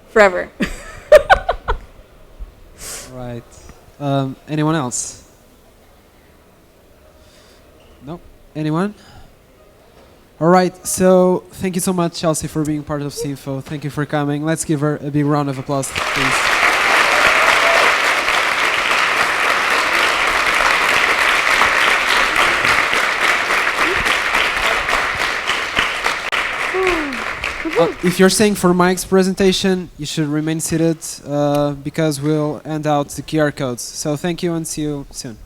Forever. Right. Anyone else? No? Anyone? All right, so thank you so much, Chelsea, for being part of Sinfo. Thank you for coming. Let's give her a big round of applause, please. If you're staying for Mike's presentation, you should remain seated because we'll hand out the QR codes. So thank you and see you soon.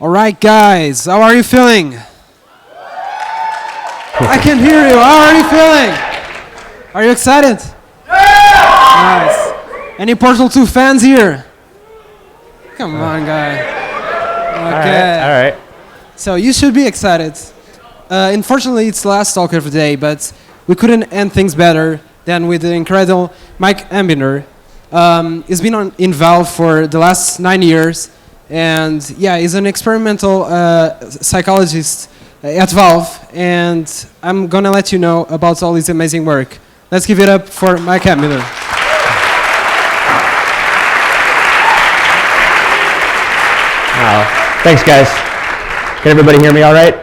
All right, guys, how are you feeling? I can hear you. How are you feeling? Are you excited? Yeah! Nice. Any Portal 2 fans here? Come on, guy. Okay. All right. So you should be excited. Unfortunately, it's the last talk of the day, but we couldn't end things better than with the incredible Mike Ambinder. He's been in Valve for the last 9 years, and yeah, he's an experimental psychologist at Valve, and I'm gonna let you know about all his amazing work. Let's give it up for Mike Ambinder. Thanks, guys. Can everybody hear me all right?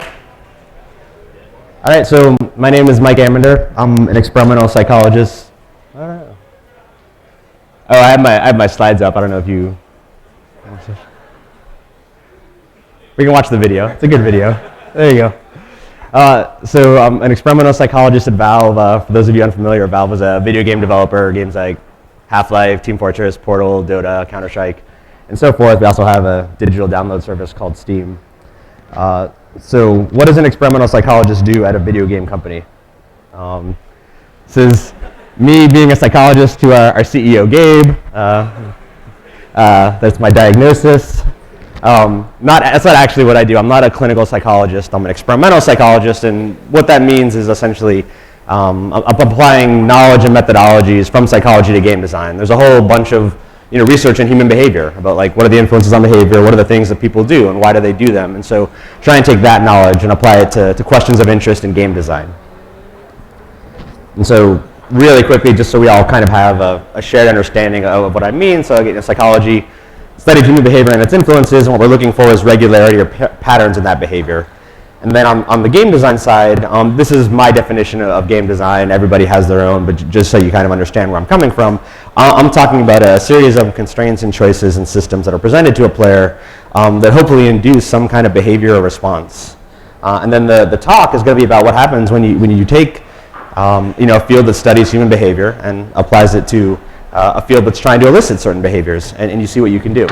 All right, so my name is Mike Ambinder. I'm an experimental psychologist. All right. Oh, I have my slides up. I don't know if you... We can watch the video. It's a good video. There you go. So I'm an experimental psychologist at Valve. For those of you unfamiliar, Valve is a video game developer. Games like Half-Life, Team Fortress, Portal, Dota, Counter-Strike, and so forth. We also have a digital download service called Steam. So what does an experimental psychologist do at a video game company? This is me being a psychologist to our CEO, Gabe. That's my diagnosis. That's not actually what I do. I'm not a clinical psychologist. I'm an experimental psychologist, and what that means is essentially I'm applying knowledge and methodologies from psychology to game design. There's a whole bunch of research in human behavior about like what are the influences on behavior, what are the things that people do, and why do they do them, and so try and take that knowledge and apply it to questions of interest in game design. And so really quickly, just so we all kind of have a shared understanding of what I mean, so again, psychology studies human behavior and its influences, and what we're looking for is regularity or patterns in that behavior. And then on the game design side, this is my definition of game design. Everybody has their own, but just so you kind of understand where I'm coming from, I'm talking about a series of constraints and choices and systems that are presented to a player that hopefully induce some kind of behavior or response. And then the talk is going to be about what happens when you take a field that studies human behavior and applies it to a field that's trying to elicit certain behaviors, and you see what you can do.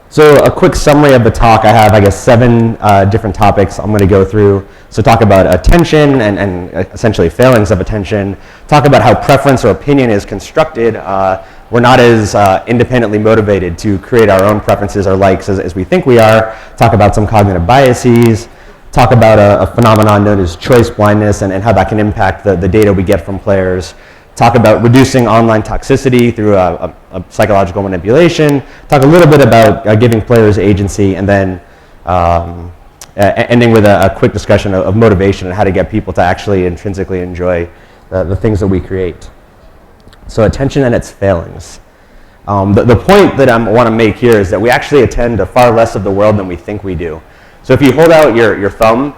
So a quick summary of the talk. I have, I guess, 7 different topics I'm going to go through. So talk about attention and essentially failings of attention. Talk about how preference or opinion is constructed. We're not as independently motivated to create our own preferences or likes as we think we are. Talk about some cognitive biases. Talk about a phenomenon known as choice blindness and how that can impact the data we get from players. Talk about reducing online toxicity through a psychological manipulation. Talk a little bit about giving players agency, and then ending with a quick discussion of motivation and how to get people to actually intrinsically enjoy the things that we create. So attention and its failings. The point that I want to make here is that we actually attend to far less of the world than we think we do. So if you hold out your thumb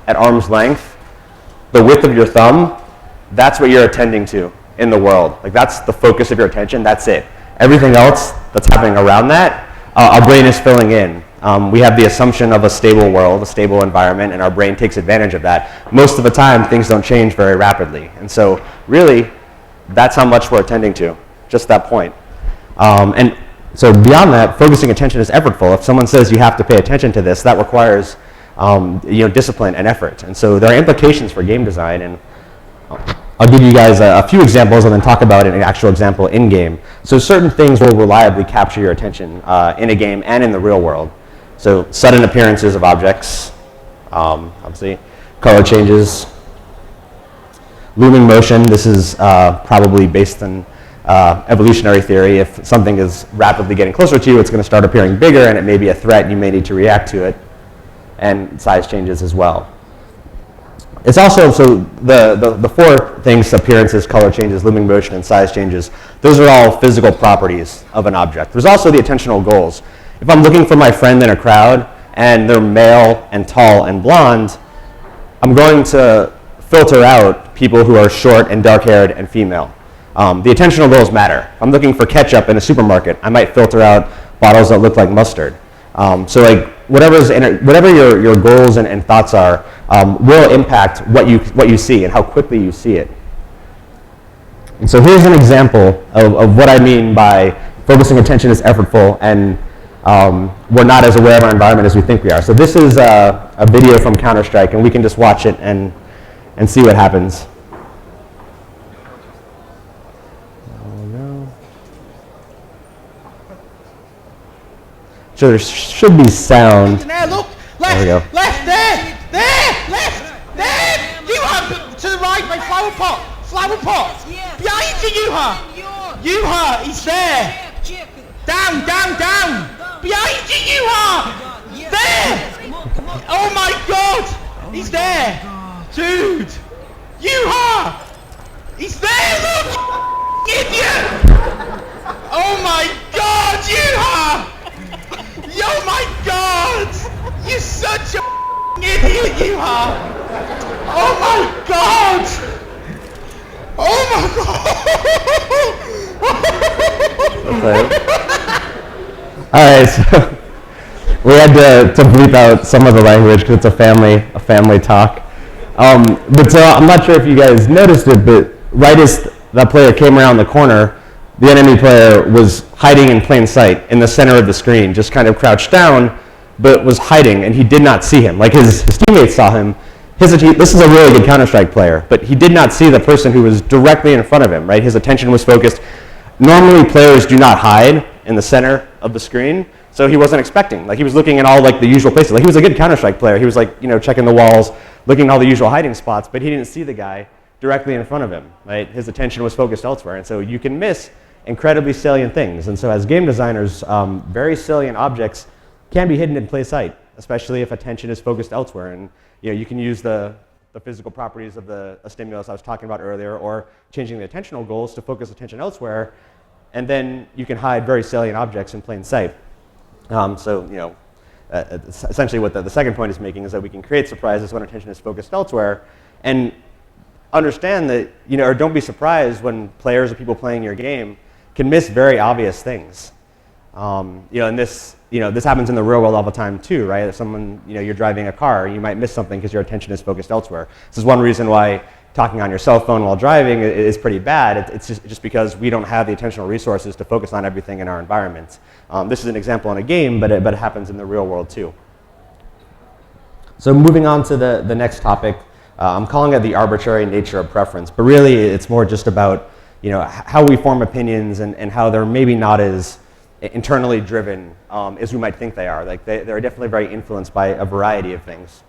at arm's length, the width of your thumb, that's what you're attending to in the world. Like that's the focus of your attention, that's it. Everything else that's happening around that, our brain is filling in. We have the assumption of a stable world, a stable environment, and our brain takes advantage of that. Most of the time, things don't change very rapidly. And so really, that's how much we're attending to, just that point. And so beyond that, focusing attention is effortful. If someone says you have to pay attention to this, that requires discipline and effort. And so there are implications for game design, and I'll give you guys a few examples and then talk about an actual example in-game. So certain things will reliably capture your attention in a game and in the real world. So sudden appearances of objects, obviously, color changes, looming motion. This is probably based on evolutionary theory. If something is rapidly getting closer to you, it's going to start appearing bigger, and it may be a threat, and you may need to react to it. And size changes as well. It's also, so the 4 things, appearances, color changes, looming motion, and size changes, those are all physical properties of an object. There's also the attentional goals. If I'm looking for my friend in a crowd, and they're male and tall and blonde, I'm going to filter out people who are short and dark-haired and female. The attentional goals matter. If I'm looking for ketchup in a supermarket, I might filter out bottles that look like mustard. So like whatever your goals and thoughts are will impact what you see and how quickly you see it. And so here's an example of what I mean by focusing attention is effortful and we're not as aware of our environment as we think we are. So this is a video from Counter-Strike, and we can just watch it and see what happens. So there should be sound. There, look, left, There we go. left, there, left, there. You have to the right, mate. Flower pot. Behind you, he's there. Down. Behind you, there. Oh my God, he's there, dude. He's there. Look, idiot. Oh my God, oh my God! You're such a idiot, you are! Oh my God! Oh my God! Alright, so we had to bleep out some of the language because it's a family talk. But so I'm not sure if you guys noticed it, but right as that player came around the corner, the enemy player was hiding in plain sight in the center of the screen, just kind of crouched down, but was hiding, and he did not see him. Like his teammates saw him. This is a really good Counter-Strike player, but he did not see the person who was directly in front of him, right? His attention was focused. Normally, players do not hide in the center of the screen, so he wasn't expecting. Like he was looking at all like the usual places. Like he was a good Counter-Strike player. He was like, checking the walls, looking at all the usual hiding spots, but he didn't see the guy directly in front of him, right? His attention was focused elsewhere, and so you can miss incredibly salient things. And so as game designers, very salient objects can be hidden in plain sight, especially if attention is focused elsewhere. And you can use the physical properties of a stimulus I was talking about earlier, or changing the attentional goals to focus attention elsewhere, and then you can hide very salient objects in plain sight. Essentially what the second point is making is that we can create surprises when attention is focused elsewhere, and understand that, or don't be surprised when players or people playing your game can miss very obvious things. And this happens in the real world all the time too, right? If someone, you're driving a car, you might miss something because your attention is focused elsewhere. This is one reason why talking on your cell phone while driving is pretty bad. It's just because we don't have the attentional resources to focus on everything in our environment. This is an example in a game, but it happens in the real world too. So moving on to the next topic, I'm calling it the arbitrary nature of preference, but really it's more just about how we form opinions and how they're maybe not as internally driven as we might think they are. Like they're definitely very influenced by a variety of things.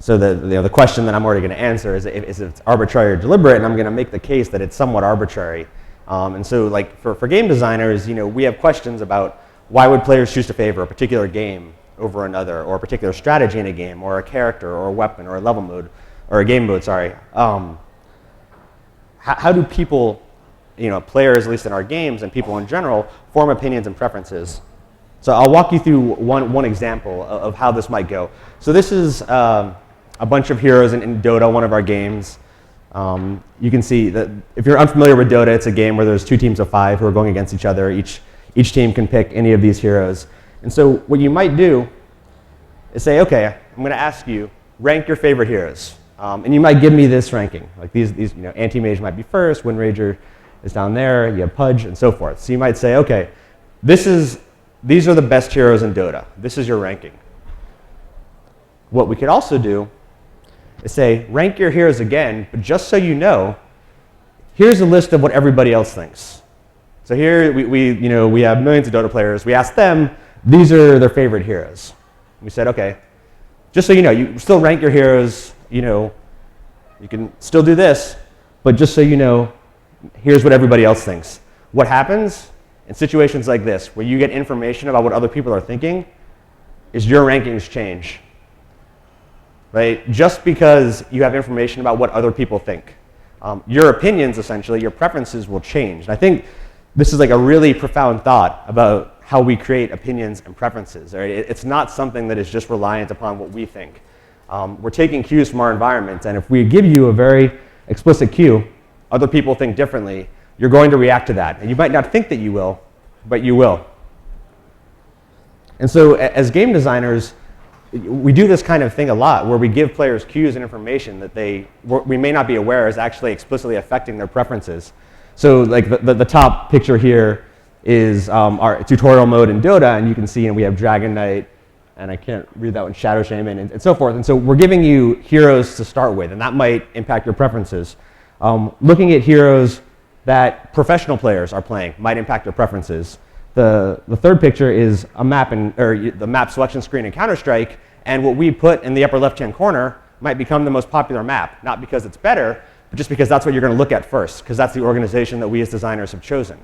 So the question that I'm already going to answer is if it's arbitrary or deliberate, and I'm going to make the case that it's somewhat arbitrary. And so like for game designers, we have questions about why would players choose to favor a particular game over another, or a particular strategy in a game, or a character, or a weapon, or a level mode, or a game mode, sorry. How do people, players, at least in our games, and people in general, form opinions and preferences? So I'll walk you through one example of how this might go. So this is a bunch of heroes in Dota, one of our games. You can see that if you're unfamiliar with Dota, it's a game where there's 2 teams of 5 who are going against each other. Each team can pick any of these heroes. And so what you might do is say, okay, I'm going to ask you, rank your favorite heroes. And you might give me this ranking. Like these Anti-Mage might be first, Windranger is down there, you have Pudge, and so forth. So you might say, okay, these are the best heroes in Dota. This is your ranking. What we could also do is say, rank your heroes again, but just so you know, here's a list of what everybody else thinks. So here we have millions of Dota players. We asked them, these are their favorite heroes. We said, okay, just so you know, you still rank your heroes, you can still do this, but just so you know, here's what everybody else thinks. What happens in situations like this, where you get information about what other people are thinking, is your rankings change. Right? Just because you have information about what other people think. Your opinions, essentially, your preferences will change. And I think this is like a really profound thought about how we create opinions and preferences. Right? It's not something that is just reliant upon what we think. We're taking cues from our environment, and if we give you a very explicit cue, other people think differently, you're going to react to that. And you might not think that you will, but you will. And so as game designers, we do this kind of thing a lot, where we give players cues and information that we may not be aware is actually explicitly affecting their preferences. So like the top picture here is our tutorial mode in Dota, and you can see, we have Dragon Knight, and I can't read that one, Shadow Shaman, and so forth. And so we're giving you heroes to start with, and that might impact your preferences. Looking at heroes that professional players are playing might impact your preferences. The third picture is a map, or the map selection screen in Counter-Strike, and what we put in the upper left-hand corner might become the most popular map, not because it's better, but just because that's what you're going to look at first, because that's the organization that we as designers have chosen.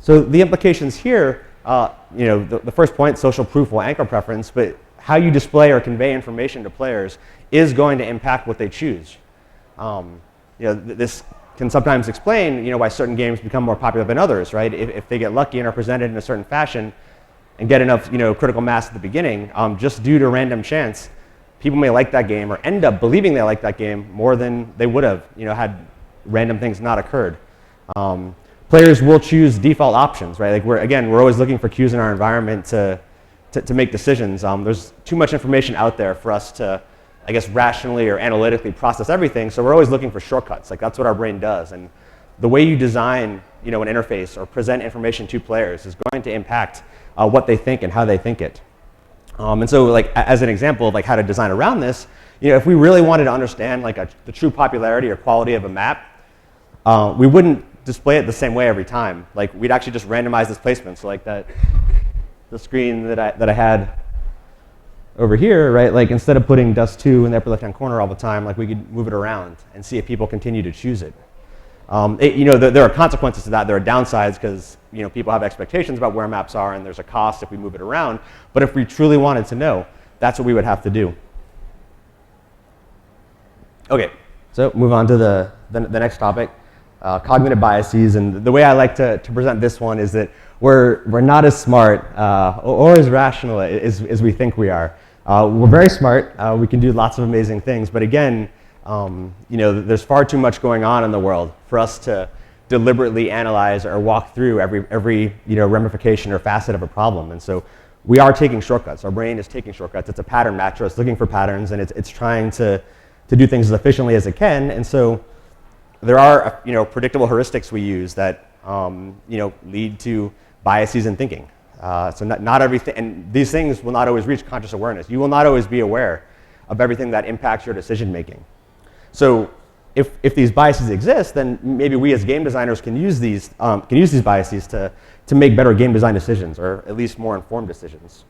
So the implications here, the first point, social proof will anchor preference, but how you display or convey information to players is going to impact what they choose. This can sometimes explain, why certain games become more popular than others, right? If they get lucky and are presented in a certain fashion and get enough, critical mass at the beginning, just due to random chance, people may like that game or end up believing they like that game more than they would have, had random things not occurred. Players will choose default options, right? Like we're always looking for cues in our environment to make decisions. There's too much information out there for us to, I guess, rationally or analytically process everything. So we're always looking for shortcuts. Like that's what our brain does. And the way you design, an interface or present information to players is going to impact what they think and how they think it. And so, like as an example of like how to design around this, if we really wanted to understand like the true popularity or quality of a map, we wouldn't display it the same way every time. Like we'd actually just randomize this placement. So like the screen that I had over here, right? Like instead of putting Dust 2 in the upper left-hand corner all the time, like we could move it around and see if people continue to choose it. There are consequences to that. There are downsides because people have expectations about where maps are, and there's a cost if we move it around. But if we truly wanted to know, that's what we would have to do. Okay, so move on to the next topic. Cognitive biases, and the way I like to present this one is that we're not as smart or as rational as we think we are. We're very smart. We can do lots of amazing things, but again, there's far too much going on in the world for us to deliberately analyze or walk through every ramification or facet of a problem. And so we are taking shortcuts. Our brain is taking shortcuts. It's a pattern matcher. It's looking for patterns, and it's trying to do things as efficiently as it can. And so there are predictable heuristics we use that lead to biases in thinking. So not everything, and these things will not always reach conscious awareness. You will not always be aware of everything that impacts your decision making. So if these biases exist, then maybe we as game designers can use these biases to make better game design decisions, or at least more informed decisions.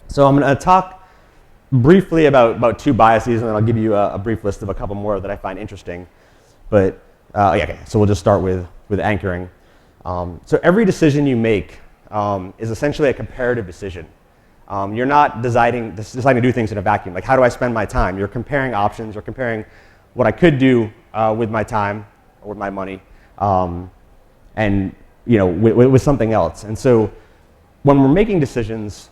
So I'm going to talk briefly about two biases, and then I'll give you a brief list of a couple more that I find interesting. But okay, so we'll just start with anchoring. So every decision you make is essentially a comparative decision. You're not deciding to do things in a vacuum. Like, how do I spend my time? You're comparing options. You're comparing what I could do with my time or with my money, and with something else. And so when we're making decisions,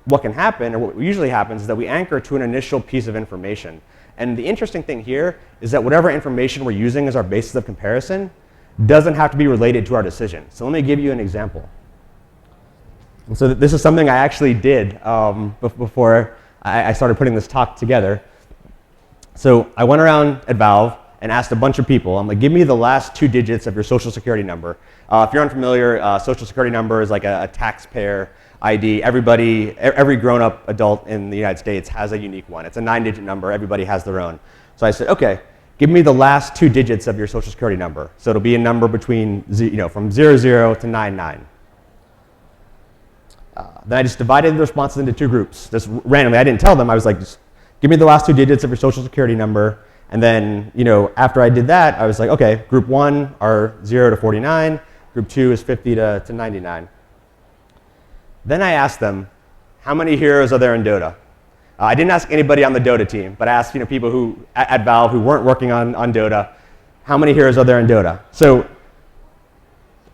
what can happen, or what usually happens, is that we anchor to an initial piece of information. And the interesting thing here is that whatever information we're using as our basis of comparison doesn't have to be related to our decision. So let me give you an example. And so this is something I actually did before I started putting this talk together. So I went around at Valve and asked a bunch of people, I'm like, give me the last 2 digits of your social security number. If you're unfamiliar, social security number is like a taxpayer ID. Every grown-up adult in the United States has a unique one. It's a 9-digit number. Everybody has their own. So I said, okay, give me the last 2 digits of your social security number. So it'll be a number between, from 00 to 99. Then I just divided the responses into 2 groups, just randomly. I didn't tell them. I was like, just give me the last 2 digits of your social security number. And then, after I did that, I was like, okay, group 1 are 0 to 49. Group 2 is 50 to 99. Then I asked them, how many heroes are there in Dota? I didn't ask anybody on the Dota team, but I asked people who at Valve who weren't working on Dota, how many heroes are there in Dota? So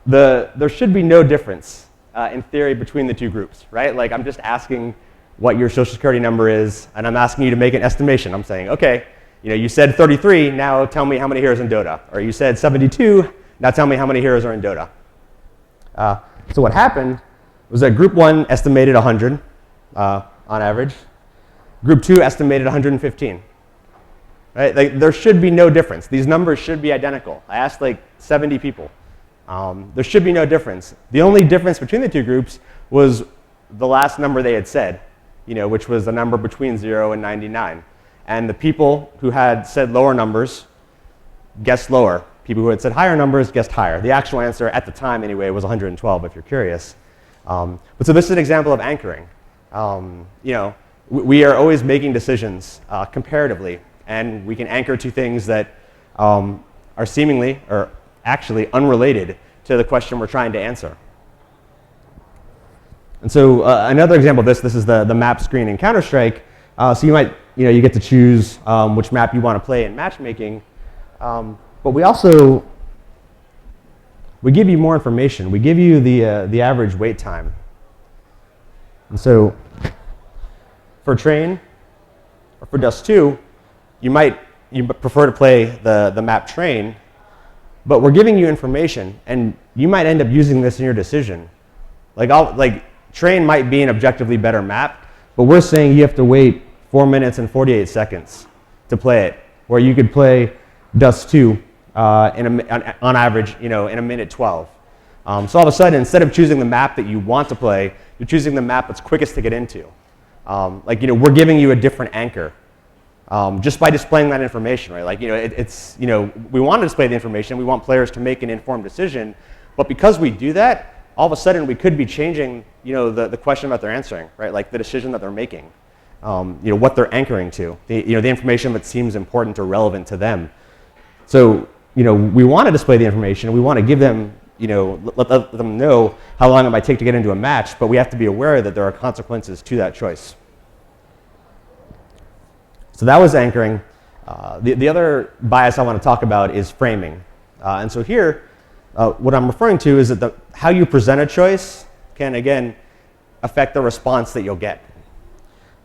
there should be no difference in theory between the 2 groups, right? Like, I'm just asking what your social security number is, and I'm asking you to make an estimation. I'm saying, okay, you said 33, now tell me how many heroes in Dota. Or you said 72, now tell me how many heroes are in Dota. So what happened was that group 1 estimated 100 on average. Group 2 estimated 115. Right? Like, there should be no difference. These numbers should be identical. I asked like 70 people. There should be no difference. The only difference between the two groups was the last number they had said, which was the number between 0 and 99. And the people who had said lower numbers guessed lower. People who had said higher numbers guessed higher. The actual answer at the time, anyway, was 112, if you're curious. But so this is an example of anchoring. We are always making decisions comparatively, and we can anchor to things that are seemingly or actually unrelated to the question we're trying to answer. And so another example of this is the map screen in Counter-Strike. So you might, you get to choose which map you want to play in matchmaking. But we give you more information. We give you the average wait time. And so for Train or for Dust 2, you prefer to play the map Train, but we're giving you information, and you might end up using this in your decision. Like Train might be an objectively better map, but we're saying you have to wait 4 minutes and 48 seconds to play it, where you could play Dust 2 on average, in a minute 12. So all of a sudden, instead of choosing the map that you want to play, you're choosing the map that's quickest to get into. We're giving you a different anchor just by displaying that information, right? We want to display the information. We want players to make an informed decision, but because we do that, all of a sudden we could be changing, the question that they're answering, right? Like the decision that they're making, what they're anchoring to, the information that seems important or relevant to them. So, we want to display the information. We want to give them, let them know how long it might take to get into a match, but we have to be aware that there are consequences to that choice. So that was anchoring. The other bias I want to talk about is framing. And so here, what I'm referring to is that how you present a choice can, again, affect the response that you'll get.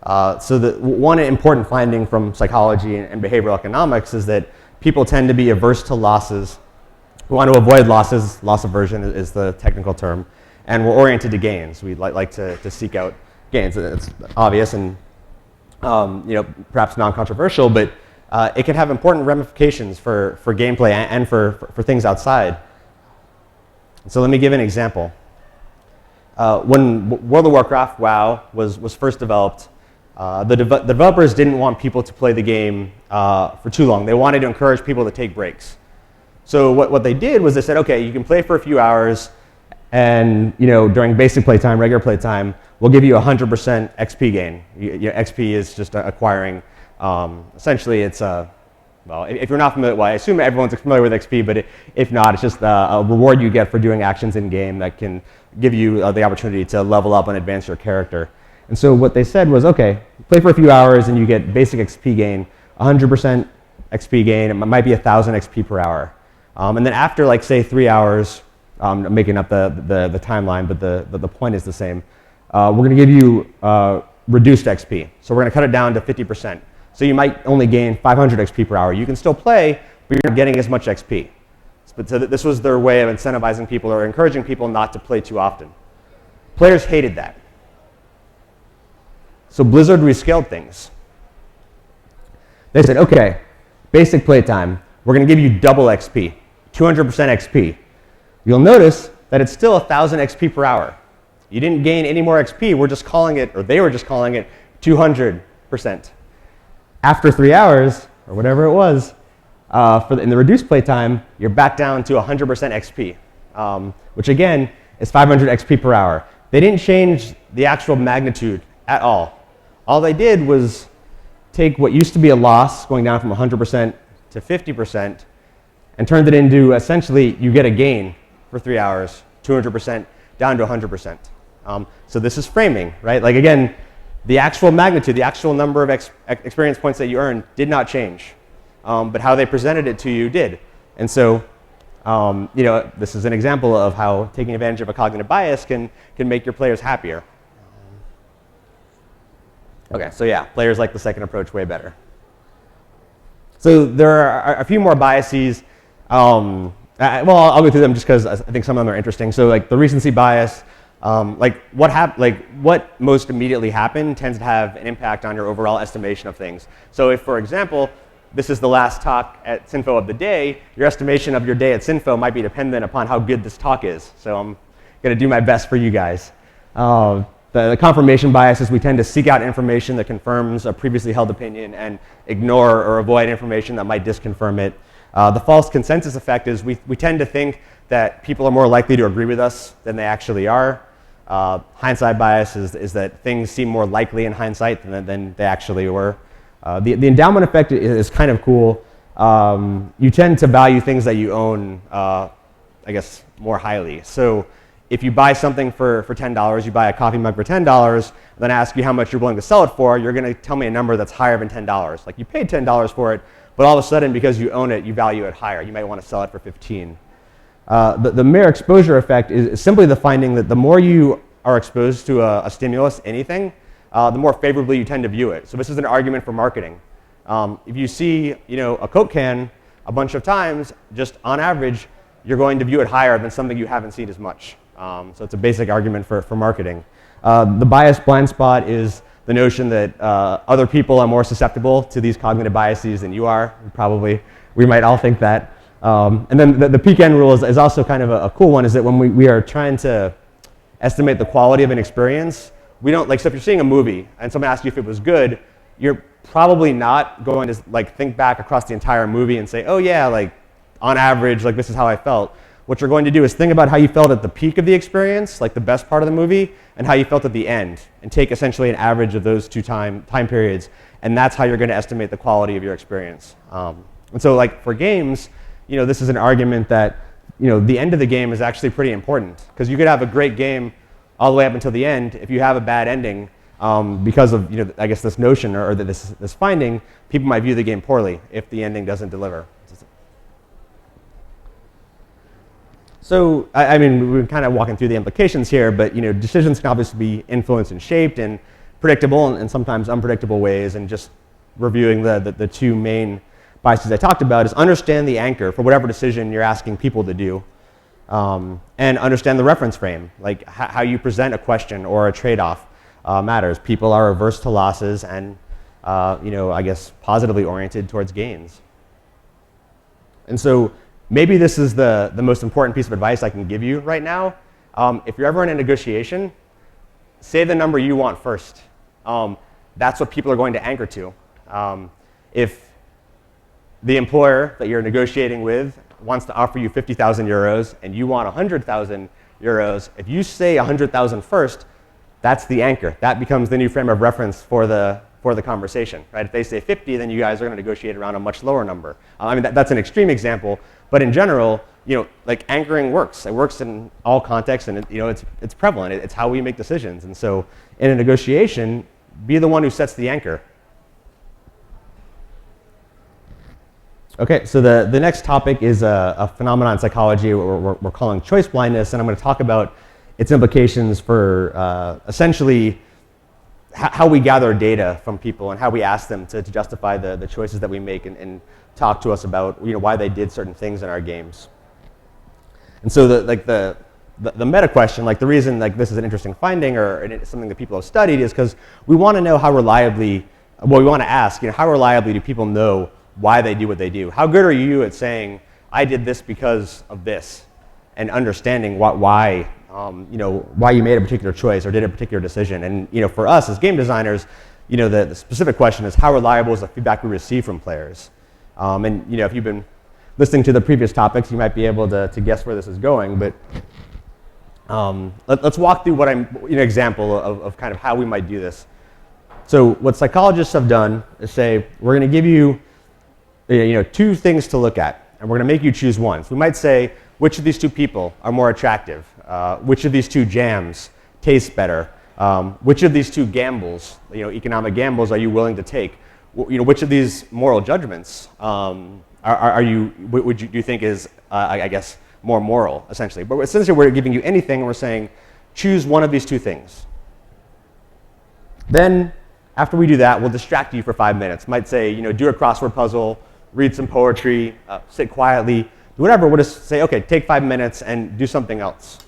So the one important finding from psychology and behavioral economics is that people tend to be averse to losses. We want to avoid losses. Loss aversion is the technical term. And we're oriented to gains. We like to seek out gains. It's obvious and perhaps non-controversial, but it can have important ramifications for gameplay and for things outside. So let me give an example. When World of Warcraft, WoW, was first developed, the developers didn't want people to play the game for too long. They wanted to encourage people to take breaks. So what they did was they said, okay, you can play for a few hours, and during basic playtime, regular playtime, we'll give you 100% XP gain. XP is just acquiring. Essentially, it's well, if you're not familiar, well, I assume everyone's familiar with XP, but if not, it's just a reward you get for doing actions in game that can give you the opportunity to level up and advance your character. And so what they said was, okay, play for a few hours and you get basic XP gain, 100% XP gain. It might be 1,000 XP per hour. And then after, say 3 hours, I'm making up the timeline, but the point is the same. We're going to give you reduced XP. So we're going to cut it down to 50%. So you might only gain 500 XP per hour. You can still play, but you're not getting as much XP. So this was their way of incentivizing people or encouraging people not to play too often. Players hated that. So Blizzard rescaled things. They said, okay, basic playtime, we're going to give you double XP, 200% XP. You'll notice that it's still 1,000 XP per hour. You didn't gain any more XP. We're just calling it, or they were just calling it, 200%. After 3 hours, or whatever it was, in the reduced playtime, you're back down to 100% XP, which again is 500 XP per hour. They didn't change the actual magnitude at all. All they did was take what used to be a loss, going down from 100% to 50%, and turned it into, essentially, you get a gain for 3 hours, 200% down to 100%. So this is framing, right? Like again, the actual magnitude, the actual number of experience points that you earned did not change, but how they presented it to you did. And so, this is an example of how taking advantage of a cognitive bias can make your players happier. Okay, so yeah, players like the second approach way better. So there are a few more biases. Well, I'll go through them just because I think some of them are interesting. So like the recency bias, what most immediately happened tends to have an impact on your overall estimation of things. So if, for example, this is the last talk at Sinfo of the day, your estimation of your day at Sinfo might be dependent upon how good this talk is. So I'm going to do my best for you guys. The confirmation bias is we tend to seek out information that confirms a previously held opinion and ignore or avoid information that might disconfirm it. The false consensus effect is we tend to think that people are more likely to agree with us than they actually are. Hindsight bias is that things seem more likely in hindsight than they actually were. The endowment effect is kind of cool. You tend to value things that you own, I guess, more highly. So if you buy something for $10, you buy a coffee mug for $10, then I ask you how much you're willing to sell it for, you're going to tell me a number that's higher than $10. Like you paid $10 for it, but all of a sudden, because you own it, you value it higher. You might want to sell it for $15. The mere exposure effect is simply the finding that the more you are exposed to a stimulus, anything, the more favorably you tend to view it. So this is an argument for marketing. If you see, a Coke can a bunch of times, just on average, you're going to view it higher than something you haven't seen as much. So it's a basic argument for marketing. The bias blind spot is the notion that other people are more susceptible to these cognitive biases than you are. Probably, we might all think that. And then the peak end rule is also kind of a cool one, is that when we are trying to estimate the quality of an experience, we don't, so if you're seeing a movie and someone asks you if it was good, you're probably not going to think back across the entire movie and say, oh yeah, on average, this is how I felt. What you're going to do is think about how you felt at the peak of the experience, the best part of the movie, and how you felt at the end, and take essentially an average of those two time periods, and that's how you're going to estimate the quality of your experience. And so for games, this is an argument that the end of the game is actually pretty important, because you could have a great game all the way up until the end. If you have a bad ending, because of I guess this notion or this finding, people might view the game poorly if the ending doesn't deliver. So, I mean, we're kind of walking through the implications here, but decisions can obviously be influenced and shaped in predictable and sometimes unpredictable ways. And just reviewing the two main biases I talked about is understand the anchor for whatever decision you're asking people to do, and understand the reference frame, how you present a question or a trade-off matters. People are averse to losses and I guess positively oriented towards gains. And so, maybe this is the most important piece of advice I can give you right now. If you're ever in a negotiation, say the number you want first. That's what people are going to anchor to. If the employer that you're negotiating with wants to offer you 50,000 euros and you want 100,000 euros, if you say 100,000 first, that's the anchor. That becomes the new frame of reference for the conversation, right? If they say 50, then you guys are going to negotiate around a much lower number. I mean, that's an extreme example, but in general, anchoring works. It works in all contexts, and it's prevalent. It's how we make decisions. And so, in a negotiation, be the one who sets the anchor. Okay, so the next topic is a phenomenon in psychology we're calling choice blindness, and I'm going to talk about its implications for essentially how we gather data from people and how we ask them to justify the choices that we make and talk to us about why they did certain things in our games. And so the meta question, the reason this is an interesting finding or something that people have studied is because we want to know how reliably, we want to ask, how reliably do people know why they do what they do? How good are you at saying, I did this because of this, and understanding why you made a particular choice or did a particular decision? And for us as game designers, the specific question is how reliable is the feedback we receive from players? And if you've been listening to the previous topics, you might be able to guess where this is going. But let's walk through what an example of kind of how we might do this. So what psychologists have done is say, we're going to give you two things to look at, and we're going to make you choose one. So we might say, which of these two people are more attractive? Which of these two jams taste better? Which of these two gambles, economic gambles, are you willing to take? Which of these moral judgments do you think is, I guess, more moral, essentially? But essentially, we're giving you anything, and we're saying, choose one of these two things. Then, after we do that, we'll distract you for 5 minutes. Might say, do a crossword puzzle, read some poetry, sit quietly, whatever. We'll just say, okay, take 5 minutes and do something else.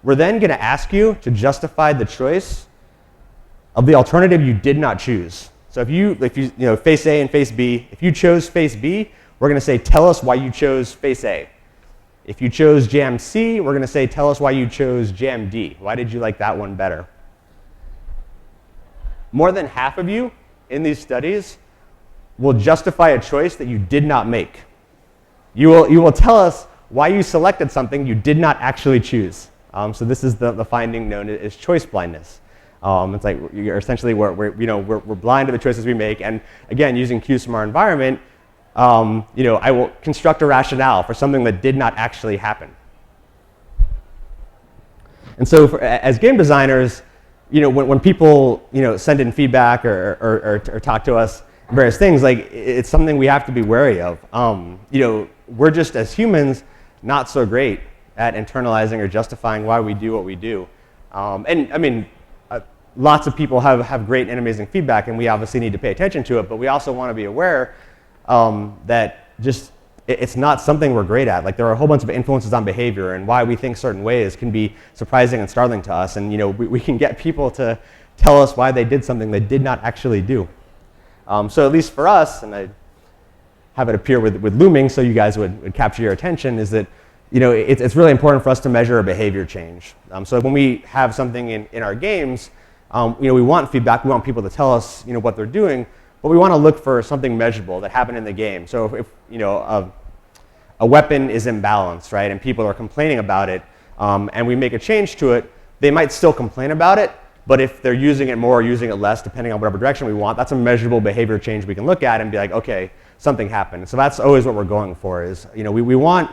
We're then going to ask you to justify the choice of the alternative you did not choose. So if you face A and face B, if you chose face B, we're going to say, tell us why you chose face A. If you chose jam C, we're going to say, tell us why you chose jam D. Why did you like that one better? More than half of you in these studies will justify a choice that you did not make. You will tell us why you selected something you did not actually choose. So this is the finding known as choice blindness. It's like you're essentially we're blind to the choices we make, and again, using cues from our environment, I will construct a rationale for something that did not actually happen. And so, as game designers, when people send in feedback or talk to us various things, like it's something we have to be wary of. We're just as humans not so great at internalizing or justifying why we do what we do. And I mean, lots of people have great and amazing feedback, and we obviously need to pay attention to it, but we also want to be aware that just it's not something we're great at. Like there are a whole bunch of influences on behavior, and why we think certain ways can be surprising and startling to us. And we can get people to tell us why they did something they did not actually do. So at least for us, and I have it appear with looming so you guys would capture your attention, is that it's really important for us to measure a behavior change. So when we have something in our games, we want feedback. We want people to tell us what they're doing, but we want to look for something measurable that happened in the game. So if a weapon is imbalanced, right, and people are complaining about it, and we make a change to it, they might still complain about it, but if they're using it more or using it less, depending on whatever direction we want, that's a measurable behavior change we can look at and be like, okay, something happened. So that's always what we're going for. Is we want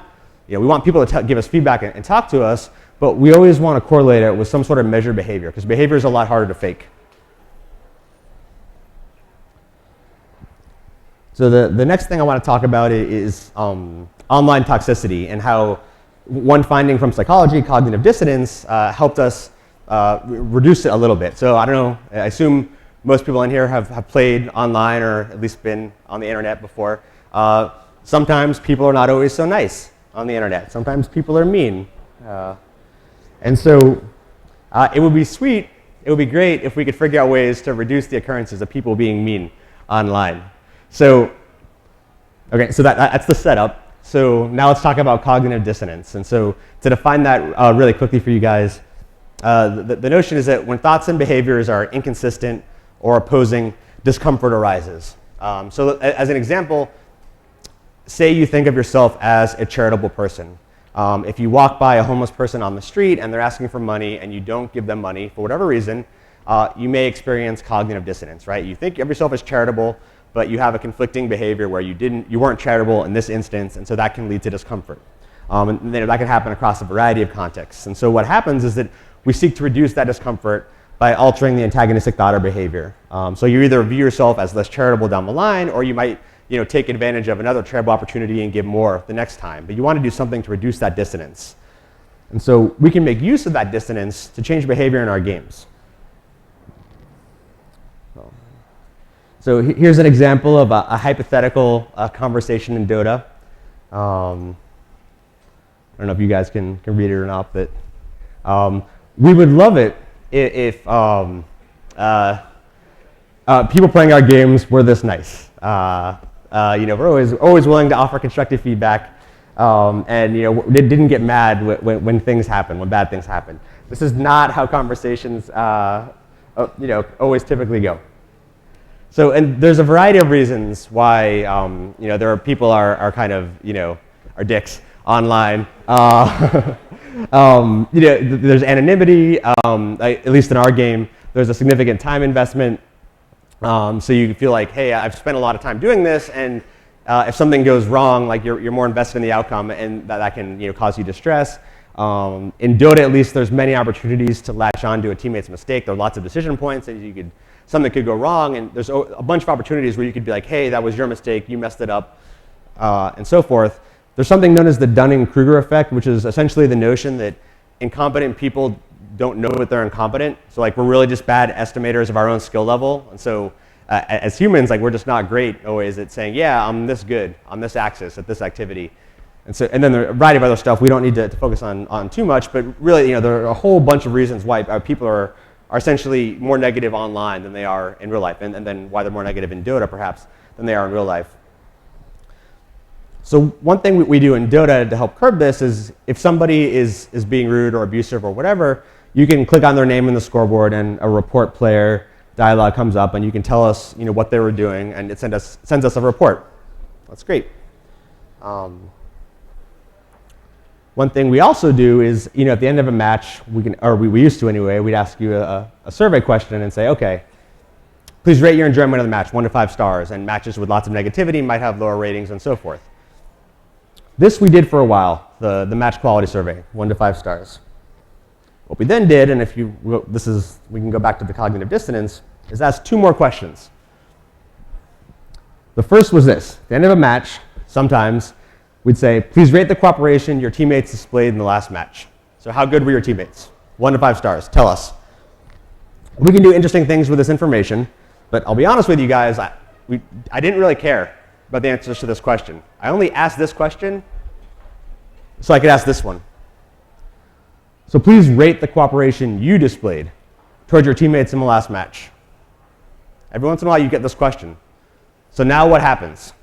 people to give us feedback and talk to us, but we always want to correlate it with some sort of measured behavior, because behavior is a lot harder to fake. So the next thing I want to talk about is online toxicity, and how one finding from psychology, cognitive dissonance, helped us reduce it a little bit. So I don't know, I assume most people in here have played online or at least been on the internet before. Sometimes people are not always so nice on the internet. Sometimes people are mean. And so it would be sweet, it would be great if we could figure out ways to reduce the occurrences of people being mean online. So, okay, so that's the setup. So now let's talk about cognitive dissonance. And so to define that really quickly for you guys, the notion is that when thoughts and behaviors are inconsistent or opposing, discomfort arises. So as an example, say you think of yourself as a charitable person. If you walk by a homeless person on the street and they're asking for money and you don't give them money for whatever reason, you may experience cognitive dissonance, right? You think of yourself as charitable, but you have a conflicting behavior where you weren't charitable in this instance, and so that can lead to discomfort. And then that can happen across a variety of contexts. And so what happens is that we seek to reduce that discomfort by altering the antagonistic thought or behavior. So you either view yourself as less charitable down the line, or you might take advantage of another charitable opportunity and give more the next time. But you want to do something to reduce that dissonance. And so we can make use of that dissonance to change behavior in our games. So here's an example of a hypothetical conversation in Dota. I don't know if you guys can read it or not, but we would love it if people playing our games were this nice. We're always willing to offer constructive feedback, and didn't get mad when things happen, when bad things happen. This is not how conversations always typically go. So, and there's a variety of reasons why there are people are kind of are dicks online. There's anonymity. At least in our game, there's a significant time investment. So you feel like, hey, I've spent a lot of time doing this, and if something goes wrong, like you're more invested in the outcome, and that can cause you distress. In Dota, at least, there's many opportunities to latch on to a teammate's mistake. There are lots of decision points, and something could go wrong, and there's a bunch of opportunities where you could be like, hey, that was your mistake, you messed it up, and so forth. There's something known as the Dunning-Kruger effect, which is essentially the notion that incompetent people don't know that they're incompetent. So like we're really just bad estimators of our own skill level. And so as humans, like we're just not great always at saying, yeah, I'm this good on this axis at this activity. And then there are a variety of other stuff we don't need to focus on too much, but really there are a whole bunch of reasons why people are are essentially more negative online than they are in real life, and then why they're more negative in Dota, perhaps, than they are in real life. So one thing we do in Dota to help curb this is if somebody is being rude or abusive or whatever, you can click on their name in the scoreboard and a report player dialog comes up and you can tell us what they were doing and it sends us a report. That's great. One thing we also do is, at the end of a match, we used to anyway, we'd ask you a survey question and say, okay, please rate your enjoyment of the match, 1 to 5 stars, and matches with lots of negativity might have lower ratings and so forth. This we did for a while, the match quality survey, 1 to 5 stars. What we then did, and we can go back to the cognitive dissonance, is ask 2 more questions. The first was this. At the end of a match, sometimes, we'd say, please rate the cooperation your teammates displayed in the last match. So how good were your teammates? 1 to 5 stars. Tell us. We can do interesting things with this information, but I'll be honest with you guys, I didn't really care about the answers to this question. I only asked this question so I could ask this one. So please rate the cooperation you displayed towards your teammates in the last match. Every once in a while you get this question. So now what happens?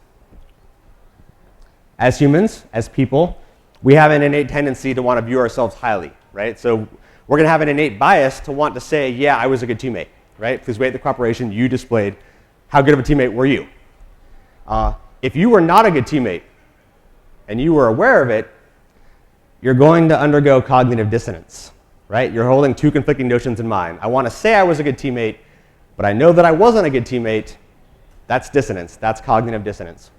As humans, as people, we have an innate tendency to want to view ourselves highly, right? So we're going to have an innate bias to want to say, yeah, I was a good teammate, right? Please rate the cooperation you displayed. How good of a teammate were you? If you were not a good teammate and you were aware of it, you're going to undergo cognitive dissonance, right? You're holding 2 conflicting notions in mind. I want to say I was a good teammate, but I know that I wasn't a good teammate. That's dissonance. That's cognitive dissonance.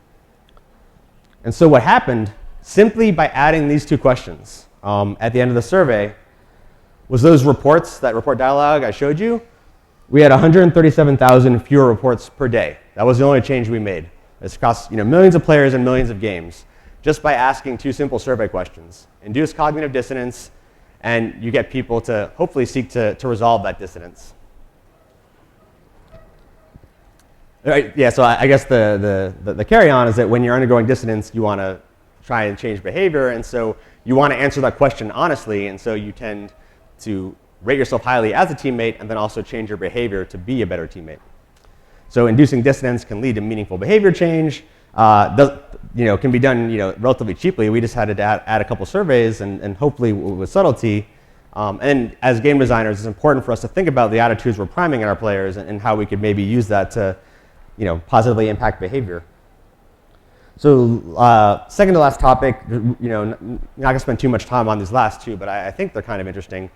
And so what happened, simply by adding these 2 questions at the end of the survey, was those reports, that report dialogue I showed you, we had 137,000 fewer reports per day. That was the only change we made. It's across millions of players and millions of games, just by asking 2 simple survey questions. Induce cognitive dissonance, and you get people to hopefully seek to resolve that dissonance. Right, yeah, so I guess the carry on is that when you're undergoing dissonance, you want to try and change behavior, and so you want to answer that question honestly, and so you tend to rate yourself highly as a teammate and then also change your behavior to be a better teammate. So inducing dissonance can lead to meaningful behavior change. Can be done relatively cheaply. We just had to add a couple surveys and hopefully with subtlety. And as game designers, it's important for us to think about the attitudes we're priming in our players and how we could maybe use that to positively impact behavior. So second to last topic, not going to spend too much time on these last 2, but I think they're kind of interesting.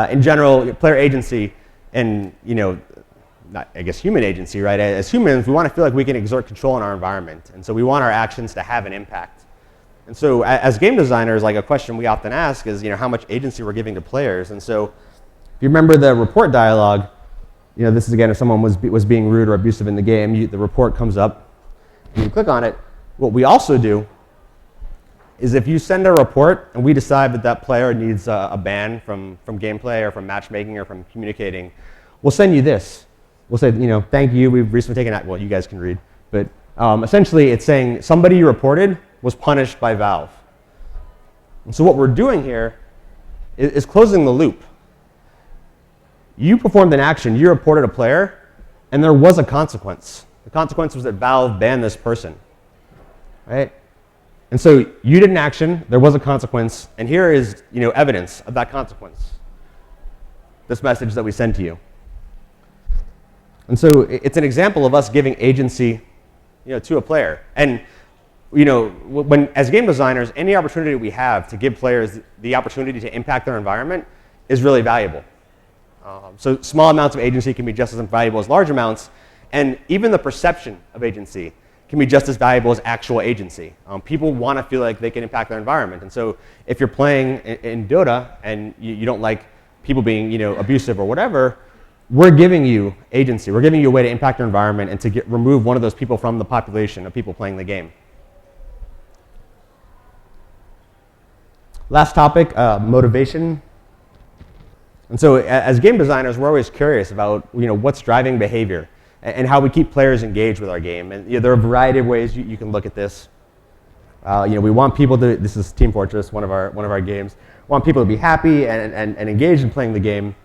In general, player agency and, human agency, right? As humans, we want to feel like we can exert control in our environment. And so we want our actions to have an impact. And so as game designers, like a question we often ask is, how much agency we're giving to players. And so if you remember the report dialogue, this is again if someone was being rude or abusive in the game, the report comes up, and you click on it. What we also do is if you send a report and we decide that player needs a ban from gameplay or from matchmaking or from communicating, we'll send you this. We'll say, thank you, we've recently taken action. Well, you guys can read, but essentially it's saying somebody you reported was punished by Valve. And so what we're doing here is closing the loop. You performed an action, you reported a player, and there was a consequence. The consequence was that Valve banned this person, right? And so you did an action, there was a consequence, and here is evidence of that consequence. This message that we sent to you. And so it's an example of us giving agency to a player. And as game designers, any opportunity we have to give players the opportunity to impact their environment is really valuable. So small amounts of agency can be just as valuable as large amounts, and even the perception of agency can be just as valuable as actual agency. People want to feel like they can impact their environment. And so if you're playing in Dota and you don't like people being abusive or whatever, we're giving you agency. We're giving you a way to impact your environment and to remove one of those people from the population of people playing the game. Last topic, motivation. And so as game designers, we're always curious about what's driving behavior and how we keep players engaged with our game. And there are a variety of ways you can look at this. We want people to, this is Team Fortress, one of our games, want people to be happy and engaged in playing the game.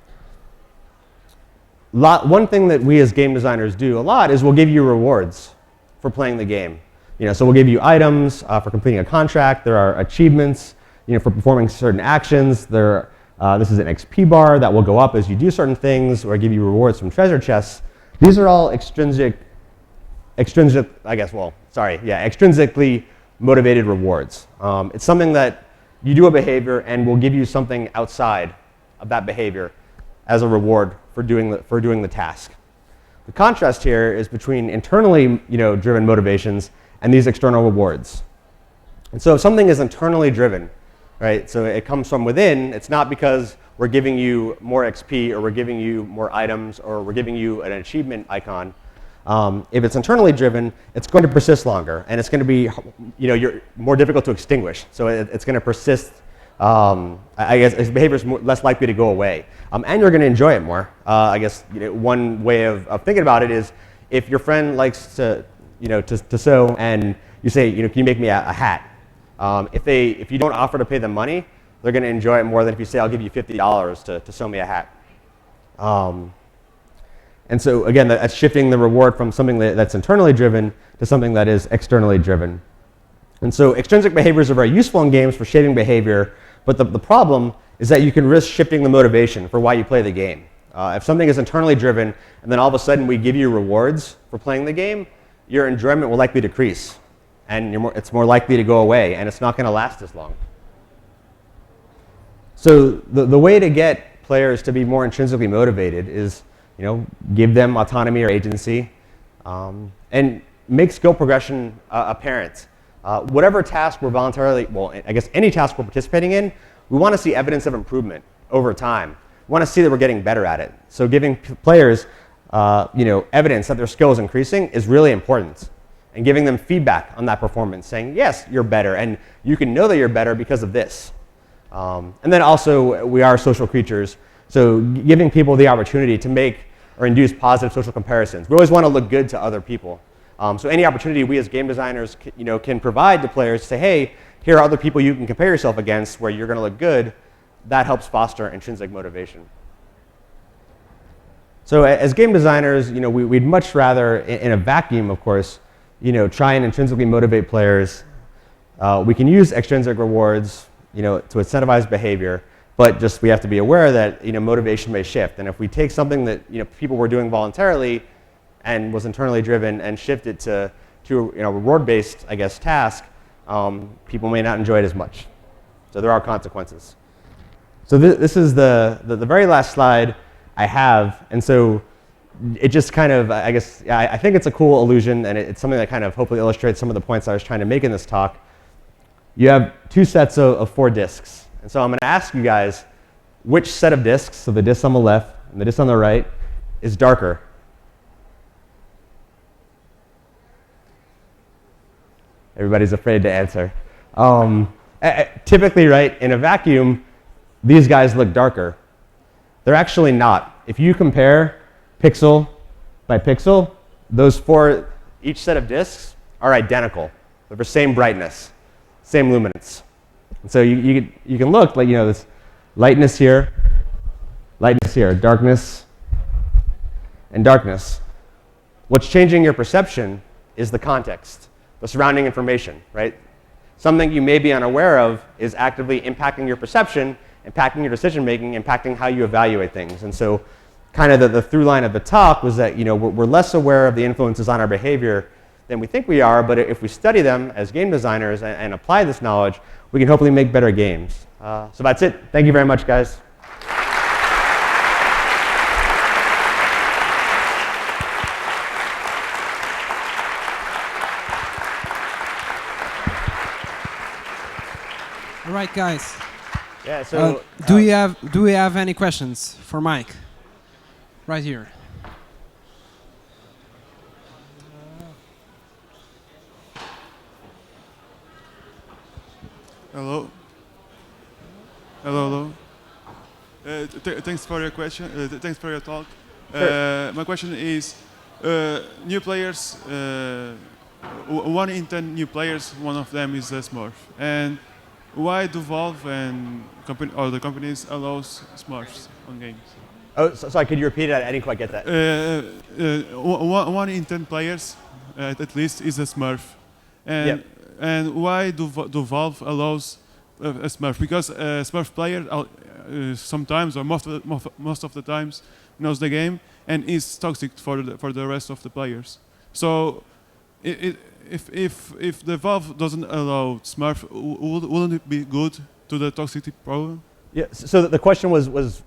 one thing that we as game designers do a lot is we'll give you rewards for playing the game. So we'll give you items for completing a contract. There are achievements, for performing certain actions. This is an XP bar that will go up as you do certain things, or give you rewards from treasure chests. These are all extrinsically motivated rewards. It's something that you do a behavior and will give you something outside of that behavior as a reward for doing the task. The contrast here is between internally driven motivations and these external rewards. And so if something is internally driven, right, so it comes from within, it's not because we're giving you more XP or we're giving you more items or we're giving you an achievement icon. If it's internally driven, it's going to persist longer and it's going to be you're more difficult to extinguish. So it's going to persist. I guess its behavior is less likely to go away, and you're going to enjoy it more. I guess one way of thinking about it is if your friend likes to sew and you say can you make me a hat? If you don't offer to pay them money, they're going to enjoy it more than if you say I'll give you $50 to sew me a hat. And so again, that's shifting the reward from something that's internally driven to something that is externally driven. And so extrinsic behaviors are very useful in games for shaping behavior, but the problem is that you can risk shifting the motivation for why you play the game. If something is internally driven and then all of a sudden we give you rewards for playing the game, your enjoyment will likely decrease and it's more likely to go away and it's not going to last as long. So the way to get players to be more intrinsically motivated is give them autonomy or agency, and make skill progression apparent. Whatever task we're I guess any task we're participating in, we want to see evidence of improvement over time. We want to see that we're getting better at it. So giving players, evidence that their skill is increasing is really important, and giving them feedback on that performance, saying, yes, you're better, and you can know that you're better because of this. And then also, we are social creatures, so giving people the opportunity to make or induce positive social comparisons. We always want to look good to other people. So any opportunity we as game designers can provide to players to say, hey, here are other people you can compare yourself against where you're going to look good, that helps foster intrinsic motivation. So as game designers, we'd much rather, in a vacuum, of course, try and intrinsically motivate players. We can use extrinsic rewards, to incentivize behavior, but just we have to be aware that motivation may shift. And if we take something that people were doing voluntarily and was internally driven and shift it to a reward-based, I guess, task, people may not enjoy it as much. So there are consequences. So this is the very last slide I have, and so it just kind of, I guess, I think it's a cool illusion, and it's something that kind of hopefully illustrates some of the points I was trying to make in this talk. You have two sets of 4 discs. And so I'm going to ask you guys which set of discs, so the disc on the left and the disc on the right, is darker. Everybody's afraid to answer. Typically, right, in a vacuum, these guys look darker. They're actually not. If you compare pixel by pixel, those 4, each set of discs are identical. They're the same brightness, same luminance. And so you can look like, this lightness here, darkness, and darkness. What's changing your perception is the context, the surrounding information, right? Something you may be unaware of is actively impacting your perception, impacting your decision making, impacting how you evaluate things. And so kind of the through line of the talk was that we're less aware of the influences on our behavior than we think we are, but if we study them as game designers and apply this knowledge, we can hopefully make better games. So that's it. Thank you very much, guys. All right, guys. Yeah. So do we have any questions for Mike? Right here. Hello. Hello. Thanks for your question. Thanks for your talk. Sure. My question is, new players. 1 in 10 new players. One of them is a Smurf. And why do Valve and other companies allows Smurfs on games? Oh, sorry, could you repeat it? I didn't quite get that. 1 in 10 players, at least, is a Smurf. And why do Valve allows a Smurf? Because a Smurf player sometimes, or most of the times, knows the game and is toxic for the rest of the players. So if the Valve doesn't allow Smurf, wouldn't it be good to the toxicity problem? Yeah. So the question was, does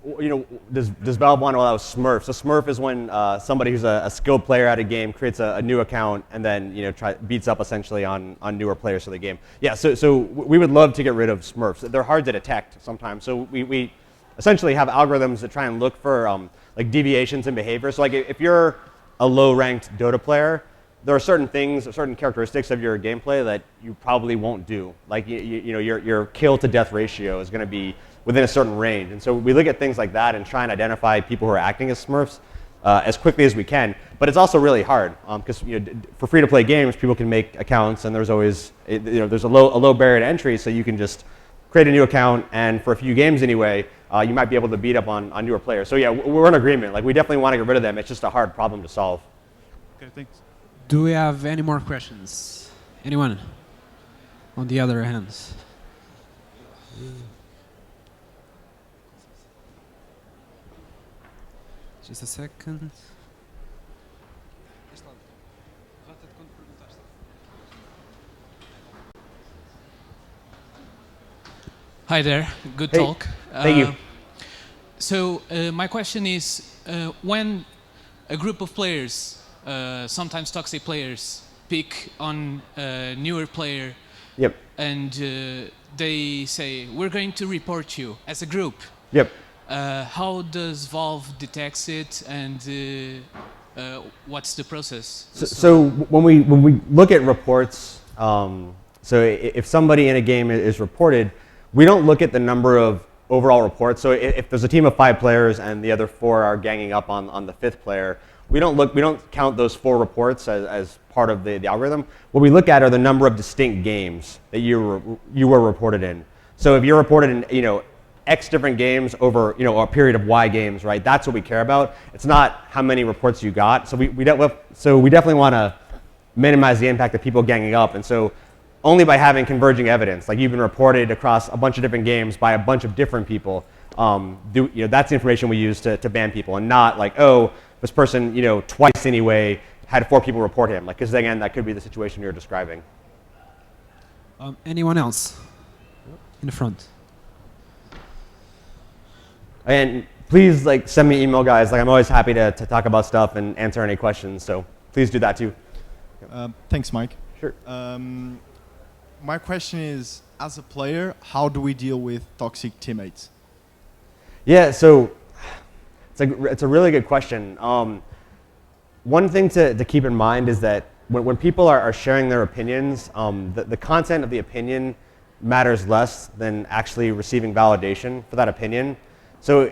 Valve want to allow Smurfs? So Smurf is when somebody who's a skilled player at a game creates a new account and then beats up essentially on newer players to the game. Yeah. So we would love to get rid of Smurfs. They're hard to detect sometimes. So we essentially have algorithms that try and look for like deviations in behavior. So like if you're a low-ranked Dota player, there are certain things, certain characteristics of your gameplay that you probably won't do. Like your kill to death ratio is going to be within a certain range, and so we look at things like that and try and identify people who are acting as Smurfs as quickly as we can. But it's also really hard because for free-to-play games, people can make accounts, and there's always there's a low barrier to entry, so you can just create a new account, and for a few games anyway, you might be able to beat up on newer players. So yeah, we're in agreement. Like we definitely want to get rid of them. It's just a hard problem to solve. Okay, thanks. Do we have any more questions? Anyone? On the other hands. Just a second. Hi there, good Hey, talk. thank you. So my question is, when a group of players, sometimes toxic players, pick on a newer player, Yep. and they say, we're going to report you as a group. Yep. How does Valve detect it, and what's the process? So when we look at reports, so if somebody in a game is reported, we don't look at the number of overall reports. So if there's a team of 5 players and the other 4 are ganging up on the 5th player, we don't count those 4 reports as part of the algorithm. What we look at are the number of distinct games that you were reported in. So if you're reported in X different games over a period of Y games, right? That's what we care about. It's not how many reports you got. So we definitely want to minimize the impact of people ganging up, and so only by having converging evidence, like you've been reported across a bunch of different games by a bunch of different people, that's the information we use to ban people, and not like, oh, this person twice anyway had 4 people report him, like, because again that could be the situation you're describing. Anyone else? In the front. And please send me email, guys. I'm always happy to talk about stuff and answer any questions. So please do that too. Thanks, Mike. Sure. My question is, as a player, how do we deal with toxic teammates? Yeah, so it's a really good question. One thing to keep in mind is that when people are sharing their opinions, the content of the opinion matters less than actually receiving validation for that opinion. So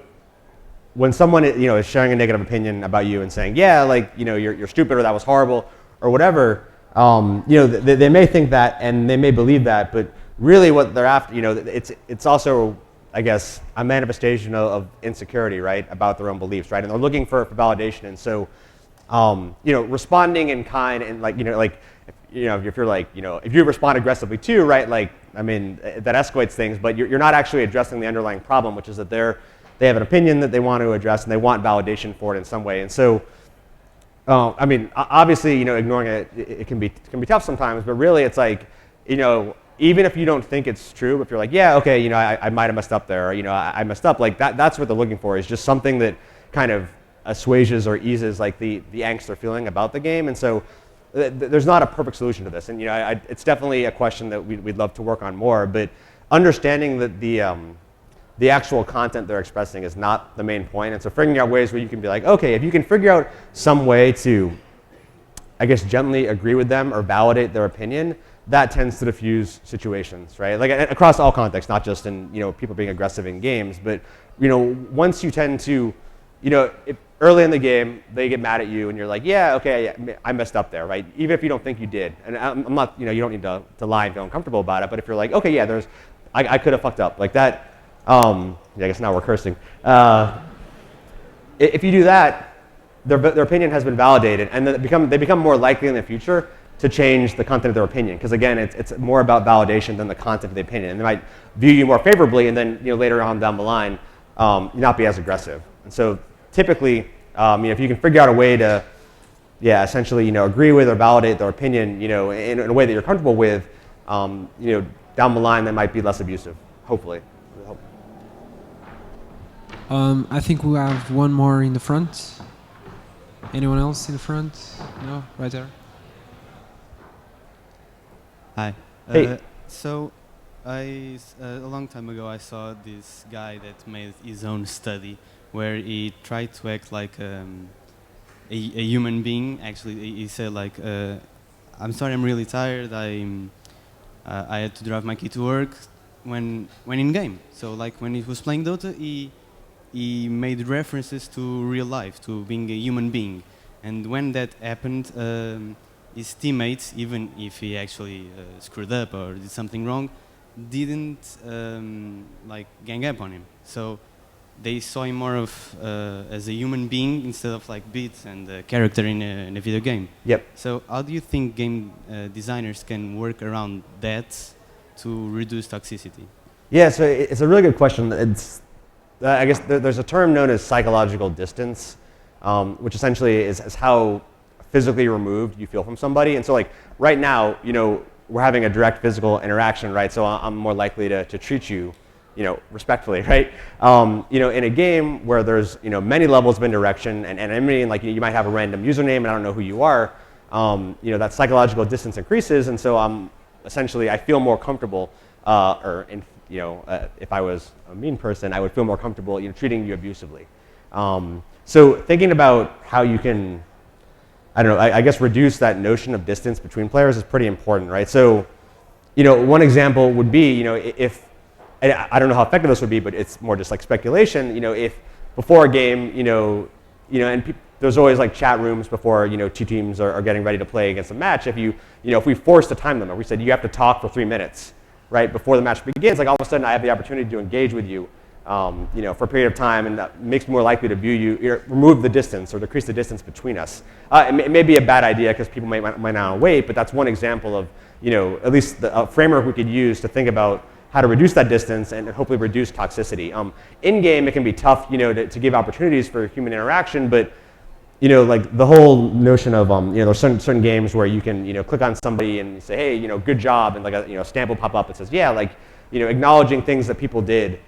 when someone is sharing a negative opinion about you and saying, yeah, you're stupid, or that was horrible, or whatever, they may think that and they may believe that, but really what they're after, it's also, I guess, a manifestation of insecurity, right, about their own beliefs, right, and they're looking for validation, and so, responding in kind and if you respond aggressively too, right, that escalates things, but you're not actually addressing the underlying problem, which is that they have an opinion that they want to address and they want validation for it in some way, and so. Obviously, ignoring it can be tough sometimes, but really it's even if you don't think it's true, if you're like, yeah, okay, I might have messed up there, or, I messed up, that's what they're looking for, is just something that kind of assuages or eases the angst they're feeling about the game, and so there's not a perfect solution to this, and it's definitely a question that we'd love to work on more, but understanding that the actual content they're expressing is not the main point. And so figuring out ways where you can be like, okay, if you can figure out some way to, I guess, gently agree with them or validate their opinion, that tends to diffuse situations, right? Across all contexts, not just in, people being aggressive in games, but, once you tend to, if early in the game, they get mad at you and you're like, yeah, okay, I messed up there, right? Even if you don't think you did. And I'm not, you don't need to lie and feel uncomfortable about it, but if you're like, okay, yeah, I could have fucked up, like that. I guess now we're cursing. if you do that, their opinion has been validated, and then they become more likely in the future to change the content of their opinion. Because again, it's more about validation than the content of the opinion. And they might view you more favorably, and then later on down the line, not be as aggressive. And so typically, if you can figure out a way to, essentially, agree with or validate their opinion, in a way that you're comfortable with, down the line, they might be less abusive. Hopefully. I think we have one more in the front. Anyone else in the front? No, right there. Hi. Hey. So, a long time ago, I saw this guy that made his own study where he tried to act like a human being. Actually, he said like, "I'm sorry, I'm really tired. I had to drive my kid to work when in game." So, like when he was playing Dota, he made references to real life, to being a human being, and when that happened. His teammates, even if he actually screwed up or did something wrong, didn't like gang up on him. So they saw him more of as a human being instead of like bits and a character in a video game. Yep. So how do you think game designers can work around that to reduce toxicity? Yeah, so it's a really good question. It's I guess there's a term known as psychological distance, which essentially is how physically removed you feel from somebody. And so like right now, we're having a direct physical interaction, right? So I'm more likely to treat you, respectfully, right? In a game where there's, many levels of indirection and enmity, and like you might have a random username and I don't know who you are, that psychological distance increases. And so essentially I feel more comfortable, if I was a mean person, I would feel more comfortable, treating you abusively. So thinking about how you can, I guess reduce that notion of distance between players is pretty important, right? So, one example would be, if, I don't know how effective this would be, but it's more just like speculation, if before a game, and there's always like chat rooms before, two teams are getting ready to play against a match. If we forced a time limit, we said you have to talk for 3 minutes, right, before the match begins, like all of a sudden I have the opportunity to engage with you, for a period of time, and that makes me more likely to view you, remove the distance or decrease the distance between us. It may be a bad idea because people might not wait, but that's one example of, at least a framework we could use to think about how to reduce that distance and hopefully reduce toxicity. In game, it can be tough, to give opportunities for human interaction, but like the whole notion of, there's certain games where you can, click on somebody and say, hey, good job, and like a stamp will pop up that says, yeah, like, acknowledging things that people did.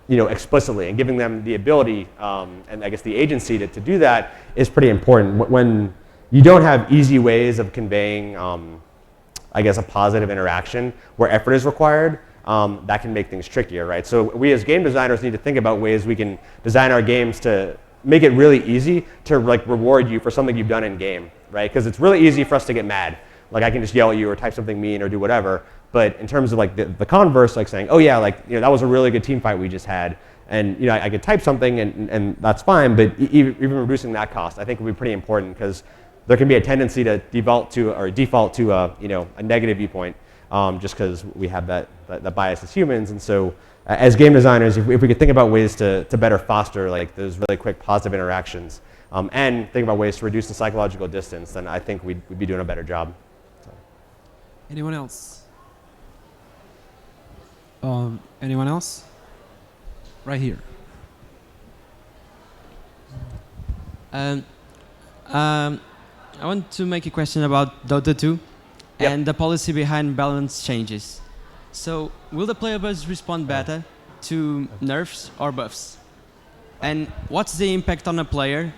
Explicitly, and giving them the ability and I guess the agency to do that is pretty important. When you don't have easy ways of conveying, I guess, a positive interaction where effort is required, that can make things trickier, right? So we as game designers need to think about ways we can design our games to make it really easy to like reward you for something you've done in game, right? Because it's really easy for us to get mad. Like I can just yell at you or type something mean or do whatever. But in terms of like the converse, like saying, oh yeah, like that was a really good team fight we just had, and I could type something and that's fine. But even reducing that cost, I think would be pretty important because there can be a tendency to default to a negative viewpoint, just because we have that bias as humans. And so as game designers, if we could think about ways to better foster like those really quick positive interactions, and think about ways to reduce the psychological distance, then I think we'd be doing a better job. So. Anyone else? Anyone else? Right here. I want to make a question about Dota 2 and the policy behind balance changes. So, will the player base respond better to nerfs or buffs? And what's the impact on a player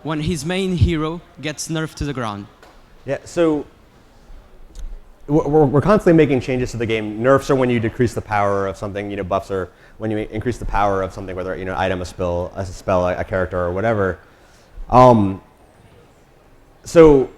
when his main hero gets nerfed to the ground? Yeah, so we're constantly making changes to the game. Nerfs are when you decrease the power of something. Buffs are when you increase the power of something, whether item, a spell, a character, or whatever. So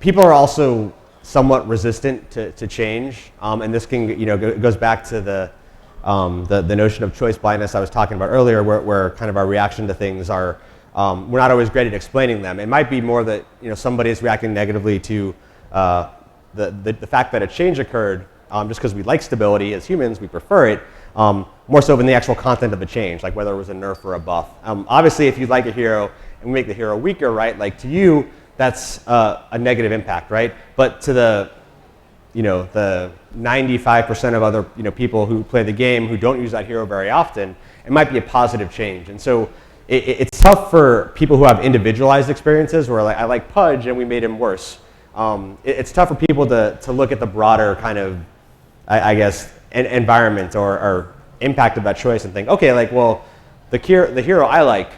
people are also somewhat resistant to change, and this can goes back to the notion of choice blindness I was talking about earlier, where kind of our reaction to things are we're not always great at explaining them. It might be more that somebody is reacting negatively to the fact that a change occurred, just because we like stability as humans, we prefer it. One more so in the actual content of the change, like whether it was a nerf or a buff. Obviously, if you like a hero and we make the hero weaker, right, like to you, that's a negative impact, right? But to the 95% of other people who play the game who don't use that hero very often, it might be a positive change. And so it's tough for people who have individualized experiences where like, I like Pudge and we made him worse. It's tough for people to look at the broader kind of, I guess, environment or impact of that choice and think, okay, like, well, the hero I like,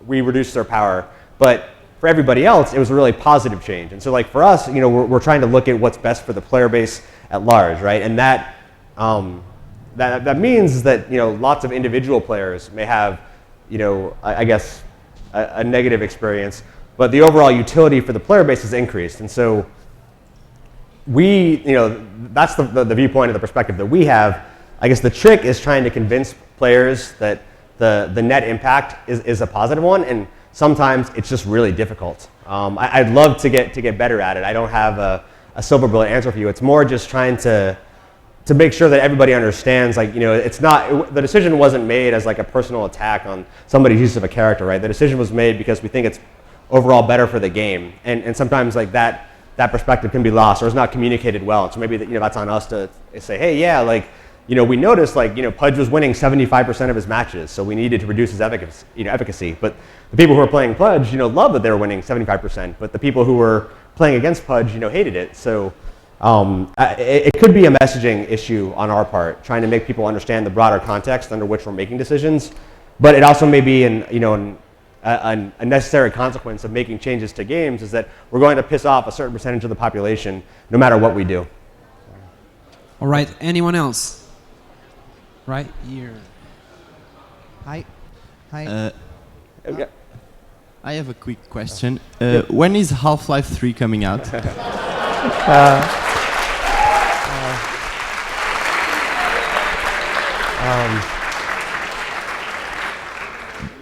we reduced their power, but for everybody else, it was a really positive change. And so like for us, we're trying to look at what's best for the player base at large, right? And that means that lots of individual players may have, I guess, a negative experience, but the overall utility for the player base has increased. And so that's the viewpoint of the perspective that we have. I guess the trick is trying to convince players that the net impact is a positive one, and sometimes it's just really difficult. I'd love to get better at it. I don't have a silver bullet answer for you. It's more just trying to make sure that everybody understands, like, it's not, the decision wasn't made as like a personal attack on somebody's use of a character, right? The decision was made because we think it's overall better for the game. And sometimes like that perspective can be lost or is not communicated well. And so maybe that's on us to say, hey, yeah, like, we noticed like, Pudge was winning 75% of his matches, so we needed to reduce his efficacy. But the people who were playing Pudge, loved that they were winning 75%, but the people who were playing against Pudge, hated it. So it could be a messaging issue on our part, trying to make people understand the broader context under which we're making decisions. But it also may be a necessary consequence of making changes to games is that we're going to piss off a certain percentage of the population no matter what we do. All right, anyone else? Right here. Hi. Okay. I have a quick question. When is Half-Life 3 coming out?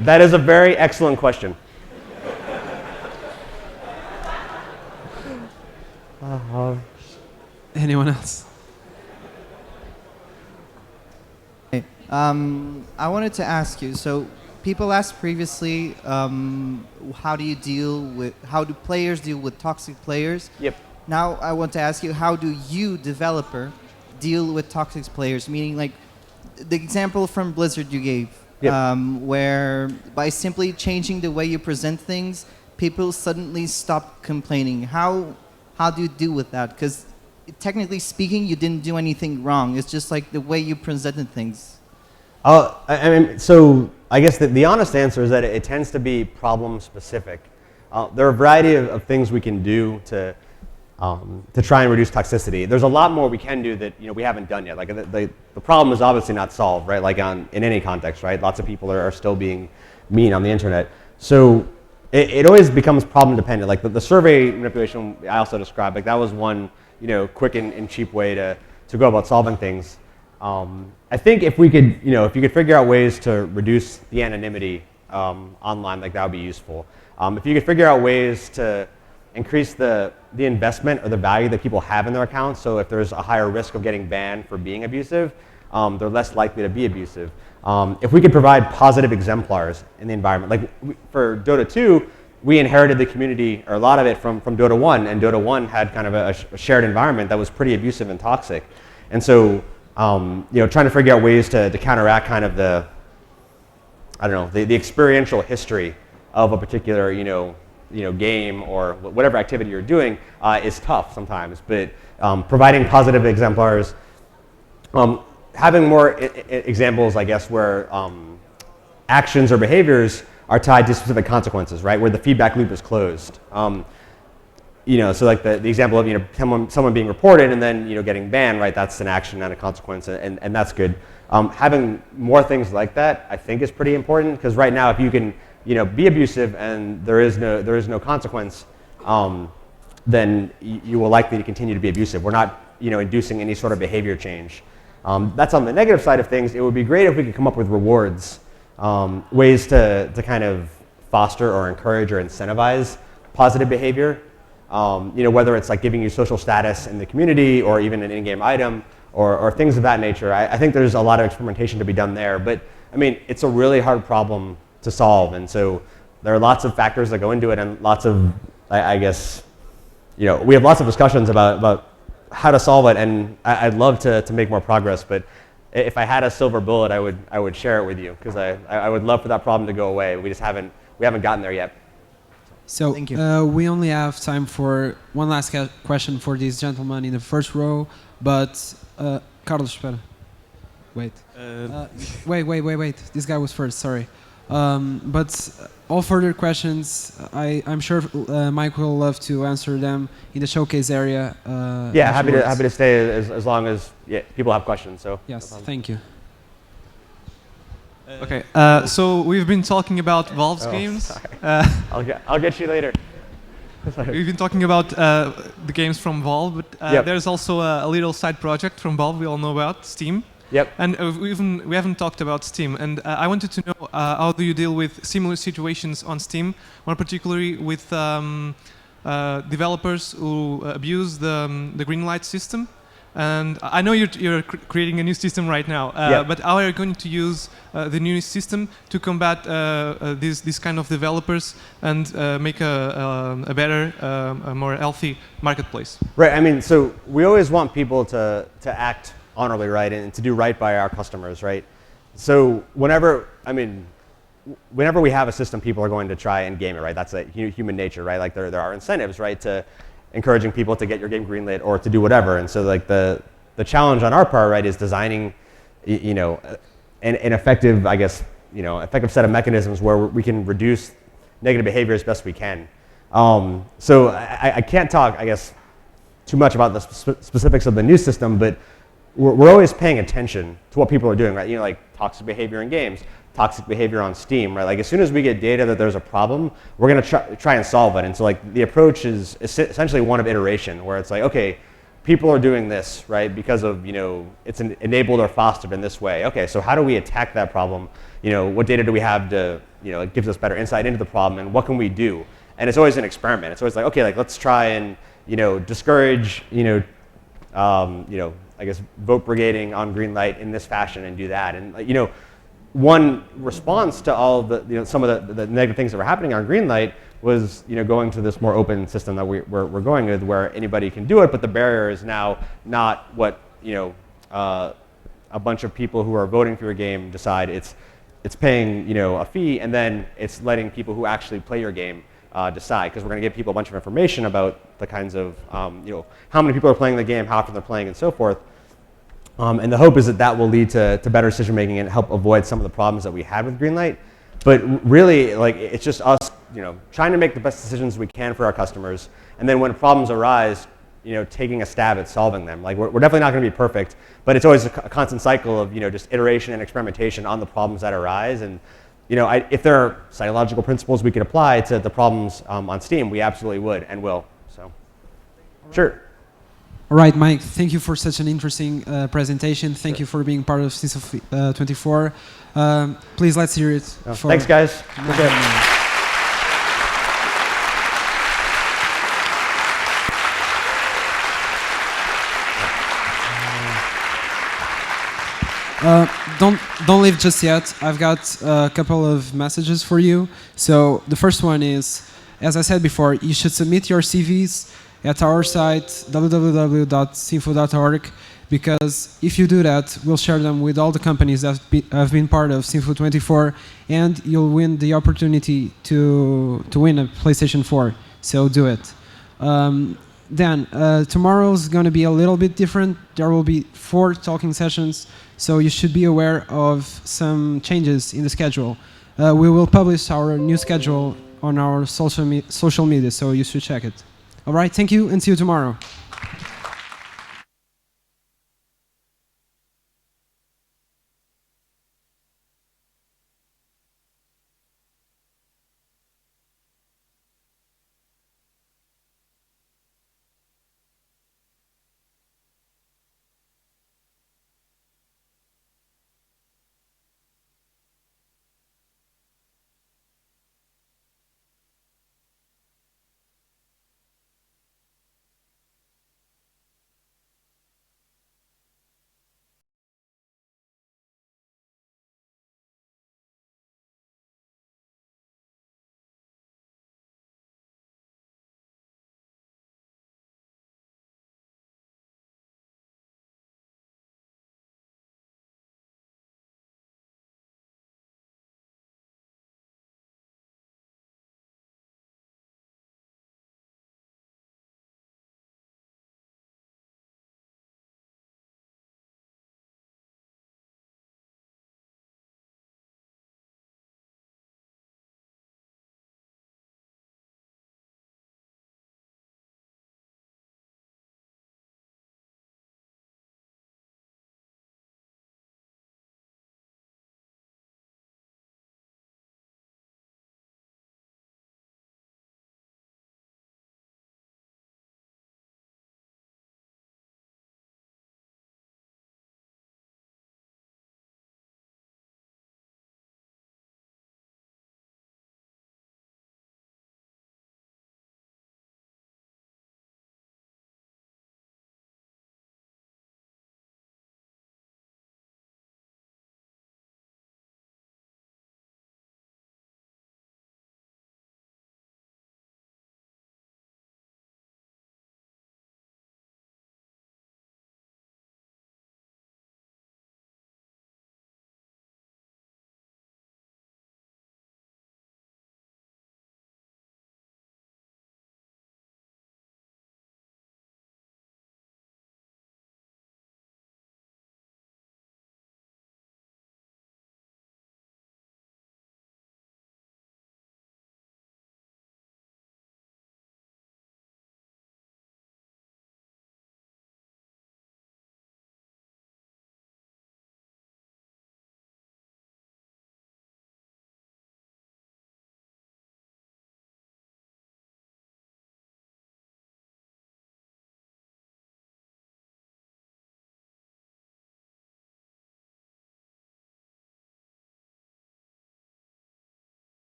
That is a very excellent question. Anyone else? I wanted to ask you, so people asked previously, how do players deal with toxic players? Yep. Now I want to ask you, how do you, developer, deal with toxic players? Meaning like the example from Blizzard you gave, yep. Where by simply changing the way you present things, people suddenly stop complaining. How do you deal with that? Because technically speaking, you didn't do anything wrong. It's just like the way you presented things. So I guess the honest answer is that it tends to be problem specific. There are a variety of things we can do to try and reduce toxicity. There's a lot more we can do that we haven't done yet. Like the problem is obviously not solved, right? Like in any context, right? Lots of people are still being mean on the internet. So it always becomes problem dependent. Like the survey manipulation I also described, like that was one quick and cheap way to go about solving things. I think if we could, if you could figure out ways to reduce the anonymity online, like that would be useful. If you could figure out ways to increase the investment or the value that people have in their accounts, so if there's a higher risk of getting banned for being abusive, they're less likely to be abusive. If we could provide positive exemplars in the environment, like for Dota 2, we inherited the community, or a lot of it, from Dota 1, and Dota 1 had kind of a shared environment that was pretty abusive and toxic. And so trying to figure out ways to counteract kind of the experiential history of a particular, game or whatever activity you're doing is tough sometimes. But providing positive exemplars, having more examples, I guess, where actions or behaviors are tied to specific consequences, right? Where the feedback loop is closed. So like the example of someone being reported and then getting banned, right? That's an action and a consequence, and that's good. Having more things like that, I think, is pretty important, because right now, if you can be abusive and there is no consequence, then you will likely to continue to be abusive. We're not inducing any sort of behavior change. That's on the negative side of things. It would be great if we could come up with rewards, ways to kind of foster or encourage or incentivize positive behavior. Whether it's like giving you social status in the community or even an in-game item, or things of that nature. I think there's a lot of experimentation to be done there, but I mean, it's a really hard problem to solve, and so there are lots of factors that go into it, and lots of, I guess, we have lots of discussions about how to solve it, and I'd love to make more progress, but if I had a silver bullet, I would share it with you, because I would love for that problem to go away. We haven't gotten there yet. So we only have time for one last question for this gentleman in the first row, but Carlos, espera. Wait. Wait. This guy was first, sorry. But all further questions, I'm sure Mike will love to answer them in the showcase area. Yeah, happy to stay as long as people have questions. So yes, thank you. Okay, so we've been talking about Valve's games. I'll get you later. We've been talking about the games from Valve, but there's also a little side project from Valve we all know about, Steam. Yep. And we haven't talked about Steam, and I wanted to know how do you deal with similar situations on Steam, more particularly with developers who abuse the green light system. And I know you're creating a new system right now, but how are you going to use the new system to combat these kind of developers and make a better, a more healthy marketplace? Right. I mean, so we always want people to act honorably, right, and to do right by our customers, right? So whenever we have a system, people are going to try and game it, right? That's human nature, right? Like there are incentives, right, to encouraging people to get your game greenlit or to do whatever. And so like the challenge on our part, right, is designing, an effective, I guess, effective set of mechanisms where we can reduce negative behavior as best we can. So I can't talk, I guess, too much about the specifics of the new system, but we're always paying attention to what people are doing, right? Like toxic behavior in games, toxic behavior on Steam, right? Like as soon as we get data that there's a problem, we're going to try and solve it. And so like the approach is essentially one of iteration, where it's like, okay, people are doing this, right? Because of, it's enabled or fostered in this way. Okay, so how do we attack that problem? What data do we have to, it gives us better insight into the problem, and what can we do? And it's always an experiment. It's always like, okay, like let's try and, discourage, I guess, vote brigading on green light in this fashion and do that. And, one response to all the, some of the negative things that were happening on green light was, going to this more open system that we're going with, where anybody can do it, but the barrier is now not what, a bunch of people who are voting for your game decide. It's paying, a fee, and then it's letting people who actually play your game decide, because we're going to give people a bunch of information about the kinds of, how many people are playing the game, how often they're playing, and so forth. And the hope is that will lead to better decision making and help avoid some of the problems that we had with Greenlight. But really, like, it's just us, trying to make the best decisions we can for our customers, and then when problems arise, taking a stab at solving them. Like, we're definitely not going to be perfect, but it's always a constant cycle of, just iteration and experimentation on the problems that arise. And if there are psychological principles we could apply to the problems on Steam, we absolutely would and will. So, sure. All right, Mike, thank you for such an interesting presentation. Thank you for being part of Sinfo 24. Please, let's hear it. Thanks, guys. Don't leave just yet. I've got a couple of messages for you. So the first one is, as I said before, you should submit your CVs at our site, www.sinfo.org, because if you do that, we'll share them with all the companies that have been part of Sinfo 24, and you'll win the opportunity to win a PlayStation 4. So do it. Then tomorrow's going to be a little bit different. There will be 4 talking sessions, so you should be aware of some changes in the schedule. We will publish our new schedule on our social media, so you should check it. All right, thank you, and see you tomorrow.